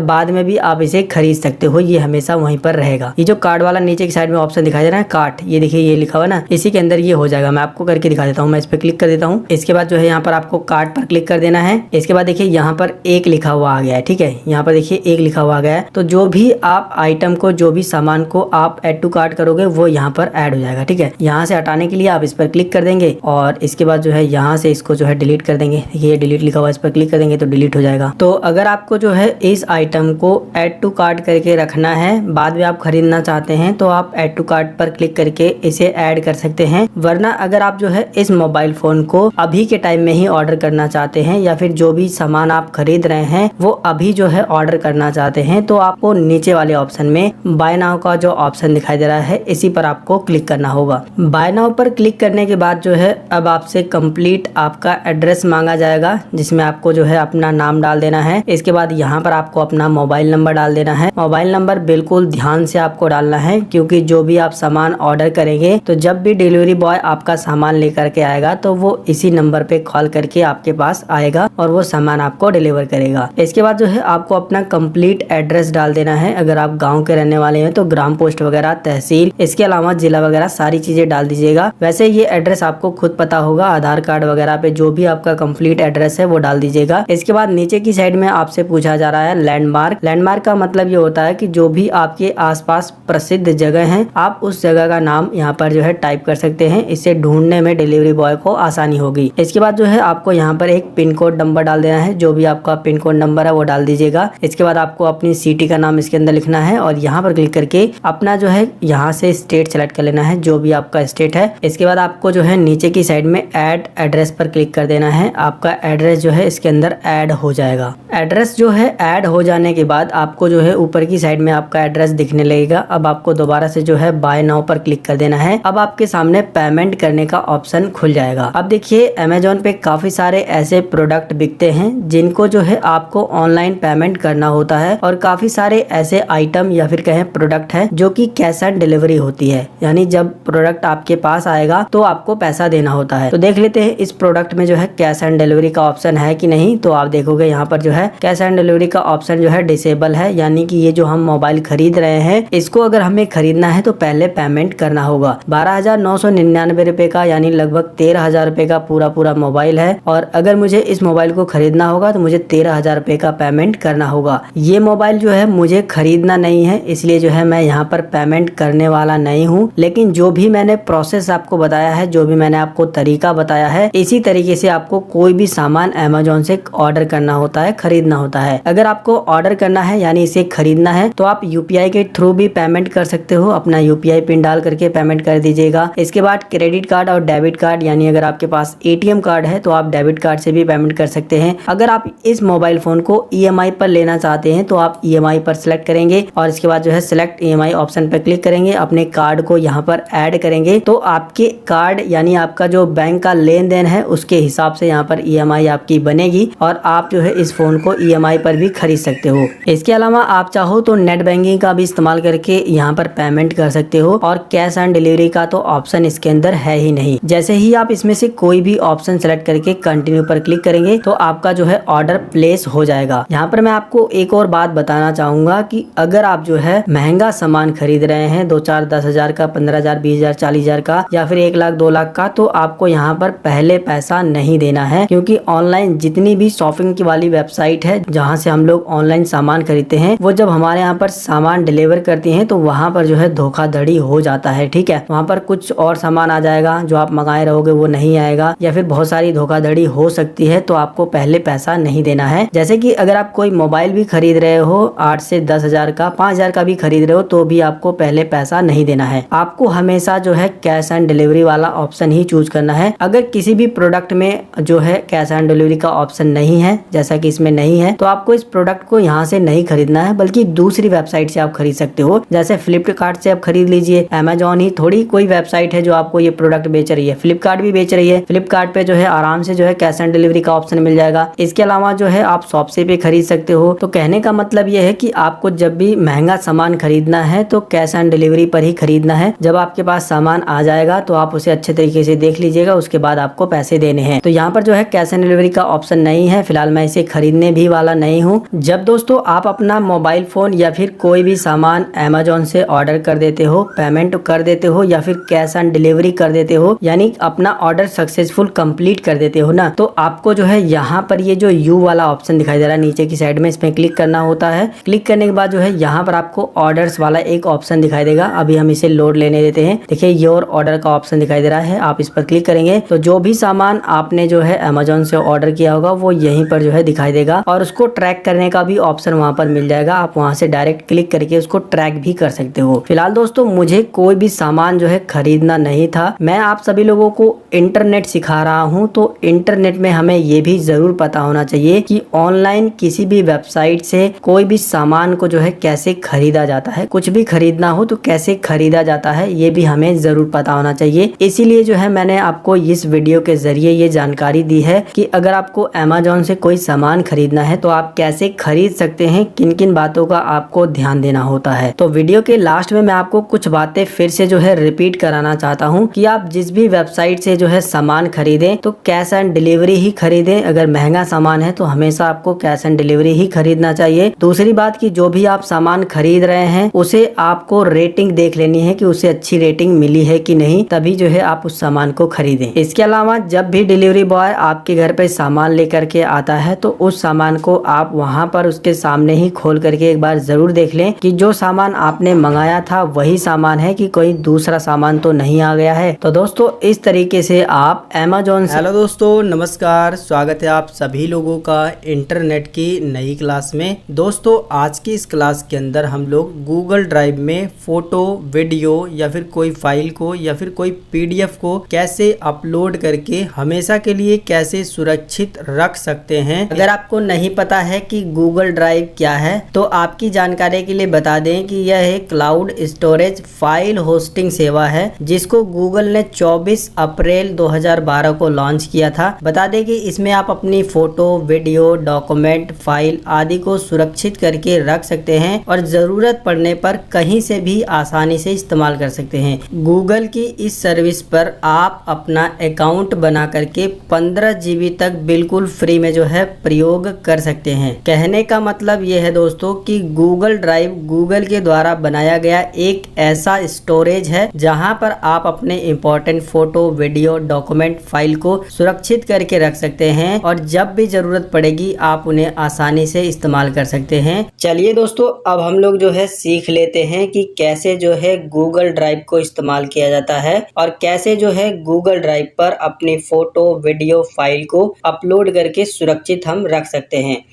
Speaker 1: बाद में भी आप इसे खरीद सकते हो। ये हमेशा वहीं पर रहेगा। ये जो कार्ड वाला नीचे की साइड में ऑप्शन दिखाई दे रहा है कार्ट, ये देखिए ये लिखा हुआ ना, इसी के अंदर ये हो जाएगा। मैं आपको करके दिखा देता हूँ। मैं इस पर क्लिक कर देता हूँ। इसके बाद जो है यहाँ पर आपको कार्ट पर क्लिक कर देना है। इसके बाद देखिए यहाँ पर 1 लिखा हुआ आ गया है। ठीक है, यहाँ पर देखिए 1 लिखा हुआ आ गया है। तो जो भी आप आइटम को, जो भी सामान को आप एड टू कार्ट करोगे वो यहाँ पर ऐड हो जाएगा। ठीक है, यहाँ से हटाने के लिए आप इस पर क्लिक कर देंगे और इसके बाद जो है यहाँ से इसको जो है डिलीट कर देंगे। ये डिलीट लिखा हुआ, इस पर क्लिक कर देंगे तो डिलीट हो जाएगा। तो अगर आपको जो है इस आइटम को ऐड टू कार्ट करके रखना है, बाद में आप खरीदना चाहते हैं तो आप ऐड टू कार्ट पर क्लिक करके इसे ऐड कर सकते हैं। वरना अगर आप जो है इस मोबाइल फोन को अभी के टाइम में ही ऑर्डर करना चाहते हैं या फिर जो भी सामान आप खरीद रहे हैं वो अभी जो है ऑर्डर करना चाहते हैं तो आपको नीचे वाले ऑप्शन में बाय नाउ का जो ऑप्शन दिखाई दे रहा है इसी पर आपको क्लिक करना होगा। बाय नाउ पर क्लिक करने के बाद जो है अब आपसे कंप्लीट आपका एड्रेस मांगा जाएगा, जिसमें आपको जो है अपना नाम डाल देना है। इसके बाद यहाँ पर आपको अपना मोबाइल नंबर डाल देना है। मोबाइल नंबर बिल्कुल ध्यान से आपको डालना है, क्योंकि जो भी आप सामान ऑर्डर करेंगे तो जब भी डिलीवरी बॉय आपका सामान लेकर के आएगा तो वो इसी नंबर पे कॉल करके आपके पास आएगा और वो सामान आपको डिलीवर करेगा। इसके बाद जो है आपको अपना कंप्लीट एड्रेस डाल देना है। अगर आप गाँव के रहने वाले हैं तो ग्राम पोस्ट वगैरह, तहसील, इसके अलावा जिला वगैरह सारी चीजें डाल दीजिएगा। वैसे ये एड्रेस आपको खुद पता होगा, आधार कार्ड वगैरह पे जो भी आपका कंप्लीट एड्रेस है वो डाल दीजिएगा। इसके बाद नीचे की साइड में आपसे पूछा जा रहा है लैंडमार्क। लैंडमार्क का मतलब ये होता है कि जो भी आपके आसपास प्रसिद्ध जगह हैं आप उस जगह का नाम यहाँ पर जो है टाइप कर सकते हैं। इससे ढूंढने में डिलीवरी बॉय को आसानी होगी। इसके बाद जो है आपको यहाँ पर एक पिन कोड नंबर डाल देना है। जो भी आपका पिन कोड नंबर है वो डाल दीजिएगा। इसके बाद आपको अपनी सिटी का नाम इसके अंदर लिखना है और यहाँ पर क्लिक करके अपना जो है यहाँ से स्टेट सेलेक्ट कर लेना है, जो भी आपका स्टेट है। इसके बाद आपको जो है नीचे की साइड में ऐड एड्रेस पर क्लिक कर देना है। आपका एड्रेस जो है इसके अंदर ऐड हो जाएगा। एड्रेस जो है ऐड हो जाने के बाद आपको जो है ऊपर की साइड में आपका एड्रेस दिखने लगेगा। अब आपको दोबारा से जो है बाय नाउ पर क्लिक कर देना है। अब आपके सामने पेमेंट करने का ऑप्शन खुल जाएगा। अब देखिए अमेजोन पे काफी सारे ऐसे प्रोडक्ट बिकते हैं जिनको जो है आपको ऑनलाइन पेमेंट करना होता है और काफी सारे ऐसे आइटम या फिर कहें प्रोडक्ट है जो कि कैश ऑन डिलीवरी होती है, यानी जब प्रोडक्ट आपके पास आएगा तो आपको पैसा देना होता है। तो देख लेते हैं इस प्रोडक्ट में जो है कैश ऑन डिलीवरी का ऑप्शन है कि नहीं। तो आप देखोगे यहाँ पर जो है कैश ऑन डिलीवरी का ऑप्शन जो है डिसेबल है, यानी कि ये जो हम मोबाइल खरीद रहे हैं इसको अगर हमें खरीदना है तो पहले पेमेंट करना होगा। 12,999 रुपए का, यानी लगभग 13,000 रुपए का पूरा मोबाइल है और अगर मुझे इस मोबाइल को खरीदना होगा तो मुझे 13,000 रुपए का पेमेंट करना होगा। ये मोबाइल जो है मुझे खरीदना नहीं है, इसलिए जो है मैं यहाँ पर पेमेंट करने वाला नहीं हूँ। लेकिन जो भी मैंने प्रोसेस आपको बताया है, जो भी मैंने आपको तरीका बताया है, इसी तरीके से आपको कोई भी सामान अमेजोन से ऑर्डर करना होता है, खरीदना होता है। अगर आपको ऑर्डर करना है यानी इसे खरीदना है तो आप यूपीआई के थ्रू भी पेमेंट कर सकते हो। अपना यूपीआई पिन डाल करके पेमेंट कर दीजिएगा। इसके बाद क्रेडिट कार्ड और डेबिट कार्ड, यानी अगर आपके पास एटीएम कार्ड है तो आप डेबिट कार्ड से भी पेमेंट कर सकते हैं। अगर आप इस मोबाइल फोन को ईएमआई पर लेना चाहते हैं तो आप ईएमआई पर सिलेक्ट करेंगे और इसके बाद जो है सिलेक्ट ईएमआई ऑप्शन पर क्लिक करेंगे। अपने कार्ड को यहाँ पर ऐड करेंगे तो आपके कार्ड यानी आपका जो बैंक का लेन देन है उसके हिसाब से यहाँ पर ईएमआई आपकी बनेगी और आप जो है इस फोन को ईएमआई पर भी खरीद सकते हो। इसके अलावा आप चाहो तो नेट बैंकिंग का भी इस्तेमाल करके यहाँ पर पेमेंट कर सकते हो और कैश ऑन डिलीवरी का तो ऑप्शन इसके अंदर है ही नहीं। जैसे ही आप इसमें से कोई भी ऑप्शन सेलेक्ट करके कंटिन्यू पर क्लिक करेंगे तो आपका जो है ऑर्डर प्लेस हो जाएगा। यहाँ पर मैं आपको एक और बात बताना चाहूंगा कि अगर आप जो है महंगा सामान खरीद रहे हैं 2, 4, 10 हजार का, 15,000, 20,000, 40,000 का या फिर 1 लाख 2 लाख का, तो आपको यहाँ पर पहले पैसा नहीं देना है, क्योंकि ऑनलाइन जितनी भी शॉपिंग की वाली वेबसाइट है जहाँ से हम लोग ऑनलाइन सामान खरीदते हैं वो जब हमारे यहाँ पर सामान डिलीवर करती हैं तो वहाँ पर जो है धोखाधड़ी हो जाता है। ठीक है, वहाँ वहाँ पर कुछ और सामान आ जाएगा, जो आप मंगाए रहोगे वो नहीं आएगा, या फिर बहुत सारी धोखाधड़ी हो सकती है। तो आपको पहले पैसा नहीं देना है। जैसे कि अगर आप कोई मोबाइल भी खरीद रहे हो 8 से 10 हजार का, 5 हजार का भी खरीद रहे हो, तो भी आपको पहले पैसा नहीं देना है। आपको हमेशा जो है कैश ऑन डिलीवरी वाला ऑप्शन ही चूज करना है। अगर किसी भी प्रोडक्ट में जो है कैश ऑन डिलीवरी का ऑप्शन नहीं है, जैसा कि इसमें नहीं है, तो आपको इस प्रोडक्ट को यहाँ से नहीं खरीदना है, बल्कि दूसरी वेबसाइट से आप खरीद सकते हो। जैसे फ्लिपकार्ट से आप खरीद लीजिए, अमेजॉन ही थोड़ी कोई वेबसाइट है जो आपको ये प्रोडक्ट बेच रही है, फ्लिपकार्ट भी बेच रही है। फ्लिपकार्ट पे जो है आराम से जो है कैश ऑन डिलीवरी का ऑप्शन मिल जाएगा। इसके अलावा जो है आप शॉप से भी खरीद सकते हो। तो कहने का मतलब ये है कि आपको जब भी महंगा सामान खरीदना है तो कैश ऑन डिलीवरी पर ही खरीदना है। जब आपके पास सामान आ जाएगा तो आप उसे अच्छे तरीके से देख लीजिएगा, उसके बाद आपको पैसे देने हैं। तो यहाँ पर जो है कैश ऑन डिलीवरी का ऑप्शन नहीं है। फिलहाल मैं इसे खरीदने भी वाला नहीं हूँ। जब दोस्तों आप अपना मोबाइल फोन या फिर कोई भी सामान अमेजोन से ऑर्डर कर देते हो, पेमेंट कर देते हो या फिर कैश ऑन डिलीवरी कर देते हो, यानी अपना ऑर्डर सक्सेसफुल कंप्लीट कर देते हो ना, तो आपको जो है यहाँ पर ये जो यू वाला ऑप्शन दिखाई दे रहा है नीचे की साइड में, इसमें क्लिक करना होता है। क्लिक करने के बाद जो है यहाँ पर आपको ऑर्डर्स वाला एक ऑप्शन दिखाई देगा। अभी हम इसे लोड लेने देते हैं। देखिए योर ऑर्डर का ऑप्शन दिखाई दे रहा है, आप इस पर क्लिक करेंगे तो जो भी सामान आपने जो है अमेजोन से ऑर्डर किया होगा वो यहीं पर जो है दिखाई देगा, और उसको ट्रैक करने का भी ऑप्शन वहाँ पर मिल जाएगा। आप वहाँ से डायरेक्ट क्लिक करके उसको ट्रैक भी कर सकते हो। फिलहाल दोस्तों मुझे कोई भी सामान जो है खरीदना नहीं था, मैं आप सभी लोगों को इंटरनेट सिखा रहा हूँ। तो इंटरनेट में हमें ये भी जरूर पता होना चाहिए कि ऑनलाइन किसी भी वेबसाइट से कोई भी सामान को जो है कैसे खरीदा जाता है। कुछ भी खरीदना हो तो कैसे खरीदा जाता है ये भी हमें जरूर पता होना चाहिए। इसीलिए जो है मैंने आपको इस वीडियो के जरिए ये जानकारी दी है कि अगर आपको अमेजोन से कोई सामान खरीदना है तो आप कैसे खरीद सकते हैं, किन किन बातों का आपको ध्यान देना होता है। तो वीडियो के लास्ट में मैं आपको कुछ बातें फिर से जो है रिपीट कराना चाहता हूँ कि आप जिस भी वेबसाइट से जो है सामान खरीदें तो कैश ऑन डिलीवरी ही खरीदें। अगर महंगा सामान है तो हमेशा आपको कैश ऑन डिलीवरी ही खरीदना चाहिए। दूसरी बात कि जो भी आप सामान खरीद रहे हैं उसे आपको रेटिंग देख लेनी है कि उसे अच्छी रेटिंग मिली है कि नहीं, तभी जो है आप उस सामान को खरीदें। इसके अलावा जब भी डिलीवरी बॉय आपके घर पे सामान लेकर के आता है तो उस सामान को आप वहां पर उसके सामने ही खोल करके एक बार जरूर देख लें कि जो सामान आपने मंगाया था वही सामान है कि कोई दूसरा सामान तो नहीं आ गया है। तो दोस्तों इस तरीके से आप अमेजोन से। हेलो दोस्तों नमस्कार, स्वागत है आप सभी लोगों का इंटरनेट की नई क्लास में। दोस्तों आज की इस क्लास के अंदर हम लोग गूगल ड्राइव में फोटो, वीडियो या फिर कोई फाइल को या फिर कोई पीडीएफ को कैसे अपलोड करके हमेशा के लिए कैसे सुरक्षित रख सकते हैं। अगर आपको नहीं पता है कि गूगल ड्राइव क्या है तो आपकी जानकारी के लिए बता दें कि यह एक क्लाउड स्टोरेज फाइल होस्टिंग सेवा है जिसको गूगल ने 24 अप्रैल 2012 को लॉन्च किया था। बता दें कि इसमें आप अपनी फोटो, वीडियो, डॉक्यूमेंट, फाइल आदि को सुरक्षित करके रख सकते हैं और जरूरत पड़ने पर कहीं से भी आसानी से इस्तेमाल कर सकते हैं। गूगल की इस सर्विस पर आप अपना अकाउंट बना करके 15 GB तक बिल्कुल फ्री में जो है प्रयोग कर सकते हैं। कहने का मतलब यह है दोस्तों कि गूगल ड्राइव गूगल के द्वारा बनाया गया एक ऐसा स्टोरेज है जहां पर आप अपने important photo, video, document, file को सुरक्षित करके रख सकते हैं और जब भी जरूरत पड़ेगी आप उन्हें आसानी से इस्तेमाल कर सकते हैं। चलिए दोस्तों अब हम लोग जो है सीख लेते हैं कि कैसे जो है गूगल ड्राइव को इस्तेमाल किया जाता है और कैसे जो है गूगल ड्राइव पर अपनी फोटो, वीडियो, फाइल को अपलोड करके सुरक्षित हम रख सकते हैं।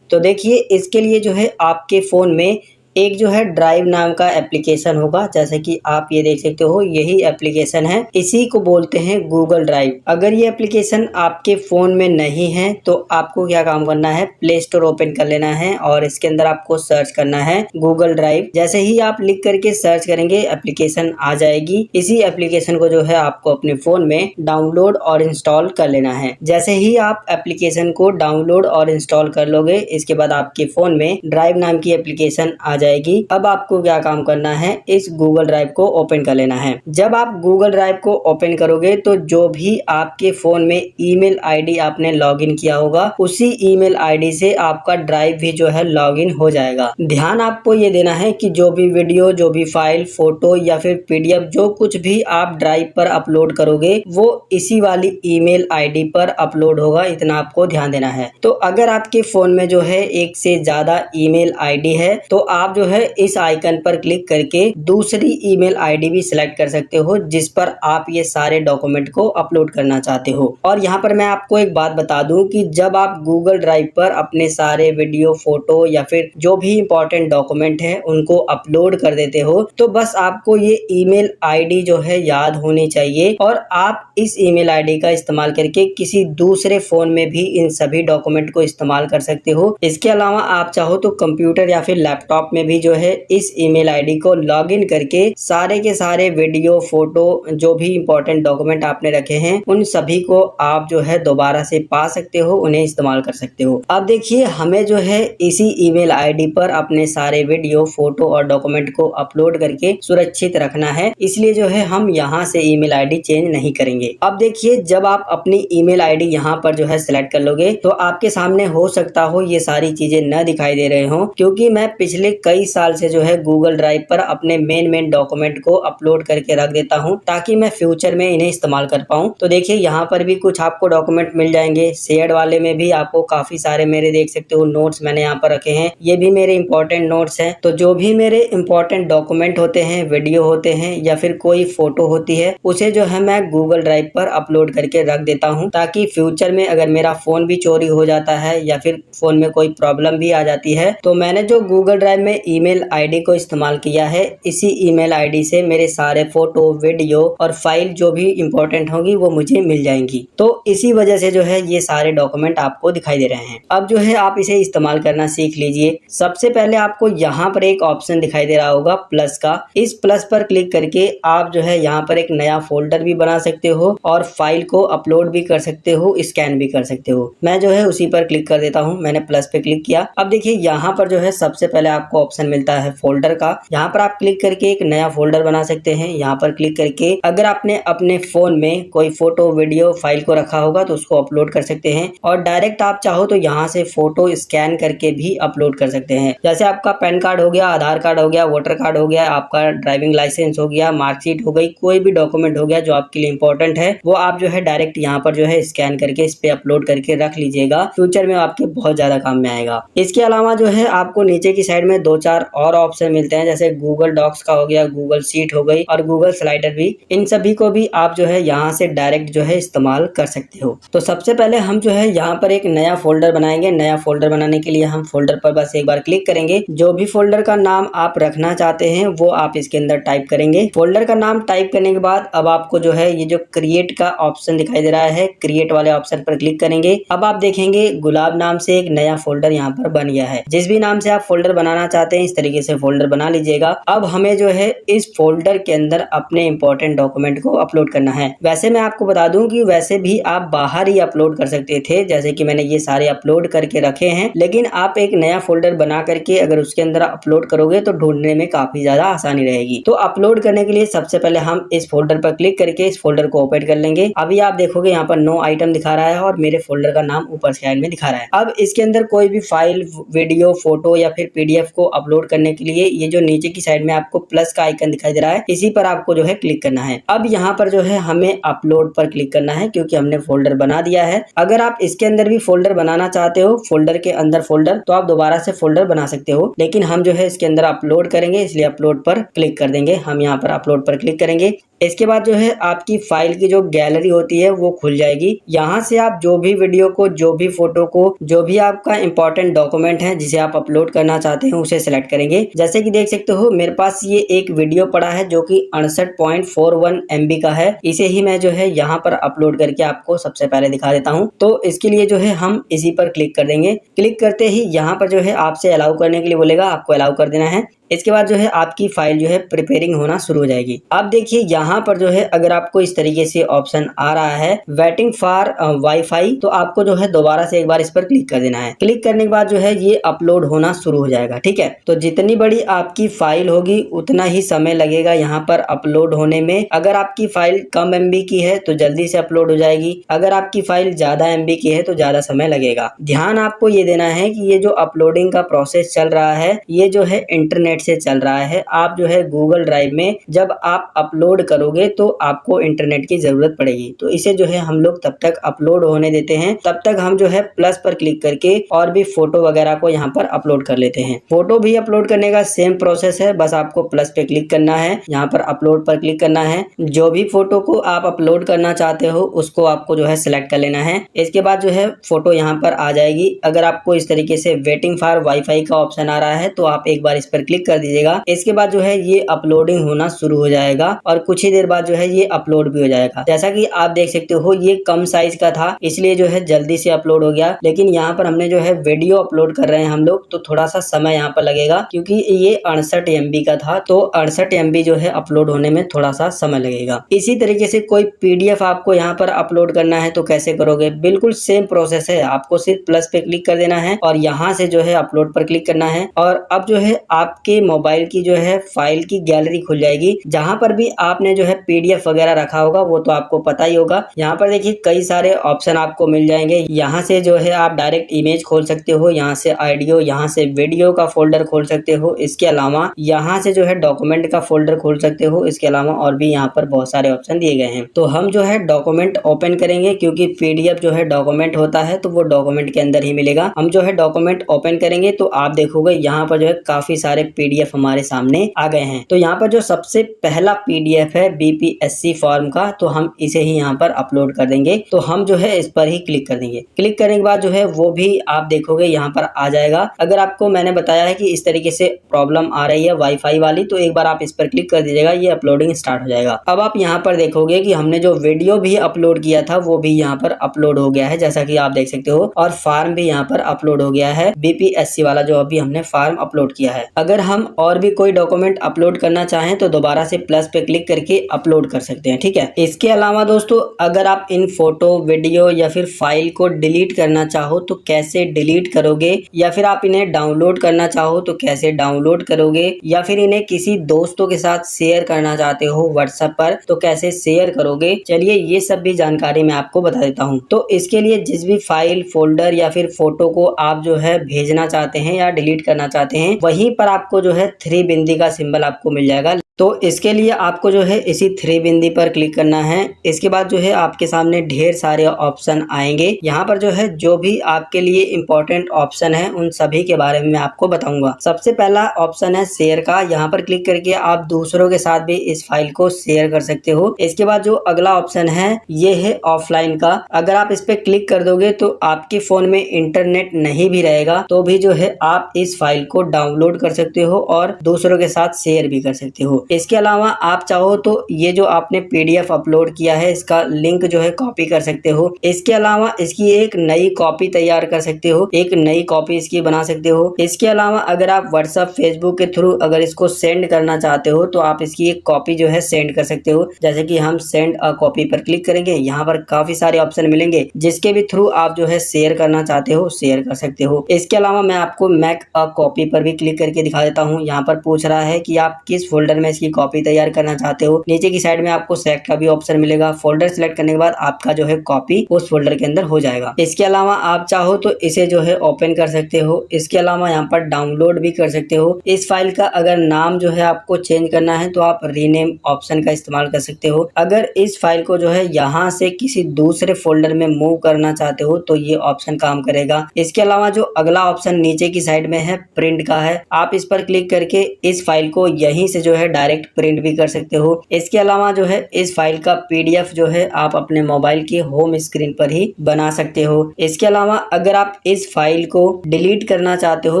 Speaker 1: तो देखिए इसके लिए जो है आपके फ़ोन में एक जो है ड्राइव नाम का एप्लीकेशन होगा, जैसे कि आप ये देख सकते हो यही एप्लीकेशन है, इसी को बोलते हैं गूगल ड्राइव। अगर ये एप्लीकेशन आपके फ़ोन में नहीं है तो आपको क्या काम करना है, प्ले स्टोर ओपन कर लेना है और इसके अंदर आपको सर्च करना है गूगल ड्राइव। जैसे ही आप लिख करके सर्च करेंगे एप्लीकेशन आ जाएगी। इसी एप्लीकेशन को जो है आपको अपने फ़ोन में डाउनलोड और इंस्टॉल कर लेना है। जैसे ही आप एप्लीकेशन को डाउनलोड और इंस्टॉल कर लोगे इसके बाद आपके फ़ोन में ड्राइव नाम की एप्लीकेशन आ जाएगी। अब आपको क्या काम करना है, इस गूगल ड्राइव को ओपन कर लेना है। जब आप गूगल ड्राइव को ओपन करोगे तो जो भी आपके फोन में ईमेल आईडी आपने लॉगिन किया होगा उसी ईमेल आईडी से आपका ड्राइव भी जो है लॉगिन हो जाएगा। ध्यान आपको ये देना है कि जो भी वीडियो, जो भी फाइल, फोटो या फिर पीडीएफ जो कुछ भी आप ड्राइव पर अपलोड करोगे वो इसी वाली ईमेल आईडी पर अपलोड होगा, इतना आपको ध्यान देना है। तो अगर आपके फोन में जो है एक से ज्यादा ईमेल आईडी है तो आप जो है इस आइकन पर क्लिक करके दूसरी ईमेल आईडी भी सिलेक्ट कर सकते हो जिस पर आप ये सारे डॉक्यूमेंट को अपलोड करना चाहते हो। और यहाँ पर मैं आपको एक बात बता दूं कि जब आप गूगल ड्राइव पर अपने सारे वीडियो, फोटो या फिर जो भी इंपॉर्टेंट डॉक्यूमेंट है उनको अपलोड कर देते हो तो बस आपको ये ईमेल आईडी जो है याद होनी चाहिए और आप इस ईमेल आईडी का इस्तेमाल करके किसी दूसरे फोन में भी इन सभी डॉक्यूमेंट को इस्तेमाल कर सकते हो। इसके अलावा आप चाहो तो कंप्यूटर या फिर लैपटॉप में भी जो है इस ईमेल आईडी को लॉगिन करके सारे के सारे वीडियो, फोटो, जो भी इंपॉर्टेंट डॉक्यूमेंट आपने रखे हैं उन सभी को आप जो है दोबारा से पा सकते हो, उन्हें इस्तेमाल कर सकते हो। अब देखिए हमें जो है इसी ईमेल आईडी पर अपने सारे वीडियो, फोटो और डॉक्यूमेंट को अपलोड करके सुरक्षित रखना है, इसलिए जो है हम यहाँ से ईमेल आईडी चेंज नहीं करेंगे। अब देखिए जब आप अपनी ईमेल आईडी यहाँ पर जो है सिलेक्ट कर लोगे तो आपके सामने हो सकता हो ये सारी चीजें न दिखाई दे रहे हो, क्योंकि मैं पिछले कई साल से जो है गूगल ड्राइव पर अपने मेन डॉक्यूमेंट को अपलोड करके रख देता हूँ ताकि मैं फ्यूचर में इन्हें इस्तेमाल कर पाऊँ। तो देखिए यहाँ पर भी कुछ आपको डॉक्यूमेंट मिल जाएंगे। शेयर्ड वाले में भी आपको काफी सारे मेरे देख सकते हो नोट्स मैंने यहाँ पर रखे हैं, ये भी मेरे इंपॉर्टेंट नोट्स हैं। तो जो भी मेरे इंपॉर्टेंट डॉक्यूमेंट होते हैं, वीडियो होते हैं या फिर कोई फोटो होती है उसे जो है मैं गूगल ड्राइव पर अपलोड करके रख देता हूँ ताकि फ्यूचर में अगर मेरा फोन भी चोरी हो जाता है या फिर फोन में कोई प्रॉब्लम भी आ जाती है तो मैंने जो गूगल ड्राइव में ईमेल आईडी को इस्तेमाल किया है इसी ईमेल आईडी से मेरे सारे फोटो, वीडियो और फाइल जो भी इंपॉर्टेंट होंगी वो मुझे मिल जाएंगी। तो इसी वजह से जो है ये सारे डॉक्यूमेंट आपको दिखाई दे रहे हैं। अब जो है आप इसे इस्तेमाल करना सीख लीजिए। सबसे पहले आपको यहाँ पर एक ऑप्शन दिखाई दे रहा होगा प्लस का, इस प्लस पर क्लिक करके आप जो है यहाँ पर एक नया फोल्डर भी बना सकते हो और फाइल को अपलोड भी कर सकते हो, स्कैन भी कर सकते हो। मैं जो है उसी पर क्लिक कर देता हूँ। मैंने प्लस पे क्लिक किया। अब देखिए यहाँ पर जो है सबसे पहले आपको ऑप्शन मिलता है फोल्डर का। यहाँ पर आप क्लिक करके एक नया फोल्डर बना सकते हैं। यहाँ पर क्लिक करके अगर आपने अपने फोन में कोई फोटो, वीडियो, फाइल को रखा होगा तो उसको अपलोड कर सकते हैं और डायरेक्ट आप चाहो तो यहाँ से फोटो स्कैन करके भी अपलोड कर सकते हैं। जैसे आपका पैन कार्ड हो गया, आधार कार्ड हो गया, वोटर कार्ड हो गया, आपका ड्राइविंग लाइसेंस हो गया, मार्कशीट हो गई, कोई भी डॉक्यूमेंट हो गया जो आपके लिए इंपॉर्टेंट है वो आप जो है डायरेक्ट यहाँ पर जो है स्कैन करके इस पे अपलोड करके रख लीजिएगा। फ्यूचर में आपके बहुत ज्यादा काम में आएगा। इसके अलावा जो है आपको नीचे की साइड में 2-4 और ऑप्शन मिलते हैं, जैसे गूगल डॉक्स का हो गया, गूगल शीट हो गई और गूगल स्लाइडर भी। इन सभी को भी आप जो है यहाँ से डायरेक्ट जो है इस्तेमाल कर सकते हो। तो सबसे पहले हम जो है यहाँ पर एक नया फोल्डर बनाएंगे। नया फोल्डर बनाने के लिए हम फोल्डर पर बस एक बार क्लिक करेंगे। जो भी फोल्डर का नाम आप रखना चाहते हैं वो आप इसके अंदर टाइप करेंगे। फोल्डर का नाम टाइप करने के बाद अब आपको जो है ये जो क्रिएट का ऑप्शन दिखाई दे रहा है, क्रिएट वाले ऑप्शन पर क्लिक करेंगे। अब आप देखेंगे गुलाब नाम से एक नया फोल्डर यहाँ पर बन गया है। जिस भी नाम से आप फोल्डर बनाना चाहते हैं इस तरीके से फोल्डर बना लीजिएगा। अब हमें जो है इस फोल्डर के अंदर अपने इंपॉर्टेंट डॉक्यूमेंट को अपलोड करना है। वैसे मैं आपको बता दूं कि वैसे भी आप बाहर ही अपलोड कर सकते थे, जैसे कि मैंने ये सारे अपलोड करके रखे हैं, लेकिन आप एक नया फोल्डर बना करके अगर उसके अंदर अपलोड करोगे तो ढूंढने में काफी ज्यादा आसानी रहेगी। तो अपलोड करने के लिए सबसे पहले हम इस फोल्डर पर क्लिक करके इस फोल्डर को ओपन कर लेंगे। अभी आप देखोगे यहाँ पर नो आइटम दिखा रहा है और मेरे फोल्डर का नाम ऊपर साइड में दिखा रहा है। अब इसके अंदर कोई भी फाइल, वीडियो, फोटो या फिर पीडीएफ को अपलोड करने के लिए ये जो नीचे की साइड में आपको प्लस का आइकन दिखाई दे रहा है इसी पर आपको जो है क्लिक करना है। अब यहाँ पर जो है हमें अपलोड पर क्लिक करना है क्योंकि हमने फोल्डर बना दिया है। अगर आप इसके अंदर भी फोल्डर बनाना चाहते हो, फोल्डर के अंदर फोल्डर, तो आप दोबारा से फोल्डर बना सकते हो, लेकिन हम जो है इसके अंदर अपलोड करेंगे इसलिए अपलोड पर क्लिक कर देंगे। हम यहाँ पर अपलोड पर क्लिक करेंगे। इसके बाद जो है आपकी फाइल की जो गैलरी होती है वो खुल जाएगी। यहाँ से आप जो भी वीडियो को, जो भी फोटो को, जो भी आपका इंपॉर्टेंट डॉक्यूमेंट है जिसे आप अपलोड करना चाहते हैं उसे सिलेक्ट करेंगे। जैसे कि देख सकते हो मेरे पास ये एक वीडियो पड़ा है जो कि 68.41 MB का है। इसे ही मैं जो है यहाँ पर अपलोड करके आपको सबसे पहले दिखा देता हूँ। तो इसके लिए जो है हम इसी पर क्लिक कर देंगे। क्लिक करते ही यहाँ पर जो है आपसे अलाउ करने के लिए बोलेगा, आपको अलाउ कर देना है। इसके बाद जो है आपकी फाइल जो है प्रिपेयरिंग होना शुरू हो जाएगी। अब देखिए यहाँ पर जो है अगर आपको इस तरीके से ऑप्शन आ रहा है वेटिंग फॉर वाईफाई, तो आपको जो है दोबारा से एक बार इस पर क्लिक कर देना है। क्लिक करने के बाद जो है ये अपलोड होना शुरू हो जाएगा। ठीक है, तो जितनी बड़ी आपकी फाइल होगी उतना ही समय लगेगा यहाँ पर अपलोड होने में। अगर आपकी फाइल कम MB की है तो जल्दी से अपलोड हो जाएगी, अगर आपकी फाइल ज्यादा MB की है तो ज्यादा समय लगेगा। ध्यान आपको ये देना है कि ये जो अपलोडिंग का प्रोसेस चल रहा है ये जो है इंटरनेट इंटरनेट से चल रहा है। आप जो है गूगल ड्राइव में जब आप अपलोड करोगे तो आपको इंटरनेट की जरूरत पड़ेगी। तो इसे जो है हम लोग तब तक अपलोड होने देते हैं, तब तक हम जो है प्लस पर क्लिक करके और भी फोटो वगैरह को यहाँ पर अपलोड कर लेते हैं। फोटो भी अपलोड करने का सेम प्रोसेस है, बस आपको प्लस पे क्लिक करना है, यहाँ पर अपलोड पर क्लिक करना है। जो भी फोटो को आप अपलोड करना चाहते हो उसको आपको जो है सिलेक्ट कर लेना है। इसके बाद जो है फोटो यहाँ पर आ जाएगी। अगर आपको इस तरीके से वेटिंग फॉर वाईफाई का ऑप्शन आ रहा है तो आप एक बार इस पर क्लिक कर दीजिएगा। इसके बाद जो है ये अपलोडिंग होना शुरू हो जाएगा और कुछ ही देर बाद जो है ये अपलोड भी हो जाएगा। जैसा कि आप देख सकते हो ये कम साइज का था, इसलिए जो है जल्दी से अपलोड हो गया। लेकिन यहाँ पर हमने जो है वीडियो अपलोड कर रहे हैं हम लोग, तो थोड़ा सा समय यहाँ पर लगेगा क्योंकि ये 68 MB का था, तो 68 MB जो है अपलोड होने में थोड़ा सा समय लगेगा। इसी तरीके से कोई PDF आपको यहाँ पर अपलोड करना है तो कैसे करोगे? बिल्कुल सेम प्रोसेस है। आपको सिर्फ प्लस पे क्लिक कर देना है और यहाँ से जो है अपलोड पर क्लिक करना है और अब जो है आपके मोबाइल की जो है फाइल की गैलरी खुल जाएगी। जहाँ पर भी आपने जो है PDF वगैरह रखा होगा वो तो आपको पता ही होगा। यहाँ पर देखिए कई सारे ऑप्शन आपको मिल जाएंगे। यहाँ से जो है आप डायरेक्ट इमेज खोल सकते हो, यहाँ से ऑडियो, यहाँ से वीडियो का फोल्डर खोल सकते हो। इसके अलावा यहाँ से जो है डॉक्यूमेंट का फोल्डर खोल सकते हो। इसके अलावा और भी यहाँ पर बहुत सारे ऑप्शन दिए गए हैं। तो हम जो है डॉक्यूमेंट ओपन करेंगे क्योंकि PDF जो है डॉक्यूमेंट होता है तो वो डॉक्यूमेंट के अंदर ही मिलेगा। हम जो है डॉक्यूमेंट ओपन करेंगे तो आप देखोगे यहाँ पर जो है काफी सारे PDF हमारे सामने आ गए हैं। तो यहाँ पर जो सबसे पहला PDF है BPSC फॉर्म का, तो हम इसे ही यहाँ पर अपलोड कर देंगे। तो हम जो है इस पर ही क्लिक कर देंगे। क्लिक करने के बाद जो है वो भी आप देखोगे यहाँ पर आ जाएगा। अगर आपको मैंने बताया है कि इस तरीके से प्रॉब्लम आ रही है वाईफाई वाली, तो एक बार आप इस पर क्लिक कर दीजिएगा, ये अपलोडिंग स्टार्ट हो जाएगा। अब आप यहाँ पर देखोगे कि हमने जो वीडियो भी अपलोड किया था वो भी यहाँ पर अपलोड हो गया है, जैसा कि आप देख सकते हो, और फॉर्म भी यहाँ पर अपलोड हो गया है, BPSC वाला जो अभी हमने फॉर्म अपलोड किया है। अगर हम और भी कोई डॉक्यूमेंट अपलोड करना चाहें तो दोबारा से प्लस पे क्लिक करके अपलोड कर सकते हैं, ठीक है। इसके अलावा दोस्तों अगर आप इन फोटो, वीडियो या फिर फाइल को डिलीट करना चाहो तो कैसे डिलीट करोगे, या फिर आप इन्हें डाउनलोड करना चाहो तो कैसे डाउनलोड करोगे, या फिर इन्हें किसी दोस्तों के साथ शेयर करना चाहते हो व्हाट्सएप पर तो कैसे शेयर करोगे, चलिए ये सब भी जानकारी मैं आपको बता देता हूँ। तो इसके लिए जिस भी फाइल, फोल्डर या फिर फोटो को आप जो है भेजना चाहते हैं या डिलीट करना चाहते हैं, वहीं पर आपको जो है 3 बिंदी का सिंबल आपको मिल जाएगा। तो इसके लिए आपको जो है इसी 3 बिंदी पर क्लिक करना है। इसके बाद जो है आपके सामने ढेर सारे ऑप्शन आएंगे। यहाँ पर जो है जो भी आपके लिए इम्पोर्टेंट ऑप्शन है उन सभी के बारे में मैं आपको बताऊंगा। सबसे पहला ऑप्शन है शेयर का। यहाँ पर क्लिक करके आप दूसरों के साथ भी इस फाइल को शेयर कर सकते हो। इसके बाद जो अगला ऑप्शन है ये है ऑफलाइन का। अगर आप इस पे क्लिक कर दोगे तो आपके फोन में इंटरनेट नहीं भी रहेगा तो भी जो है आप इस फाइल को डाउनलोड कर सकते हो और दूसरों के साथ शेयर भी कर सकते हो। इसके अलावा आप चाहो तो ये जो आपने PDF अपलोड किया है इसका लिंक जो है कॉपी कर सकते हो। इसके अलावा इसकी एक नई कॉपी तैयार कर सकते हो, एक नई कॉपी इसकी बना सकते हो। इसके अलावा अगर आप व्हाट्सएप, फेसबुक के थ्रू अगर इसको सेंड करना चाहते हो तो आप इसकी एक कॉपी जो है सेंड कर सकते हो। जैसे कि हम सेंड अ कॉपी पर क्लिक करेंगे, यहाँ पर काफी सारे ऑप्शन मिलेंगे जिसके भी थ्रू आप जो है शेयर करना चाहते हो शेयर कर सकते हो। इसके अलावा मैं आपको मेक अ कॉपी पर भी क्लिक करके दिखा देता हूँ। यहाँ पर पूछ रहा है कि आप किस फोल्डर में इसकी कॉपी तैयार करना चाहते हो। नीचे की साइड में आपको सेलेक्ट का भी ऑप्शन मिलेगा। फोल्डर सेलेक्ट करने के बाद आपका जो है कॉपी उस फोल्डर के अंदर हो जाएगा। इसके अलावा आप चाहो तो इसे जो है ओपन कर सकते हो। इसके अलावा यहाँ पर डाउनलोड भी कर सकते हो। इस फाइल का अगर नाम जो है आपको चेंज करना है तो आप रीनेम ऑप्शन का इस्तेमाल कर सकते हो। अगर इस फाइल को जो है यहाँ से किसी दूसरे फोल्डर में मूव करना चाहते हो तो ये ऑप्शन काम करेगा। इसके अलावा जो अगला ऑप्शन नीचे की साइड में है प्रिंट का है, आप इस पर क्लिक करके इस फाइल को यहीं से जो है डायरेक्ट प्रिंट भी कर सकते हो। इसके अलावा जो है इस फाइल का PDF जो है आप अपने मोबाइल के होम स्क्रीन पर ही बना सकते हो। इसके अलावा अगर आप इस फाइल को डिलीट करना चाहते हो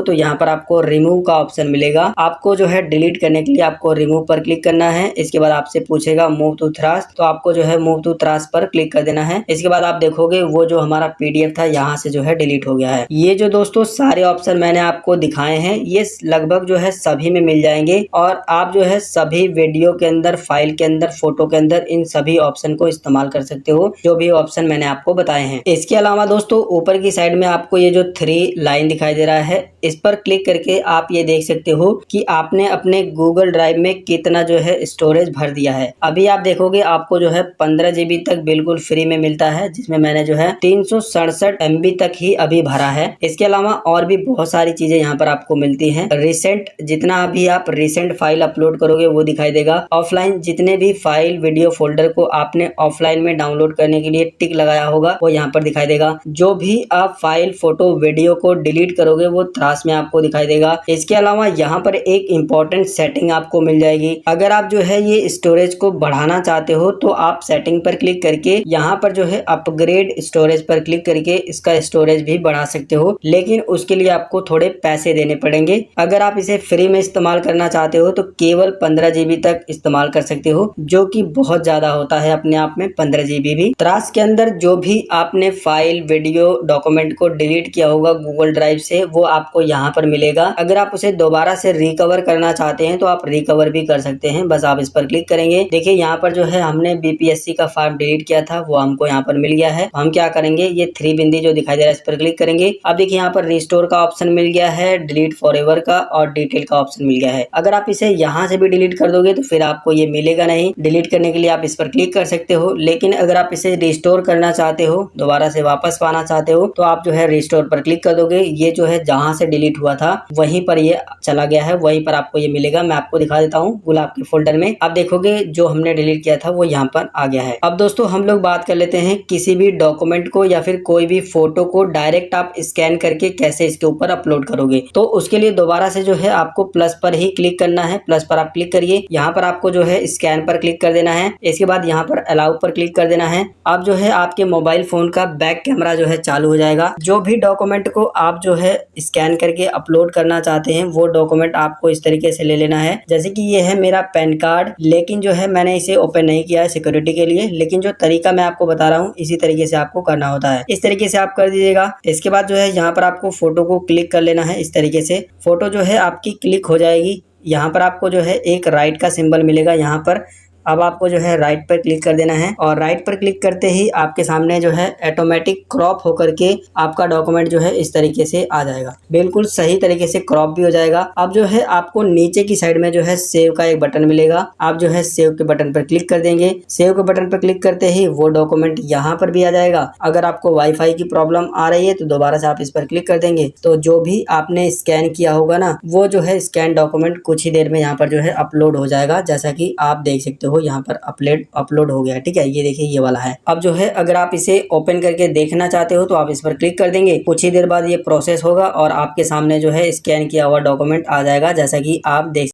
Speaker 1: तो यहाँ पर आपको रिमूव का ऑप्शन मिलेगा। आपको जो है डिलीट करने के लिए आपको रिमूव पर क्लिक करना है। इसके बाद आपसे पूछेगा मूव टू थ्राश, तो आपको जो है मूव टू थ्राश पर क्लिक कर देना है। इसके बाद आप देखोगे वो जो हमारा PDF था यहाँ से जो है डिलीट हो गया है। ये जो दोस्तों सारे ऑप्शन मैंने आपको दिखाए हैं ये लगभग जो है सभी में मिल जाएंगे और आप जो है सभी वीडियो के अंदर, फाइल के अंदर, फोटो के अंदर इन सभी ऑप्शन को इस्तेमाल कर सकते हो, जो भी ऑप्शन मैंने आपको बताए हैं। इसके अलावा दोस्तों ऊपर की साइड में आपको ये जो 3 लाइन दिखाई दे रहा है, इस पर क्लिक करके आप ये देख सकते हो कि आपने अपने गूगल ड्राइव में कितना जो है स्टोरेज भर दिया है। अभी आप देखोगे आपको जो है 15 GB तक बिल्कुल फ्री में मिलता है, जिसमें मैंने जो है 367 MB तक ही अभी भरा है। इसके अलावा और भी बहुत सारी चीजें यहाँ पर आपको मिलती हैं। रिसेंट, जितना अभी आप रिसेंट फाइल अपलोड करोगे वो दिखाई देगा। ऑफलाइन जितने भी फाइल, वीडियो, फोल्डर को आपने ऑफलाइन में डाउनलोड करने के लिए टिक लगाया होगा वो यहाँ पर दिखाई देगा। जो भी आप फाइल, फोटो, वीडियो को डिलीट करोगे वो त्रास में आपको दिखाई देगा। इसके अलावा यहाँ पर एक इम्पोर्टेंट सेटिंग आपको मिल जाएगी। अगर आप जो है ये स्टोरेज को बढ़ाना चाहते हो तो आप सेटिंग पर क्लिक करके यहाँ पर जो है अपग्रेड स्टोरेज पर क्लिक करके इसका स्टोरेज भी बढ़ा सकते हो, लेकिन उसके लिए आपको थोड़े पैसे देने पड़ेंगे। अगर आप इसे फ्री में इस्तेमाल करना चाहते हो तो केवल 15 GB तक इस्तेमाल कर सकते हो, जो कि बहुत ज्यादा होता है अपने आप में। 15 GB भी त्रास के अंदर जो भी आपने फाइल, वीडियो, डॉक्यूमेंट को डिलीट किया होगा गूगल ड्राइव से, वो आपको यहाँ पर मिलेगा। अगर आप उसे दोबारा से रिकवर करना चाहते हैं तो आप रिकवर भी कर सकते हैं। बस आप इस पर क्लिक करेंगे। देखिए यहाँ पर जो है हमने BPSC का फॉर्म डिलीट किया था वो हमको यहाँ पर मिल गया है। हम क्या करेंगे, ये 3 बिंदी जो दिखाई दे रहा है इस पर क्लिक करेंगे। अब देखिए यहाँ पर रिस्टोर का ऑप्शन मिल गया है, डिलीट फॉरएवर का और डिटेल का ऑप्शन मिल गया है। अगर आप इसे यहाँ से भी डिलीट कर दोगे तो फिर आपको ये मिलेगा नहीं। डिलीट करने के लिए आप इस पर क्लिक कर सकते हो, लेकिन अगर आप इसे रिस्टोर करना चाहते हो, दोबारा से वापस पाना चाहते हो, तो आप जो है रिस्टोर पर क्लिक कर दोगे। ये जो है जहाँ से डिलीट हुआ था वहीं पर ये चला गया है, वहीं पर आपको ये मिलेगा। मैं आपको दिखा देता हूँ गुलाब के फोल्डर में। आप देखोगे जो हमने डिलीट किया था वो यहाँ पर आ गया है। अब दोस्तों हम लोग बात कर लेते हैं किसी भी डॉक्यूमेंट को या फिर कोई भी फोटो को डायरेक्ट आप स्कैन करके कैसे इसके ऊपर अपलोड करोगे। तो उसके लिए दोबारा से जो है आपको प्लस पर ही क्लिक करना है। प्लस पर आप क्लिक करिए, यहाँ पर आपको जो है स्कैन पर क्लिक कर देना है। इसके बाद यहाँ पर अलाउ पर क्लिक कर देना है। अब जो है आपके मोबाइल फोन का बैक कैमरा जो है चालू हो जाएगा। जो भी डॉक्यूमेंट को आप जो है स्कैन करके अपलोड करना चाहते हैं वो डॉक्यूमेंट आपको इस तरीके से ले लेना है। जैसे कि ये है मेरा पैन कार्ड, लेकिन जो है मैंने इसे ओपन नहीं किया है सिक्योरिटी के लिए, लेकिन जो तरीका मैं आपको बता रहा हूँ इसी तरीके से आपको करना होता है। इस तरीके से आप कर दीजिएगा। इसके बाद जो है यहाँ पर आपको फोटो को क्लिक कर लेना है। इस तरीके से फोटो जो है आपकी क्लिक हो जाएगी। यहाँ पर आपको जो है एक राइट का सिंबल मिलेगा यहाँ पर। अब आपको जो है राइट पर क्लिक कर देना है और राइट पर क्लिक करते ही आपके सामने जो है ऑटोमेटिक क्रॉप होकर के आपका डॉक्यूमेंट जो है इस तरीके से आ जाएगा। बिल्कुल सही तरीके से क्रॉप भी हो जाएगा। अब जो है आपको नीचे की साइड में जो है सेव का एक बटन मिलेगा। आप जो है सेव के बटन पर क्लिक कर देंगे। सेव के बटन पर क्लिक करते ही वो डॉक्यूमेंट यहाँ पर भी आ जाएगा। अगर आपको वाईफाई की प्रॉब्लम आ रही है तो दोबारा से आप इस पर क्लिक कर देंगे तो जो भी आपने स्कैन किया होगा ना, वो जो है स्कैन डॉक्यूमेंट कुछ ही देर में यहाँ पर जो है अपलोड हो जाएगा। जैसा कि आप देख सकते हो यहाँ पर अपलोड हो गया। ठीक है, ये देखिए ये वाला है। अब जो है अगर आप इसे ओपन करके देखना चाहते हो तो आप इस पर क्लिक कर देंगे। कुछ ही देर बाद ये प्रोसेस होगा और आपके सामने जो है स्कैन किया हुआ डॉक्यूमेंट आ जाएगा, जैसा कि आप देख